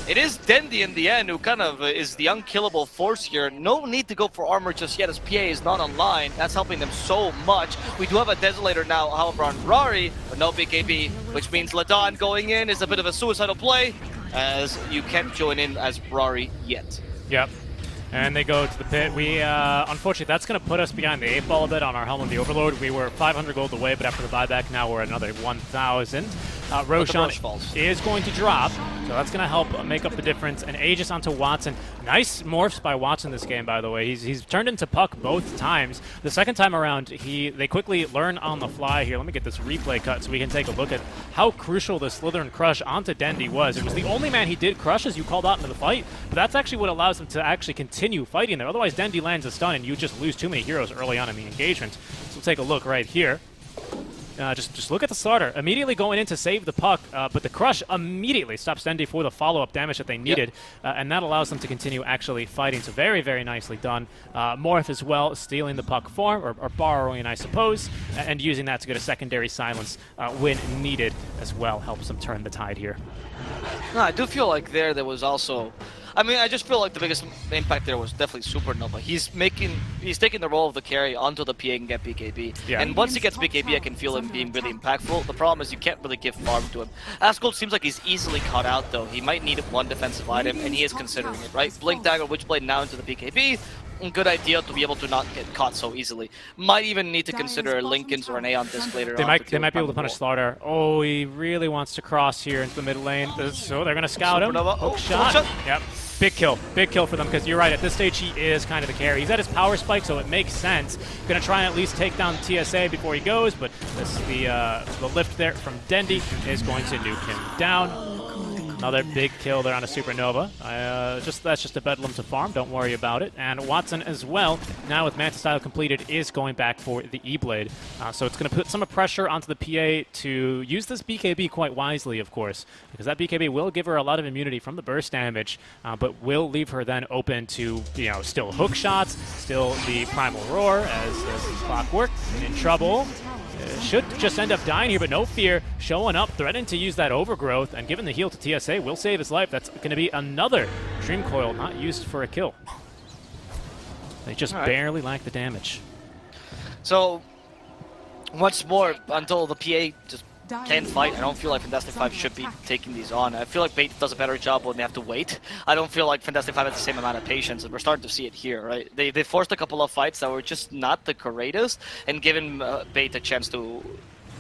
It is Dendi in the end who kind of is the unkillable force here. No need to go for armor just yet, as PA is not online. That's helping them so much. We do have a Desolator now, however, on Rari, but no BKB, which means Ladon going in is a bit of a suicidal play, as you can't join in as Rari yet. Yep. And they go to the pit. We, unfortunately, that's going to put us behind the 8-ball a bit on our Helm of the Overlord. We were 500 gold away, but after the buyback, now we're another 1,000. Roshan is going to drop, so that's going to help make up the difference. And Aegis onto Watson. Nice morphs by Watson this game, by the way. He's turned into Puck both times. The second time around, they quickly learn on the fly here. Let me get this replay cut so we can take a look at how crucial the Slither Crush onto Dendi was. It was the only man he did crush, as you called out into the fight, but that's actually what allows him to actually continue fighting there. Otherwise, Dendi lands a stun and you just lose too many heroes early on in the engagement. So we'll take a look right here. Just look at the starter. Immediately going in to save the puck, but the crush immediately stops Dendi for the follow-up damage that they needed, and that allows them to continue actually fighting. So very, very nicely done. Morph as well, stealing the puck form, or borrowing, I suppose, and using that to get a secondary silence when needed as well. Helps them turn the tide here. No, I do feel like there was also... I mean, I just feel like the biggest impact there was definitely Supernova. He's taking the role of the carry until the PA can get BKB. Yeah. And once he gets BKB, I can feel him being really impactful. The problem is you can't really give farm to him. Asgold seems like he's easily caught out, though. He might need one defensive item, and he is considering it, right? Blink Dagger, Witchblade now into the BKB. Good idea to be able to not get caught so easily. Might even need to consider Linken's or an Aeon Disc later on. They might be able to punish Slaughter. Oh, he really wants to cross here into the mid lane. So they're going to scout him. Hook shot. Yep. Big kill for them, because you're right, at this stage he is kind of the carry. He's at his power spike, so it makes sense. Gonna try and at least take down TSA before he goes, but this, the lift there from Dendi is going to nuke him down. Another big kill there on a Supernova. That's just a Bedlam to farm, don't worry about it. And Watson as well, now with Manta Style completed, is going back for the E-Blade. So it's going to put some pressure onto the PA to use this BKB quite wisely, of course, because that BKB will give her a lot of immunity from the burst damage, but will leave her then open to, still hook shots, still the Primal Roar as clockwork. In trouble. Should just end up dying here, but No Fear showing up, threatening to use that Overgrowth, and given the heal to TSA, will save his life. That's going to be another Dream Coil not used for a kill. They just barely lack the damage. So, once more, until the PA just can fight. I don't feel like Fantastic 5 should be taking these on. I feel like Bait does a better job when they have to wait. I don't feel like Fantastic 5 has the same amount of patience, and we're starting to see it here, right? They forced a couple of fights that were just not the greatest, and given Bait a chance to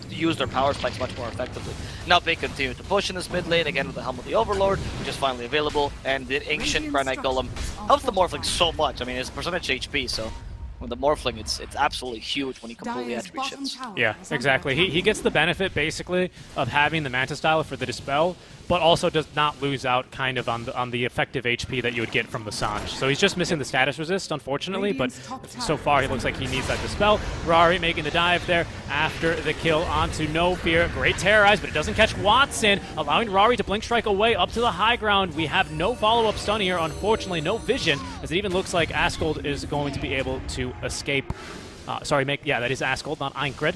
use their power spikes much more effectively. Now Bait continued to push in this mid lane, again with the Helm of the Overlord, which is finally available, and the Ancient Granite Golem helps the Morphling so much. I mean, it's percentage HP, so with the Morphling, it's absolutely huge when he completely edge shifts. Yeah, exactly. He gets the benefit, basically, of having the Manta Style for the Dispel, but also does not lose out kind of on the effective HP that you would get from the Sanj. So he's just missing the status resist, unfortunately, but so far he looks like he needs that Dispel. Rari making the dive there after the kill onto No Fear. Great terrorize, but it doesn't catch Watson, allowing Rari to Blink Strike away up to the high ground. We have no follow-up stun here, unfortunately, no vision, as it even looks like Askold is going to be able to escape. Yeah, that is Askold, not Aincred.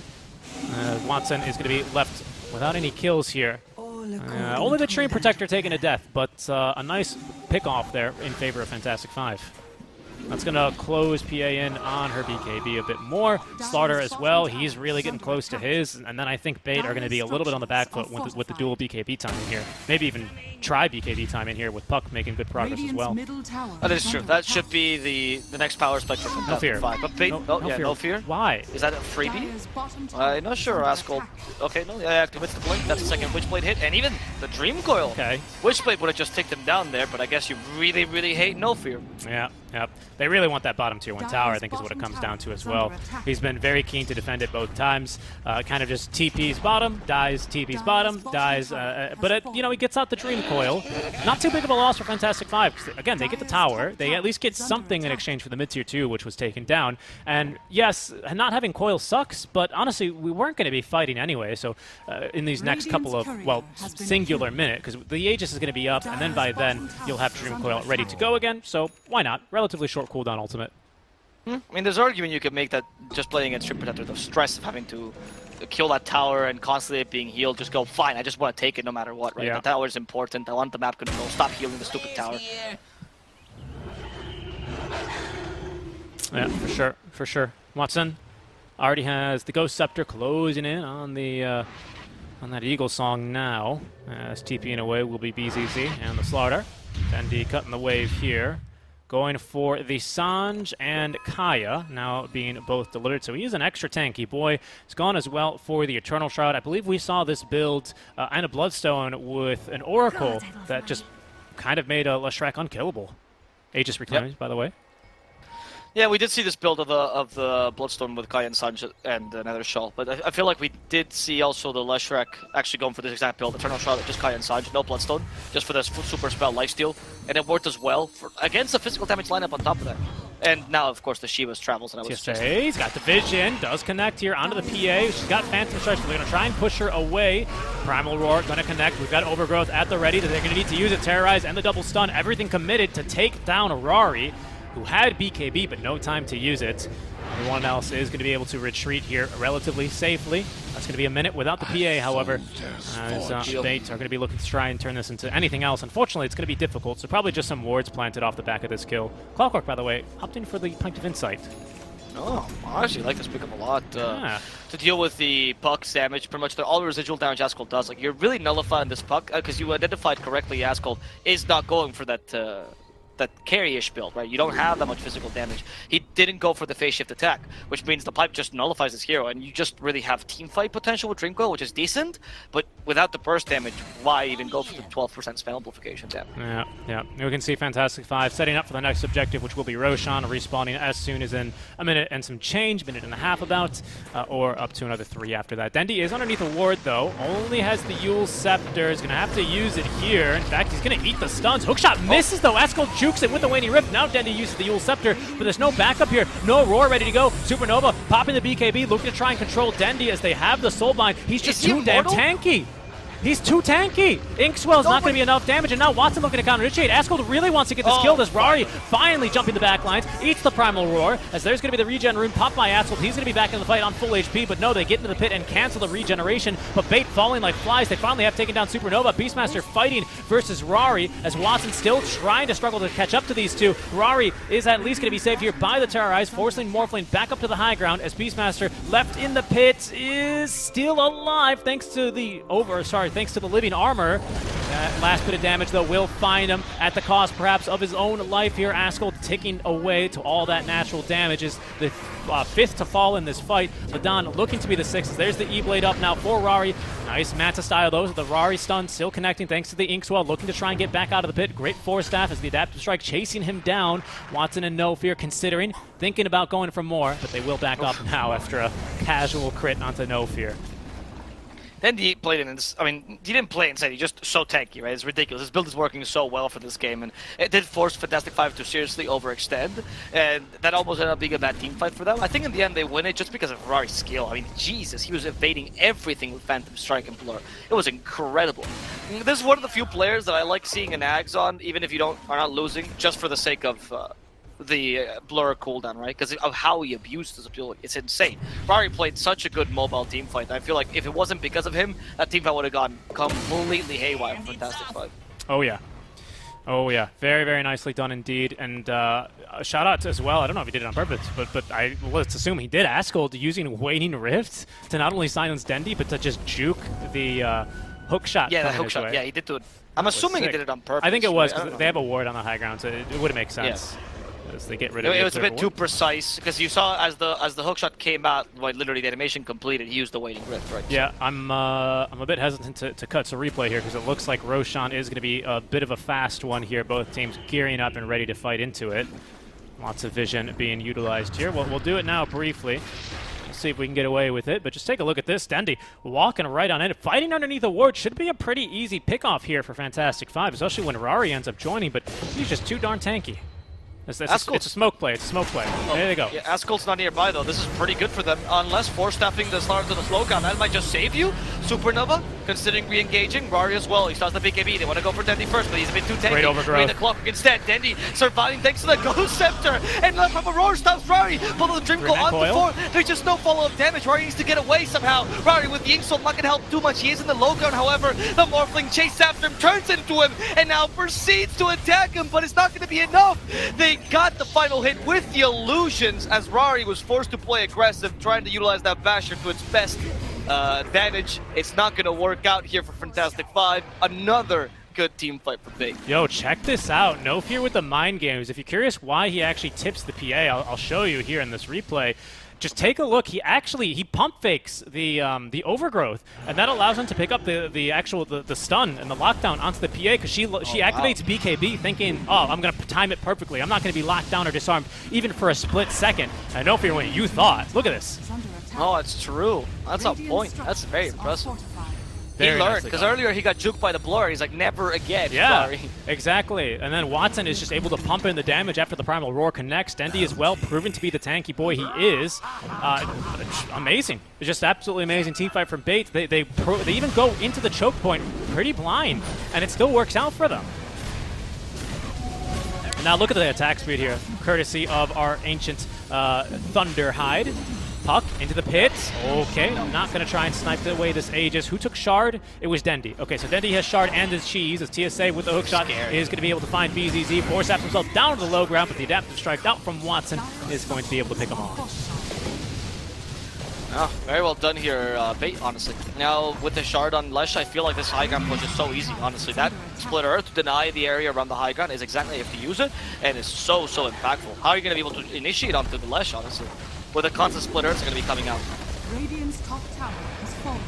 Watson is going to be left without any kills here. Only the Treant Protector taking a death, but a nice pick-off there in favor of Fantastic 5. That's going to close PA in on her BKB a bit more. Slaughter as well, he's really getting close to his, and then I think Bait are going to be a little bit on the back foot with the dual BKB time in here. Maybe even try BKB time in here with Puck making good progress as well. That is true. That should be the next power spike for Fantastic 5. But Bait, no fear. Why? Is that a freebie? I'm not sure, Askold. Okay, no, yeah, activates the blink. That's the second Witchblade hit, and even the Dream Coil. Okay. Witchblade would have just ticked him down there, but I guess you really, really hate No Fear. Yeah. They really want that bottom tier 1 tower, I think is what it comes down to as well. He's been very keen to defend it both times. Kind of just TP's bottom, dies, TP's bottom, dies. But he gets out the Dream Coil. Not too big of a loss for Fantastic 5, because again, they get the tower. They at least get something in exchange for the mid-tier 2, which was taken down. And yes, not having Coil sucks, but honestly, we weren't going to be fighting anyway. So in these next couple of, singular minute, because the Aegis is going to be up, and then by then, you'll have Dream Coil ready to go again. So why not? Relatively short cooldown ultimate. I mean, there's an argument you could make that just playing against Treant Protector, the stress of having to kill that tower and constantly being healed, just go, fine, I just want to take it no matter what, right? Yeah. The tower is important, I want the map control, stop healing the stupid tower. Yeah, for sure. Watson already has the Ghost Scepter closing in on the on that Eagle Song now. As TPing away will be BZZ and the Slaughter. Dendi cutting the wave here. Going for the Sanj and Kaya, now being both delivered. So he is an extra tanky boy. He's gone as well for the Eternal Shroud. I believe we saw this build and a Bloodstone with an Oracle that just kind of made a Leshrac unkillable. Aegis reclaimed, by the way. Yeah, we did see this build of the Bloodstone with Kaya and Sanj and Nether Shell, but I feel like we did see also the Leshrac actually going for this exact build, Eternal Shroud, just Kaya and Sanj, no Bloodstone, just for this super spell lifesteal, and it worked as well against the physical damage lineup on top of that. And now, of course, the Shiva's travels, and I was just... He's got the vision, does connect here onto the PA. She's got Phantom Strike, so they're going to try and push her away. Primal Roar going to connect. We've got Overgrowth at the ready that they're going to need to use it. Terrorize and the double stun. Everything committed to take down Rari, who had BKB, but no time to use it. Everyone else is going to be able to retreat here relatively safely. That's going to be a minute without the PA, however, as Bait are going to be looking to try and turn this into anything else. Unfortunately, it's going to be difficult, so probably just some wards planted off the back of this kill. Clockwork, by the way, opting for the Pint of Insight. Oh, I actually like this pickup a lot. To deal with the Puck's damage, pretty much all the residual damage Askold does. Like, you're really nullifying this Puck, because you identified correctly Askold is not going for that carry-ish build, right? You don't have that much physical damage. He didn't go for the phase shift attack, which means the pipe just nullifies his hero, and you just really have team fight potential with Dream Coil, which is decent, but without the burst damage, why even go for the 12% spell amplification tab? Yeah. We can see Fantastic 5 setting up for the next objective, which will be Roshan, respawning as soon as in a minute and some change, minute and a half about, or up to another 3 after that. Dendi is underneath a ward, though. Only has the Yule Scepter. Is going to have to use it here. In fact, he's going to eat the stuns. Hookshot misses, though. Askold jukes it with the Waning Rift. Now Dendi uses the Yule Scepter, but there's no backup here. No Roar ready to go. Supernova popping the BKB, looking to try and control Dendi as they have the Soulbind. He's just too damn tanky. He's too tanky. Inkswell's not going to be enough damage, and now Watson looking to counter-initiate. Askel really wants to get this kill as Rari finally jumping the back lines, eats the Primal Roar, as there's going to be the regen rune popped by Askel. He's going to be back in the fight on full HP, but no, they get into the pit and cancel the regeneration, but Bait falling like flies. They finally have taken down Supernova. Beastmaster fighting versus Rari, as Watson still trying to struggle to catch up to these two. Rari is at least going to be saved here by the Terrorize, forcing Morphling back up to the high ground, as Beastmaster left in the pit is still alive thanks to the living armor. That last bit of damage, though, will find him at the cost, perhaps, of his own life here. Askel ticking away to all that natural damage, is the fifth to fall in this fight. Ladan looking to be the sixth. There's the E-Blade up now for Rari. Nice Manta style, though. The Rari stun still connecting thanks to the Inkswell, looking to try and get back out of the pit. Great Force Staff as the Adaptive Strike chasing him down. Watson and No Fear considering, thinking about going for more, but they will back up now after a casual crit onto No Fear. Then he played in this. I mean, he didn't play insane. He's just so tanky, right? It's ridiculous. His build is working so well for this game, and it did force Fantastic Five to seriously overextend, and that almost ended up being a bad team fight for them. I think in the end they win it just because of Rari's skill. I mean, Jesus, he was evading everything with Phantom Strike and Blur. It was incredible. This is one of the few players that I like seeing an Ags on, even if you are not losing, just for the sake of the Blur cooldown, right? Because of how he abused his ability. It's insane. Rari played such a good mobile team fight. I feel like if it wasn't because of him, that team fight would have gone completely haywire for Fantastic Five. Oh, yeah. Oh, yeah. Very, very nicely done indeed. And shout out to as well. I don't know if he did it on purpose, but let's assume he did. Askel using Waning Rift to not only silence Dendi, but to just juke the hook shot. Yeah, the hook shot. Yeah, he did do it. I'm assuming he did it on purpose. I think it was, right? because they have a ward on the high ground, so it would make sense. Yeah. As they get rid of it was a bit too precise, because you saw as the hookshot came out, like literally the animation completed, he used the Waiting Rift, right? Yeah, I'm a bit hesitant to cut to replay here, because it looks like Roshan is going to be a bit of a fast one here. Both teams gearing up and ready to fight into it. Lots of vision being utilized here. We'll do it now briefly. Let's see if we can get away with it, but just take a look at this. Dendi walking right on it, fighting underneath the ward. Should be a pretty easy pickoff here for Fantastic Five, especially when Rari ends up joining, but he's just too darn tanky. It's a smoke play. It's a smoke play. There they go. Yeah, Askel's not nearby, though. This is pretty good for them. Unless force-staffing the start to the slowdown, that might just save you. Supernova, considering re-engaging. Rari as well. He starts the BKB. They want to go for Dendi first, but he's a bit too tanky. Great overgrowth. The clock instead. Dendi surviving thanks to the Ghost Scepter. And left from a roar stops Rari. Follow the Dream Coil on the floor. There's just no follow-up damage. Rari needs to get away somehow. Rari with the Inksoul not going to help too much. He is in the low ground, however. The Morphling chases after him, turns into him, and now proceeds to attack him, but it's not going to be enough. They got the final hit with the illusions, as Rari was forced to play aggressive, trying to utilize that Basher to its best advantage. It's not going to work out here for Fantastic Five. Another good team fight for Big. Yo, check this out. No Fear with the mind games. If you're curious why he actually tips the PA, I'll show you here in this replay. Just take a look. He pump fakes the overgrowth, and that allows him to pick up the stun and the lockdown onto the PA, because she activates BKB thinking, oh, I'm gonna time it perfectly. I'm not gonna be locked down or disarmed even for a split second. I know for what you thought. Look at this. Oh, it's true. That's a point. That's very impressive. He Very learned, because earlier he got juked by the Blur. He's like, never again. Yeah, Sorry. exactly. And then Watson is just able to pump in the damage after the Primal Roar connects. Dendi is well proven to be the tanky boy he is. Amazing. It's just absolutely amazing team fight from Bait. They even go into the choke point pretty blind, and it still works out for them. And now look at the attack speed here, courtesy of our ancient Thunderhide. Puck into the pit. Okay, not going to try and snipe away this Aegis. Who took Shard? It was Dendi. Okay, so Dendi has Shard and his Cheese. As TSA with the hook shot is going to be able to find BZZ. Force-Apt himself down to the low ground, but the Adaptive Strike out from Watson is going to be able to pick him off. Oh, very well done here, Bait, honestly. Now, with the Shard on Lesh, I feel like this high ground push is so easy, honestly. That Split Earth to deny the area around the high ground is exactly how you have to use it, and it's so impactful. How are you going to be able to initiate onto the Lesh, honestly? Where the constant Split Earths are going to be coming out. Radiant's top tower has fallen.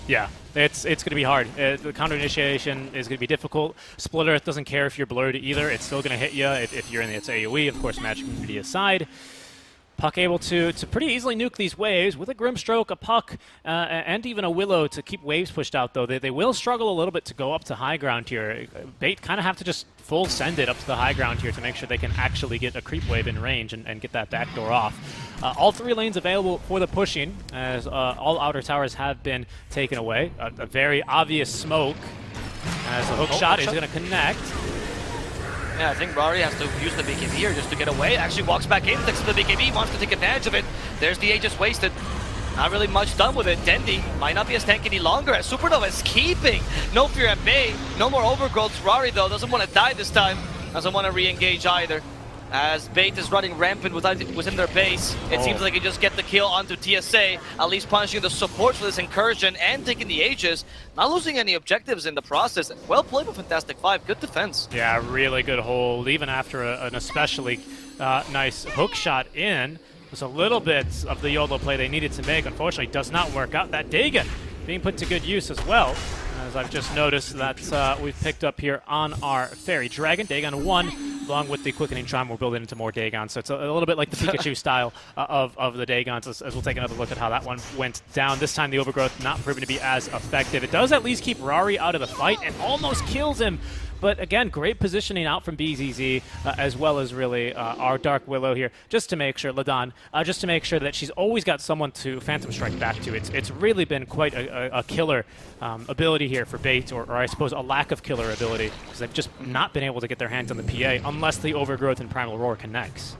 Yeah, it's going to be hard. The counter initiation is going to be difficult. Split Earth doesn't care if you're blurred either. It's still going to hit you if you're in its AoE, of course, match community aside. Puck able to pretty easily nuke these waves with a Grimstroke, a Puck, and even a Willow to keep waves pushed out, though. They will struggle a little bit to go up to high ground here. Bait kind of have to just full send it up to the high ground here to make sure they can actually get a creep wave in range and get that backdoor off. All 3 lanes available for the pushing, as all outer towers have been taken away. A very obvious smoke as the hook shot is going to connect. Yeah, I think Rari has to use the BKB here just to get away. Actually walks back in, takes the BKB, wants to take advantage of it. There's the Aegis wasted. Not really much done with it. Dendi might not be as tanky any longer as Supernova is keeping. No fear at bay. No more overgrowths. Rari, though, doesn't want to die this time. Doesn't want to re-engage either. As Bait is running rampant within their base, it seems like he just get the kill onto TSA, at least punishing the support for this incursion and taking the Aegis. Not losing any objectives in the process. Well played with Fantastic 5. Good defense. Yeah, really good hold, even after an especially nice hook shot in. There's a little bit of the YOLO play they needed to make. Unfortunately, does not work out. That Dagon being put to good use as well, as I've just noticed that we've picked up here on our Fairy Dragon. Dagon 1, along with the Quickening Charm, we're building into more Dagons. So it's a little bit like the Pikachu style of the Dagons, as we'll take another look at how that one went down. This time the Overgrowth not proving to be as effective. It does at least keep Rari out of the fight and almost kills him. But again, great positioning out from BZZ, as well as really our Dark Willow here, just to make sure, Ladan, just to make sure that she's always got someone to Phantom Strike back to. It's really been quite a killer ability here for Bait, or I suppose a lack of killer ability, because they've just not been able to get their hands on the PA unless the Overgrowth and Primal Roar connects.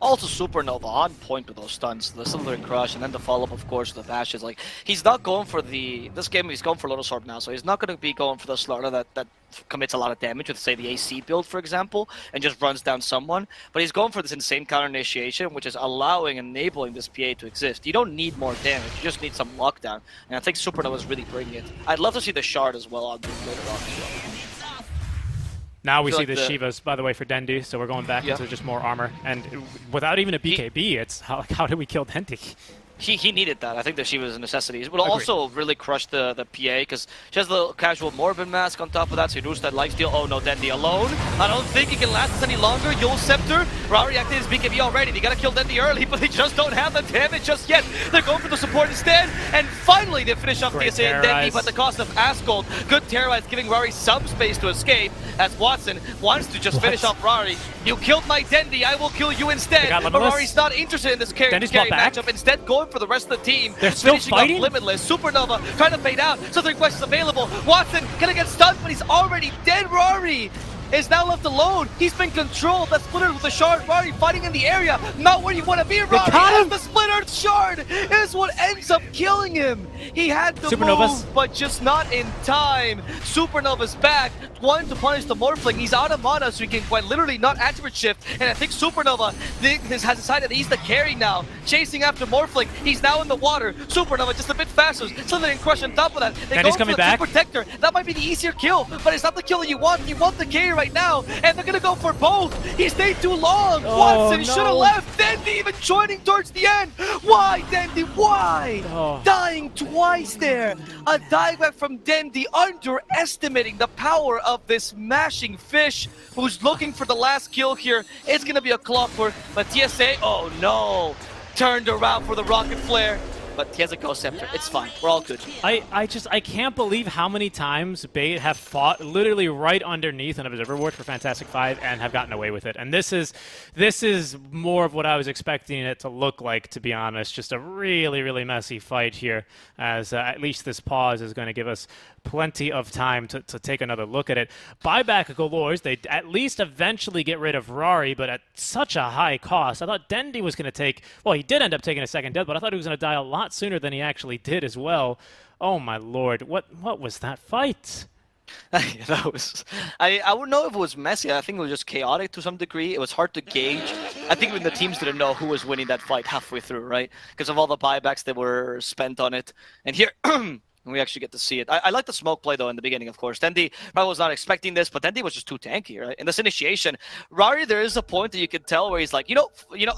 Also Supernova on point with those stunts, the Slithering Crush, and then the follow-up, of course, the Ashes. Like, he's not going for this game he's going for Lotus Orb now, so he's not going to be going for the Slaughter that commits a lot of damage with, say, the AC build, for example, and just runs down someone. But he's going for this insane counter initiation, which is enabling this PA to exist. You don't need more damage, you just need some lockdown, and I think Supernova is really bringing it. I'd love to see the Shard as well on later on as well. Now we see the Shivas, by the way, for Dendi, so we're going back into just more armor. And without even a BKB, it's how do we kill Dendi? He needed that. I think that she was a necessity. It will also really crush the PA, because she has the casual Morbid Mask on top of that, so he loses that lifesteal. Oh no, Dendi alone. I don't think he can last this any longer. Yule Scepter. Rari activated his BKB already. They gotta kill Dendi early, but they just don't have the damage just yet. They're going for the support instead, and finally they finish off TSA and Dendi, but at the cost of Asgold. Good Terrorize giving Rari some space to escape, as Watson wants to just finish off Rari. You killed my Dendi, I will kill you instead. But Rari's not interested in this carry matchup, instead going for the rest of the team. They're still fighting? Up Limitless. Supernova trying to fade out. Southern Quest is available. Watson gonna get stunned, but he's already dead. Rari is now left alone. He's been controlled. That Splitter with the Shard. Rari fighting in the area. Not where you want to be, Rari. As the Splitter Shard is what ends up killing him. He had the move, but just not in time. Supernova's back. Wanting to punish the Morphling. He's out of mana, so he can quite literally not attribute shift. And I think Supernova has decided that he's the carry now. Chasing after Morphling. He's now in the water. Supernova just a bit faster. Slithering Crush on top of that. They go for the Protector. That might be the easier kill, but it's not the kill that you want. You want the carry right now, and they're gonna go for both. He stayed too long. Watson should have left. Dendi even joining towards the end. Why, Dendi? Why? Dying twice there. A dieback from Dendi, underestimating the power of this mashing fish who's looking for the last kill here. It's gonna be a clockwork, but TSA, oh no, turned around for the Rocket Flare. But he has a Ghost Scepter. It's fine. We're all good. I can't believe how many times Bait have fought literally right underneath an Observer Ward for Fantastic 5 and have gotten away with it. And this is more of what I was expecting it to look like, to be honest. Just a really, really messy fight here, as at least this pause is going to give us plenty of time to take another look at it. Buyback galores. They at least eventually get rid of Rari, but at such a high cost. I thought Dendi was going to take, well, he did end up taking a second death, but I thought he was going to die a lot sooner than he actually did as well. Oh my lord, what was that fight? That was, I wouldn't know if it was messy. I think it was just chaotic to some degree. It was hard to gauge. I think even the teams didn't know who was winning that fight halfway through, right? Because of all the buybacks that were spent on it. And here we actually get to see it. I like the smoke play, though, in the beginning, of course. Dendi probably was not expecting this, but Dendi was just too tanky, right? In this initiation, Rari, there is a point that you can tell where he's like, you know,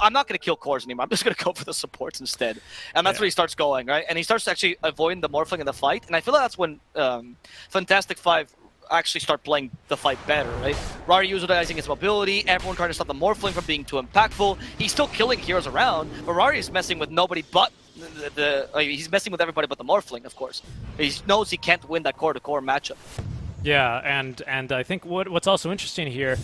I'm not going to kill cores anymore. I'm just going to go for the supports instead. And that's where he starts going, right? And he starts actually avoiding the Morphling in the fight. And I feel like that's when Fantastic 5 actually start playing the fight better, right? Rari utilizing his mobility, everyone trying to stop the Morphling from being too impactful. He's still killing heroes around, but Rari is messing with nobody but he's messing with everybody but the Morphling, of course. He knows he can't win that core-to-core matchup. Yeah, and I think what's also interesting here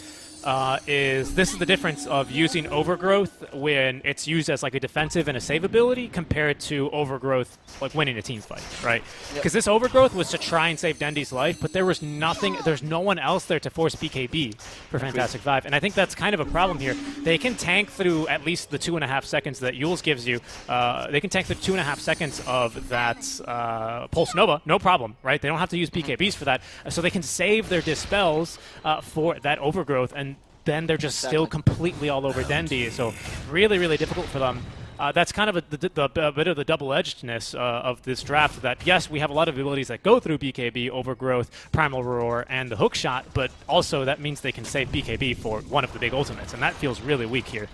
is this is the difference of using Overgrowth when it's used as like a defensive and a save ability compared to Overgrowth like winning a team fight, right? Because this Overgrowth was to try and save Dendy's life, but there was there's no one else there to force BKB for Fantastic Five, and I think that's kind of a problem here. They can tank through at least the 2.5 seconds that Yules gives you. They can tank through 2.5 seconds of that Pulse Nova, no problem, right? They don't have to use BKBs for that, so they can save their Dispels for that Overgrowth, and then they're just still completely all over Dendy. So really, really difficult for them. That's kind of a bit of the double-edgedness of this draft, that yes, we have a lot of abilities that go through BKB, Overgrowth, Primal Roar, and the hook shot, but also that means they can save BKB for one of the big ultimates, and that feels really weak here.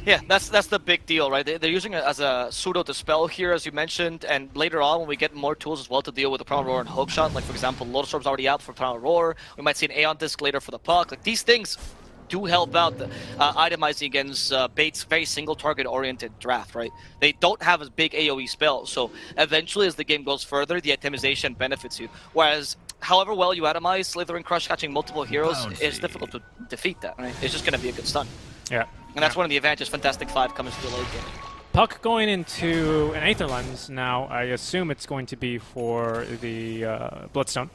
Yeah, that's the big deal, right? They're using it as a pseudo-dispel here, as you mentioned, and later on when we get more tools as well to deal with the Primal Roar and Hookshot, like for example, Lotus Orb's already out for Primal Roar, we might see an Aeon Disc later for the Puck, like these things do help out the itemizing against Bait's very single-target-oriented draft, right? They don't have as big AoE spells, so eventually as the game goes further, the itemization benefits you, whereas however well you itemize, Slithering Crush catching multiple heroes, it's difficult to defeat that, right? It's just going to be a good stun. Yeah. And that's one of the advantages Fantastic Five comes to the late game. Puck going into an Aether Lens now. I assume it's going to be for the Bloodstone,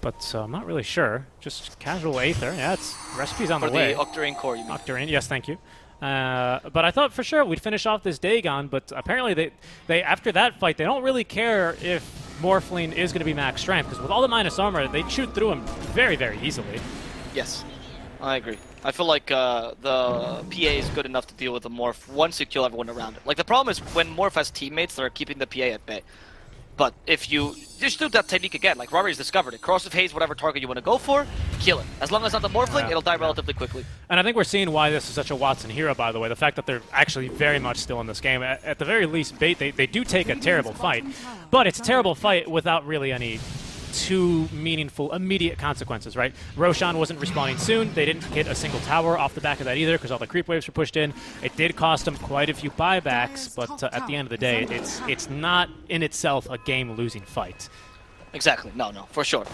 but I'm not really sure. Just casual Aether. Yeah, it's recipes on the way. For the Octarine core, you mean? Octarine, yes, thank you. But I thought for sure we'd finish off this Dagon, but apparently they after that fight, they don't really care if Morphling is going to be max strength, because with all the minus armor, they shoot through him very, very easily. Yes, I agree. I feel like the PA is good enough to deal with the Morph once you kill everyone around it. Like, the problem is when Morph has teammates that are keeping the PA at bay. But if you just do that technique again, like Rari's discovered it, Corrosive Haze, whatever target you want to go for, kill it. As long as it's not the Morphling, it'll die relatively quickly. And I think we're seeing why this is such a Watson hero, by the way. The fact that they're actually very much still in this game. At the very least, Bait, they do take a terrible fight, but it's a terrible fight without really any too meaningful immediate consequences, right? Roshan wasn't respawning soon. They didn't get a single tower off the back of that either because all the creep waves were pushed in. It did cost them quite a few buybacks, but at the end of the day, it's not in itself a game-losing fight. Exactly. No, for sure.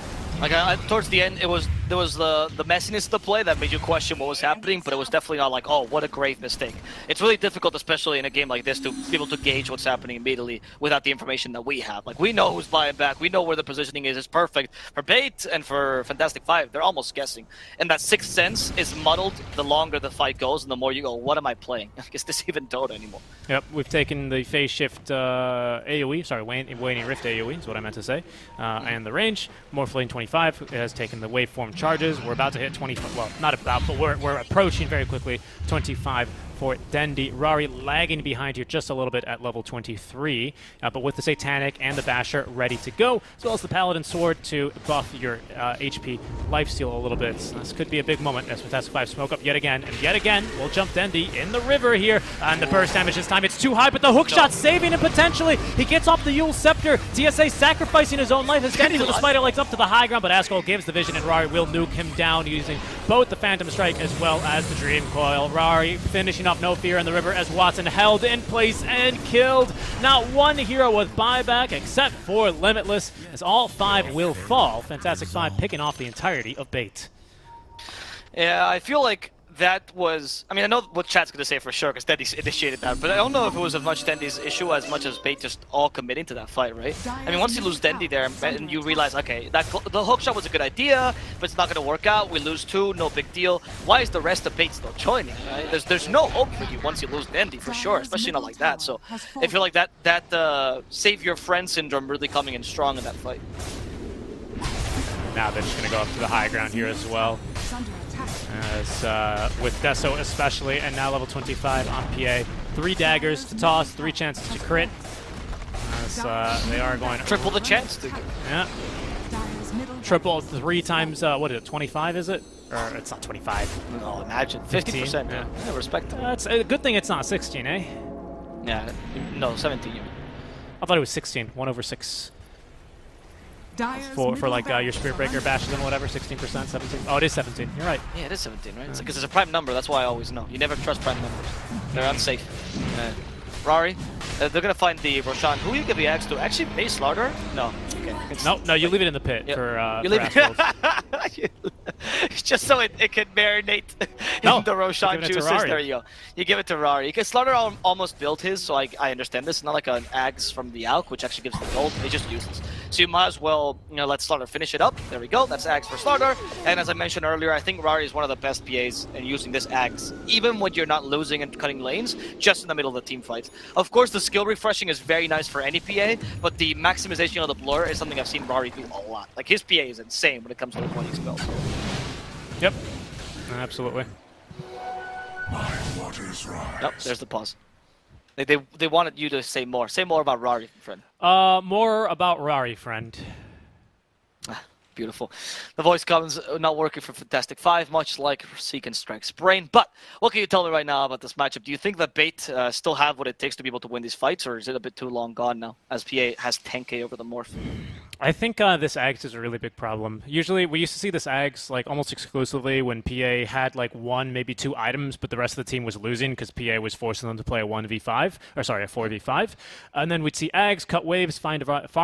Like towards the end, there was the messiness of the play that made you question what was happening, but it was definitely not like, oh, what a grave mistake. It's really difficult, especially in a game like this, to be able to gauge what's happening immediately without the information that we have. Like, we know who's buying back, we know where the positioning is. It's perfect. For Bait and for Fantastic Five, they're almost guessing. And that sixth sense is muddled the longer the fight goes, and the more you go, what am I playing? Is this even Dota anymore? Yep, we've taken the phase shift AoE, sorry, Waning Rift AoE is what I meant to say. And the range. Morphling 25 has taken the waveform charges. We're about to hit 25. Well, not about, but we're approaching very quickly 25 for Dendy. Rari lagging behind here just a little bit at level 23, but with the Satanic and the Basher ready to go, as well as the Paladin Sword to buff your HP lifesteal a little bit. So this could be a big moment as Fantastic 5 smoke up yet again, and yet again, we'll jump Dendy in the river here, and the burst damage this time, it's too high, but the hook shot saving him potentially. He gets off the Yule Scepter. TSA sacrificing his own life as Dendy with the Spider Legs up to the high ground, but Ascol gives the vision, and Rari will nuke him down using both the Phantom Strike as well as the Dream Coil. Rari finishing off No Fear in the river as Watson held in place and killed. Not one hero with buyback except for Limitless, as all 5 will fall. Fantastic 5 picking off the entirety of Bait. Yeah, I feel like that was... I mean, I know what chat's going to say for sure, because Dendy initiated that, but I don't know if it was as much Dendy's issue as much as Bait just all committing to that fight, right? I mean, once you lose Dendy there, and you realize, okay, the hook shot was a good idea, but it's not going to work out. We lose 2, no big deal. Why is the rest of Bait still joining, right? There's no hope for you once you lose Dendy, for sure, especially not like that. So I feel like that save your friend syndrome really coming in strong in that fight. Now they're just going to go up to the high ground here as well. As with Deso especially, and now level 25 on PA. 3 daggers to toss, 3 chances to crit. As they are going... Triple the chance to... Yeah. Triple 3 times, what is it, 25 is it? Or it's not 25. No, imagine. 50%. Yeah, respect. It's a good thing it's not 16, eh? Yeah, no, 17. I thought it was 16, 1/6. for like your Spirit Breaker bashes and whatever, 16%, 17. Oh, it is 17. You're right. Yeah, it is 17, right? Because it's a prime number. That's why I always know. You never trust prime numbers. They're unsafe. Rari, they're gonna find the Roshan. Who you give the axe to? Actually, Base Slaughter? No. Okay. No, you leave it in the pit for you leave it. Just so it can marinate in the Roshan juices. There you go. You give it to Rari. Because Slaughter almost built his, so I understand this. It's not like an axe from the Alk, which actually gives the gold. It's just useless. So you might as well, let Slaughter finish it up. There we go. That's axe for Slaughter. And as I mentioned earlier, I think Rari is one of the best PAs in using this axe, even when you're not losing and cutting lanes, just in the middle of the team fights. Of course, the skill refreshing is very nice for any PA, but the maximization of the blur is something I've seen Rari do a lot. Like, his PA is insane when it comes to the pointing spells. Yep. Absolutely. Nope, there's the pause. They wanted you to say more. Say more about Rari, friend. More about Rari, friend. Beautiful. The voice comes not working for Fantastic 5, much like Seek and Strike's brain. But what can you tell me right now about this matchup? Do you think that Bait still have what it takes to be able to win these fights, or is it a bit too long gone now, as PA has 10k over the Morph? I think this Ags is a really big problem. Usually, we used to see this Ags like almost exclusively when PA had like 1, maybe 2 items, but the rest of the team was losing because PA was forcing them to play a 1v5, or sorry, a 4v5. And then we'd see Ags cut waves, farm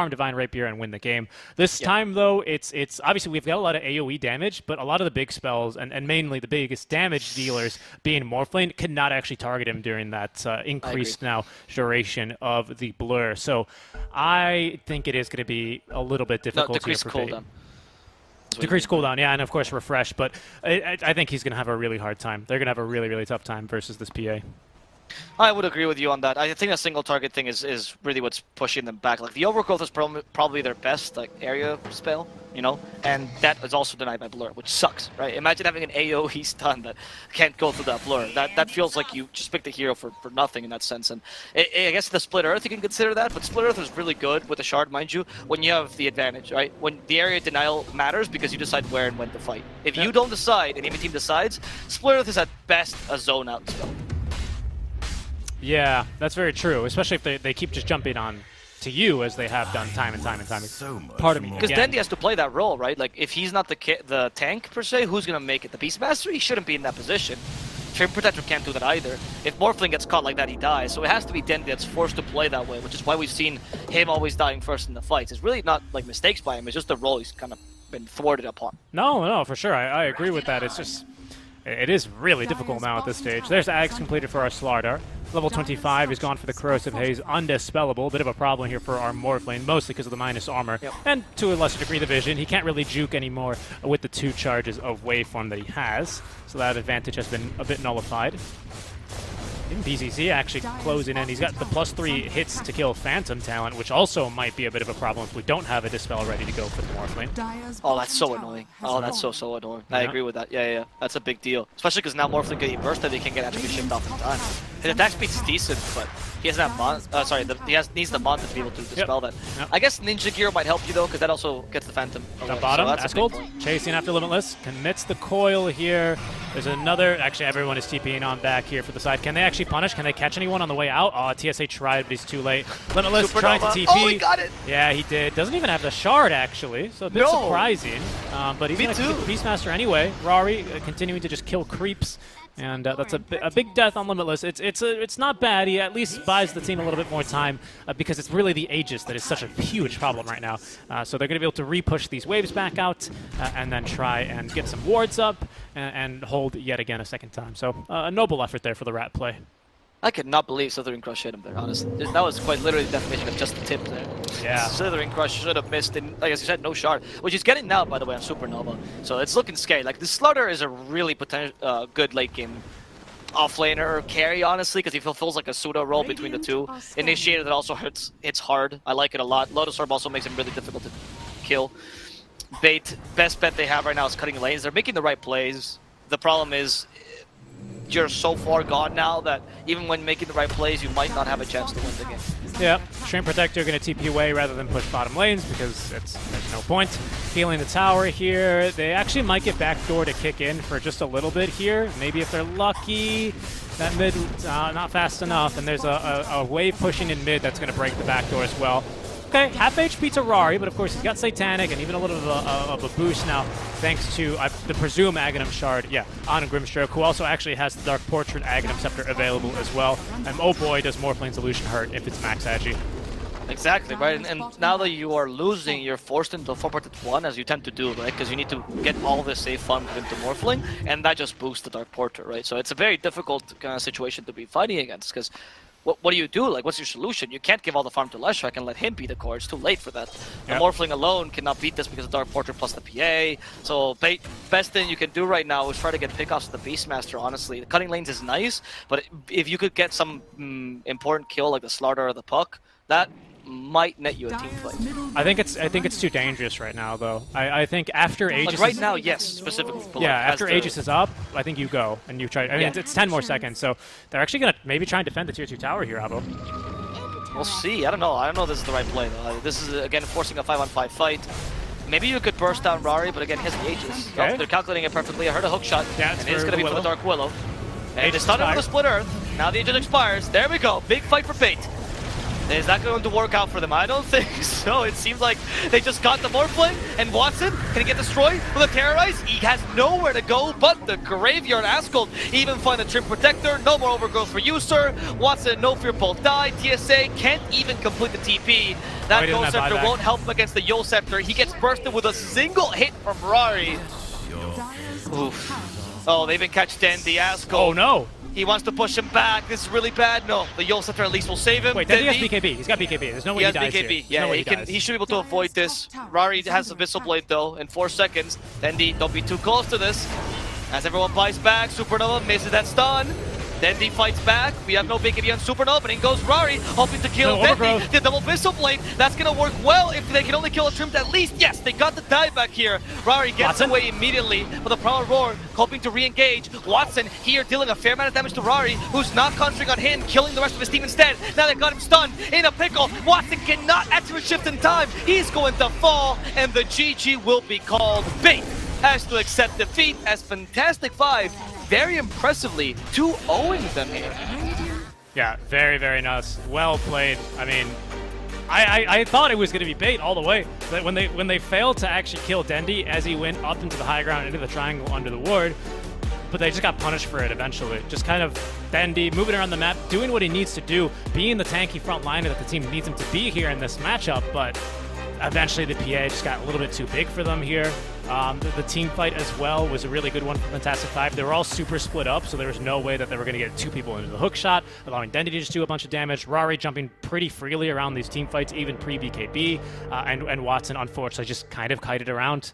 Divine Rapier, and win the game. This time, though, it's obviously we've got a lot of AoE damage, but a lot of the big spells, and mainly the biggest damage dealers being Morphlane, cannot actually target him during that increased now duration of the blur. So I think it is going to be a little bit difficult. No, decrease cooldown. Decrease cooldown, yeah, and of course refresh, but I think he's going to have a really hard time. They're going to have a really, really tough time versus this PA. I would agree with you on that. I think a single target thing is really what's pushing them back. Like, the Overgrowth is probably their best area spell, and that is also denied by Blur, which sucks, right? Imagine having an AoE stun that can't go through that Blur. That feels like you just picked a hero for nothing in that sense. And I guess the Split Earth, you can consider that, but Split Earth is really good with the Shard, mind you, when you have the advantage, right? When the area denial matters because you decide where and when to fight. If you don't decide and enemy team decides, Split Earth is at best a zone out spell. Yeah, that's very true, especially if they keep just jumping on to you as they have done time and time and time. So much Part of me. Because Dendy has to play that role, right? Like, if he's not the tank, per se, who's going to make it? The Beastmaster? He shouldn't be in that position. Flame Protector can't do that either. If Morphling gets caught like that, he dies. So it has to be Dendy that's forced to play that way, which is why we've seen him always dying first in the fights. It's really not, like, mistakes by him. It's just the role he's kind of been thwarted upon. No, for sure. I agree with that. It's just... It is really difficult now at this stage. There's Ags completed for our Slardar. Level 25 is gone for the Corrosive Haze. Undispellable. Bit of a problem here for our Morphlane, mostly because of the minus armor. Yep. And to a lesser degree the vision. He can't really juke anymore with the 2 charges of Waveform that he has. So that advantage has been a bit nullified. In BCC actually closing in. He's got the +3 hits to kill Phantom Talent, which also might be a bit of a problem if we don't have a Dispel ready to go for the Morphling. Oh, that's so annoying. Oh, that's so annoying. I agree with that. Yeah. That's a big deal. Especially because now Morphling getting bursted, he can get attribute shift off in time. His attack speed is decent, but he doesn't have needs the Manta to be able to dispel that. Yep. I guess Ninja Gear might help you though, because that also gets the Phantom away. Down bottom, so that's gold. Chasing after Limitless. Commits the coil here. There's another... Actually, everyone is TPing on back here for the side. Can they actually punish? Can they catch anyone on the way out? Oh, TSA tried, but he's too late. Limitless trying to TP. Oh, he got it! Yeah, he did. Doesn't even have the shard, actually, so a bit surprising. But he's going to keep the Beastmaster anyway. Rari continuing to just kill creeps. And that's a big death on Limitless. It's not bad. He at least buys the team a little bit more time because it's really the Aegis that is such a huge problem right now. So they're going to be able to re-push these waves back out and then try and get some wards up and hold yet again a second time. So a noble effort there for the Rat play. I could not believe Slithering Crush hit him there, honestly. That was quite literally the definition of just the tip there. Yeah. Slithering Crush should have missed, and like I said, no shard, which he's getting now, by the way, on Supernova. So it's looking scary. Like, the Slaughter is a really good late game offlaner carry, honestly, because he fulfills like a pseudo role between the two. Initiator that also hits hard. I like it a lot. Lotus Orb also makes him really difficult to kill. Bait, best bet they have right now is cutting lanes. They're making the right plays. The problem is you're so far gone now that even when making the right plays, you might not have a chance to win the game. Yeah, Stream Protector going to TP away rather than push bottom lanes because there's no point. Healing the tower here. They actually might get backdoor to kick in for just a little bit here. Maybe if they're lucky. That mid, not fast enough. And there's a wave pushing in mid that's going to break the backdoor as well. okay, half HP to Rari, but of course he's got Satanic and even a little bit of a boost now, thanks to, the presume Aghanim Shard, on Grimstroke, who also actually has the Dark Portrait Aghanim Scepter available as well. And oh boy, does Morphling Solution hurt if it's max agi. Exactly, right? And now that you are losing, you're forced into a 4-1, as you tend to do, right? Because you need to get all the safe farm into Morphling, and that just boosts the Dark Portrait, right? So it's a very difficult kind of situation to be fighting against, because what do you do? Like, what's your solution? You can't give all the farm to Leshrac and let him beat the core. It's too late for that. The Morphling alone cannot beat this because of Dark Portrait plus the PA. So best thing you can do right now is try to get pickoffs to the Beastmaster, honestly. The cutting lanes is nice, but if you could get some important kill like the Slardar or the Puck, that might net you a team fight. I think it's too dangerous right now, though. I think after Aegis, like right now, yes, specifically. But yeah, like after Aegis is up, I think you go and you try. I mean, it's 10 more seconds, so they're actually gonna maybe try and defend the tier 2 tower here, Abo. We'll see. I don't know. I don't know if this is the right play though. This is again forcing a 5-on-5 fight. Maybe you could burst down Rari, but again, he has the Aegis. Okay. Oh, they're calculating it perfectly. I heard a hook shot, Yeah, and it's gonna be for the Dark Willow. And Aegis it's not over the expires. Split Earth. Now the Aegis expires. There we go. Big fight for Bait. Is that going to work out for them? I don't think so. It seems like they just got the Morphling, and Watson, can he get destroyed with a Terrorize? He has nowhere to go but the Graveyard. Ascult even find the Trim Protector. No more overgrowth for you, sir. Watson, no fear, both die. TSA can't even complete the TP. That Ghost Scepter won't help him against the Yo Scepter. He gets bursted with a single hit from Rari. Oof. Oh, they even catch Dandy. Ascult. Oh no! He wants to push him back. This is really bad. No, the Yo Scepter at least will save him. Wait, Dandy has BKB. He's got BKB. There's no way he dies BKB. here. Yeah, no way he should be able to avoid this. Rari has Abyssal Blade though in 4 seconds. Dandy, don't be too close to this. As everyone buys back, Supernova misses that stun. Dandy fights back. We have no BKB on Supernova, and in goes Rari, hoping to kill Dandy. The double Abyssal Blade. That's gonna work well if they can only kill a Trimmed at least. Yes, they got the dive back here. Rari gets away immediately with a Prowler Roar, hoping to re-engage. Watson here dealing a fair amount of damage to Rari, who's not concentrating on him, killing the rest of his team instead. Now they've got him stunned in a pickle. Watson cannot activate shift in time. He's going to fall, and the GG will be called. Bait has to accept defeat as Fantastic 5 very impressively 2-0ing them here. Yeah, very, very nice. Well played. I mean, I thought it was going to be Bait all the way. But when they failed to actually kill Dendy as he went up into the high ground, into the triangle under the ward, but they just got punished for it eventually. Just kind of Dendy moving around the map, doing what he needs to do, being the tanky front liner that the team needs him to be here in this matchup, but eventually the PA just got a little bit too big for them here. The team fight as well was a really good one for Fantastic 5. They were all super split up, so there was no way that they were going to get 2 people into the hook shot, allowing Dendy to just do a bunch of damage. Rari jumping pretty freely around these team fights, even pre-BKB, and Watson, unfortunately, just kind of kited around.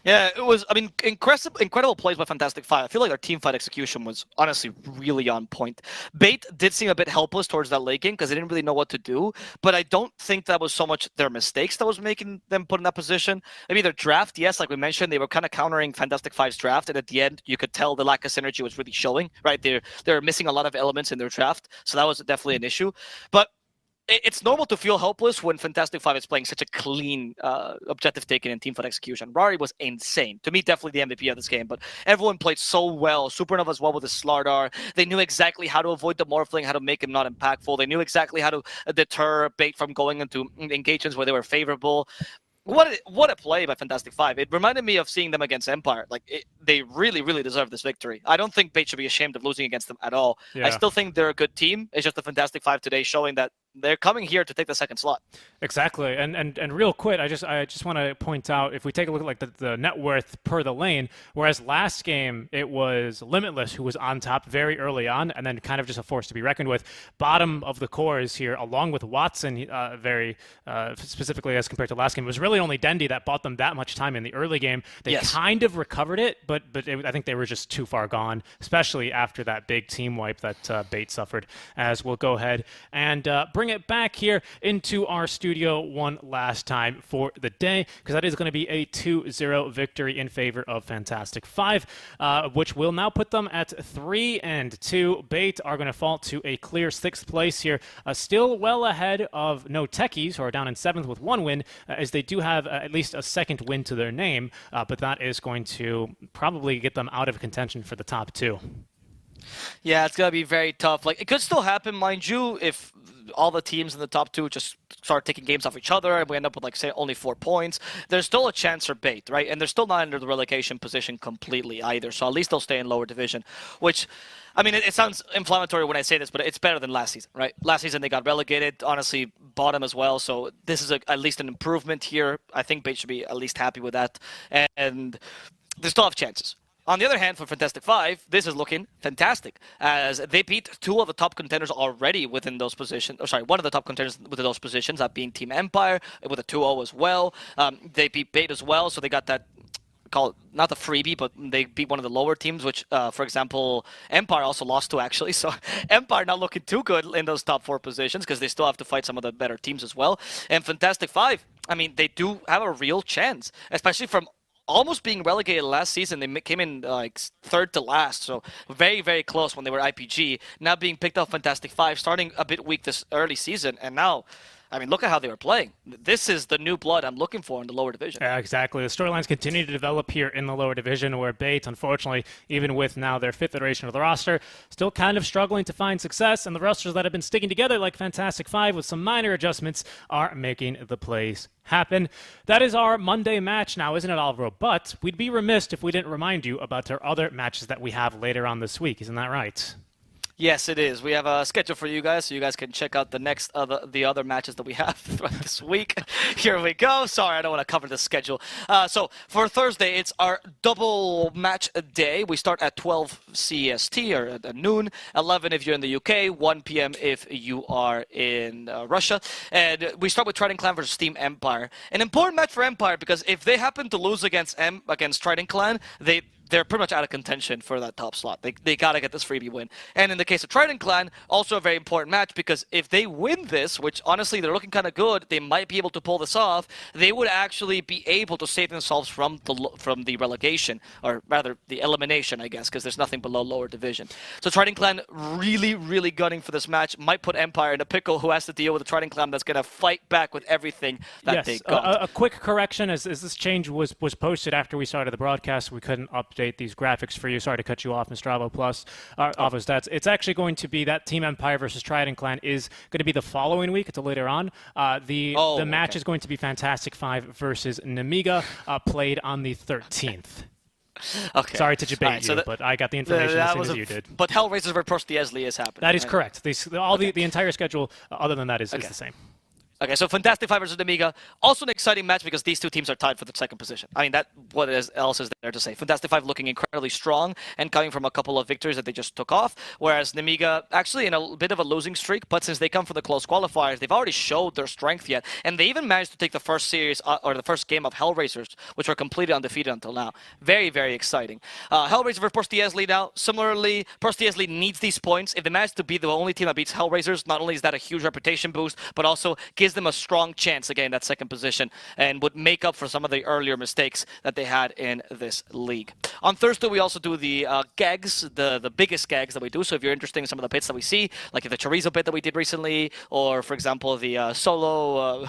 Yeah, it was, I mean, incredible plays by Fantastic 5. I feel like their team fight execution was honestly really on point. Bait did seem a bit helpless towards that late game because they didn't really know what to do, but I don't think that was so much their mistakes that was making them put in that position. Maybe their draft, yes, like we mentioned, they were kind of countering Fantastic 5's draft, and at the end, you could tell the lack of synergy was really showing, right? They're missing a lot of elements in their draft, so that was definitely an issue. But it's normal to feel helpless when Fantastic 5 is playing such a clean objective taken and team fight execution. Rari was insane. To me, definitely the MVP of this game, but everyone played so well. Supernova as well with the Slardar. They knew exactly how to avoid the Morphling, how to make him not impactful. They knew exactly how to deter Bait from going into engagements where they were favorable. What a play by Fantastic 5. It reminded me of seeing them against Empire. Like, they really, really deserve this victory. I don't think Bait should be ashamed of losing against them at all. Yeah. I still think they're a good team. It's just the Fantastic 5 today showing that they're coming here to take the second slot. Exactly, and real quick, I just want to point out, if we take a look at like the net worth per the lane, whereas last game it was Limitless who was on top very early on, and then kind of just a force to be reckoned with. Bottom of the cores here, along with Watson, very specifically as compared to last game, it was really only Dendy that bought them that much time in the early game. They kind of recovered it, but I think they were just too far gone, especially after that big team wipe that Bait suffered. As we'll go ahead and bring it back here into our studio one last time for the day, because that is going to be a 2-0 victory in favor of Fantastic 5, which will now put them at 3-2. Bait are going to fall to a clear 6th place here, still well ahead of No Techies, who are down in 7th with 1 win, as they do have at least a 2nd win to their name, but that is going to probably get them out of contention for the top 2. Yeah, it's gonna be very tough. Like, it could still happen, mind you, if all the teams in the top two just start taking games off each other and we end up with, like, say, only 4 points. There's still a chance for bait, right? And they're still not under the relegation position completely either. So at least they'll stay in lower division, which, I mean, it sounds inflammatory when I say this, but it's better than last season, right? Last season they got relegated, honestly, bottom as well. So this is at least an improvement here. I think bait should be at least happy with that, and they still have chances. On the other hand, for Fantastic Five, this is looking fantastic, as they beat 2 of the top contenders already within those positions. Or sorry, one of the top contenders within those positions, that being Team Empire, with a 2-0 as well. They beat Bait as well, so they got that, called not the freebie, but they beat one of the lower teams, which, for example, Empire also lost to, actually. So Empire not looking too good in those top 4 positions, because they still have to fight some of the better teams as well. And Fantastic Five, I mean, they do have a real chance, especially from almost being relegated last season. They came in like 3rd to last, so very, very close when they were IPG. Now being picked up Fantastic Five, starting a bit weak this early season, and now, I mean, look at how they were playing. This is the new blood I'm looking for in the lower division. Yeah, exactly. The storylines continue to develop here in the lower division, where Bait, unfortunately, even with now their 5th iteration of the roster, still kind of struggling to find success, and the rosters that have been sticking together, like Fantastic Five, with some minor adjustments, are making the plays happen. That is our Monday match now, isn't it, Alvaro? But we'd be remiss if we didn't remind you about our other matches that we have later on this week. Isn't that right? Yes, it is. We have a schedule for you guys, so you guys can check out the other matches that we have throughout this week. Here we go. Sorry, I don't want to cover the schedule. So for Thursday, it's our double match day. We start at 12 CST, or at noon, 11 if you're in the UK, 1 p.m. if you are in Russia. And we start with Trident Clan versus Team Empire. An important match for Empire, because if they happen to lose against Trident Clan, they're pretty much out of contention for that top slot. They got to get this freebie win. And in the case of Trident Clan, also a very important match, because if they win this, which honestly they're looking kind of good, they might be able to pull this off, they would actually be able to save themselves from the relegation, or rather the elimination, I guess, because there's nothing below lower division. So Trident Clan really, really gunning for this match. Might put Empire in a pickle, who has to deal with a Trident Clan that's going to fight back with everything that they got. A quick correction, as this change was posted after we started the broadcast, we couldn't update these graphics for you. Sorry to cut you off, Mr. Avo Plus. Avo Stats. It's actually going to be that Team Empire versus Trident Clan is going to be the following week. It's later on. The match is going to be Fantastic Five versus Nemiga, played on the 13th. Okay. Sorry to debate you, but I got the information as soon as you did. But Hellraisers versus ESL is happening. That is correct. The entire schedule, other than that, is the same. Okay, so Fantastic Five versus Amiga. Also an exciting match, because these two teams are tied for the second position. I mean, else is there to say? Fantastic Five looking incredibly strong and coming from a couple of victories that they just took off, whereas Nemiga actually in a bit of a losing streak, but since they come from the close qualifiers, they've already showed their strength yet, and they even managed to take the first series, or the first game of Hellraisers, which were completely undefeated until now. Very, very exciting. Hellraiser versus Portiesli now. Similarly, Portiesli needs these points. If they manage to be the only team that beats Hellraisers, not only is that a huge reputation boost, but also gives them a strong chance again that second position, and would make up for some of the earlier mistakes that they had in this league. On Thursday, we also do the gags, the biggest gags that we do. So if you're interested in some of the bits that we see, like the chorizo bit that we did recently, or for example the solo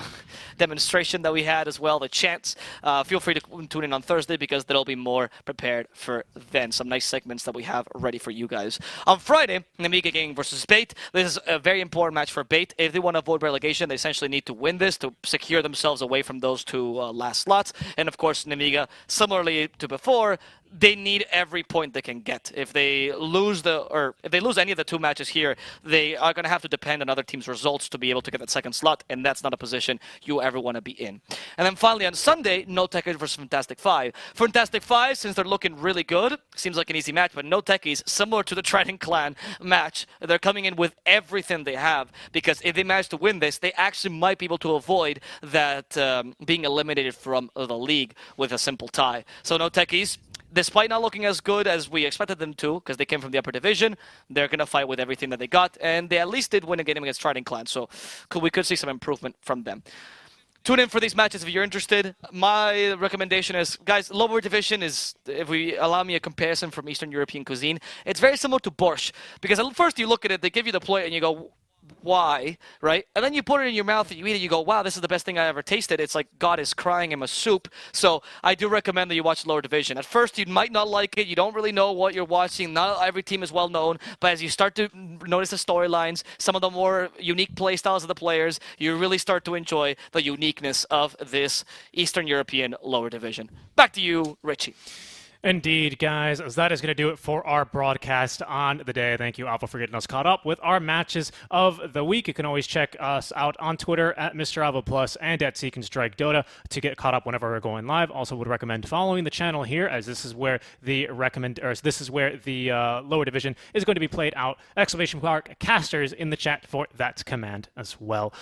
demonstration that we had as well, the chants, feel free to tune in on Thursday, because there'll be more prepared for then. Some nice segments that we have ready for you guys. On Friday, Nemiga Gang versus Bait. This is a very important match for Bait. If they want to avoid relegation, they essentially need to win this to secure themselves away from those 2 last slots. And of course, Nemiga, similarly to before, they need every point they can get. If they lose any of the 2 matches here, they are going to have to depend on other teams' results to be able to get that second slot, and that's not a position you ever want to be in. And then finally on Sunday, No Techies versus Fantastic Five. Fantastic Five, since they're looking really good, seems like an easy match, but No Techies, similar to the Trident Clan match, they're coming in with everything they have, because if they manage to win this, they actually might be able to avoid that being eliminated from the league with a simple tie. So No Techies, despite not looking as good as we expected them to, because they came from the upper division, they're going to fight with everything that they got, and they at least did win a game against Trident Clan, so we could see some improvement from them. Tune in for these matches if you're interested. My recommendation is, guys, lower division is, if we allow me a comparison from Eastern European cuisine, it's very similar to borscht, because at first you look at it, they give you the plate and you go, why, right? And then you put it in your mouth and you eat it, you go, wow, this is the best thing I ever tasted. It's like God is crying in my soup. So I do recommend that you watch lower division. At first, you might not like it. You don't really know what you're watching. Not every team is well known. But as you start to notice the storylines, some of the more unique play styles of the players, you really start to enjoy the uniqueness of this Eastern European lower division. Back to you, Richie. Indeed, guys, as that is going to do it for our broadcast on the day. Thank you, Alpha, for getting us caught up with our matches of the week. You can always check us out on Twitter at Mr. Alpha Plus and at Seek and Strike Dota to get caught up whenever we're going live. Also, would recommend following the channel here, as this is where the lower division is going to be played out. Exclamation mark casters in the chat for that command as well.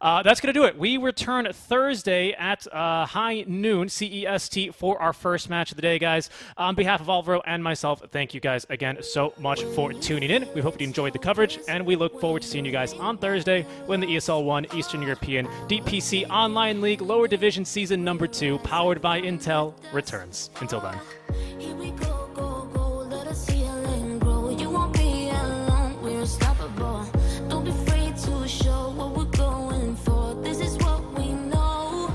That's going to do it. We return Thursday at high noon CEST for our first match of the day, guys. On behalf of Alvaro and myself, thank you guys again so much for tuning in. We hope you enjoyed the coverage, and we look forward to seeing you guys on Thursday when the ESL One Eastern European DPC Online League Lower Division Season number 2, powered by Intel, returns. Until then. Here we go, go, go, let us heal and grow. You won't be alone, we're unstoppable. Don't be afraid to show what we're going for. This is what we know.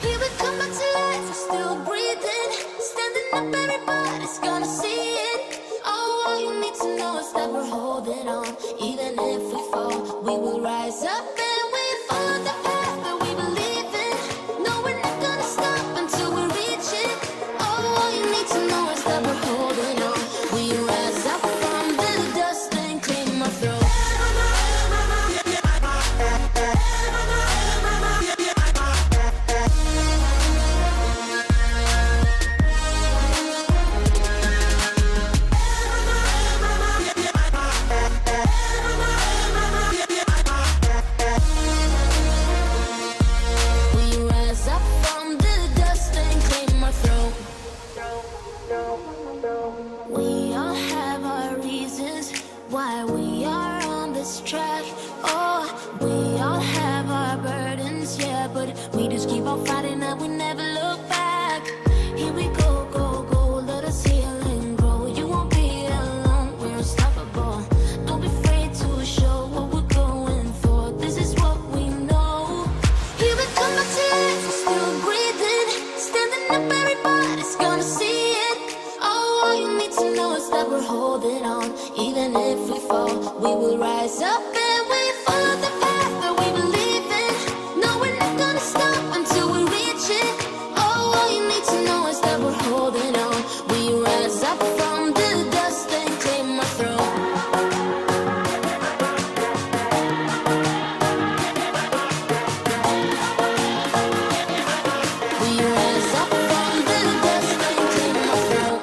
Here we come back to life, we're still breathing. Standing up, everybody's gonna see it. Oh, all you need to know is that we're holding on. Even if we fall, we will rise up and we follow the path that we believe in. No, we're not gonna stop until we reach it. Oh, all you need to know is that we're holding on. We rise up from the dust and clean our throat. We rise up from the dust and claim our throne. We all have our reasons why we are on this track. Oh, we all have our burdens, yeah, but we just keep on fighting and we never look back. Here we go, go, go, let us heal and grow. You won't be alone, we're unstoppable. Don't be afraid to show what we're going for. This is what we know. Here we come back to life, we're still breathing. Standing up, everybody's gonna see it. Oh, all you need to know is that we're holding on. Even if we fall, we will rise up and we follow the path that we believe in. No, we're not gonna stop until we reach it. Oh, all you need to know is that we're holding on. We rise up from the dust and claim our throne. We rise up from the dust and claim our throne.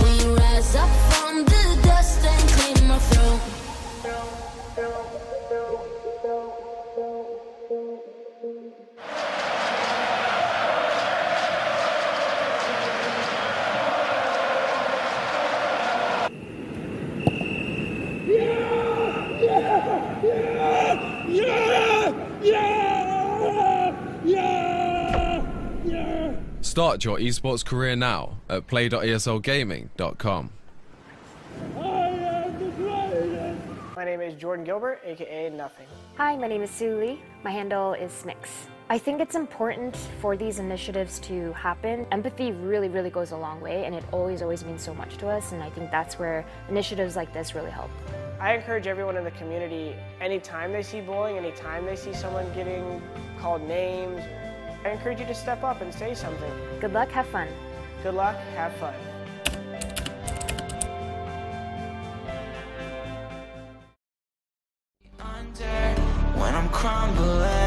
We rise up from the dust and claim our throne. Start your esports career now at play.eslgaming.com. My name is Jordan Gilbert, aka Nothing. Hi, my name is Sue Lee. My handle is Snix. I think it's important for these initiatives to happen. Empathy really, really goes a long way, and it always means so much to us, and I think that's where initiatives like this really help. I encourage everyone in the community, anytime they see bullying, anytime they see someone getting called names, I encourage you to step up and say something. Good luck, have fun. Good luck, have fun. Under when I'm crumbling.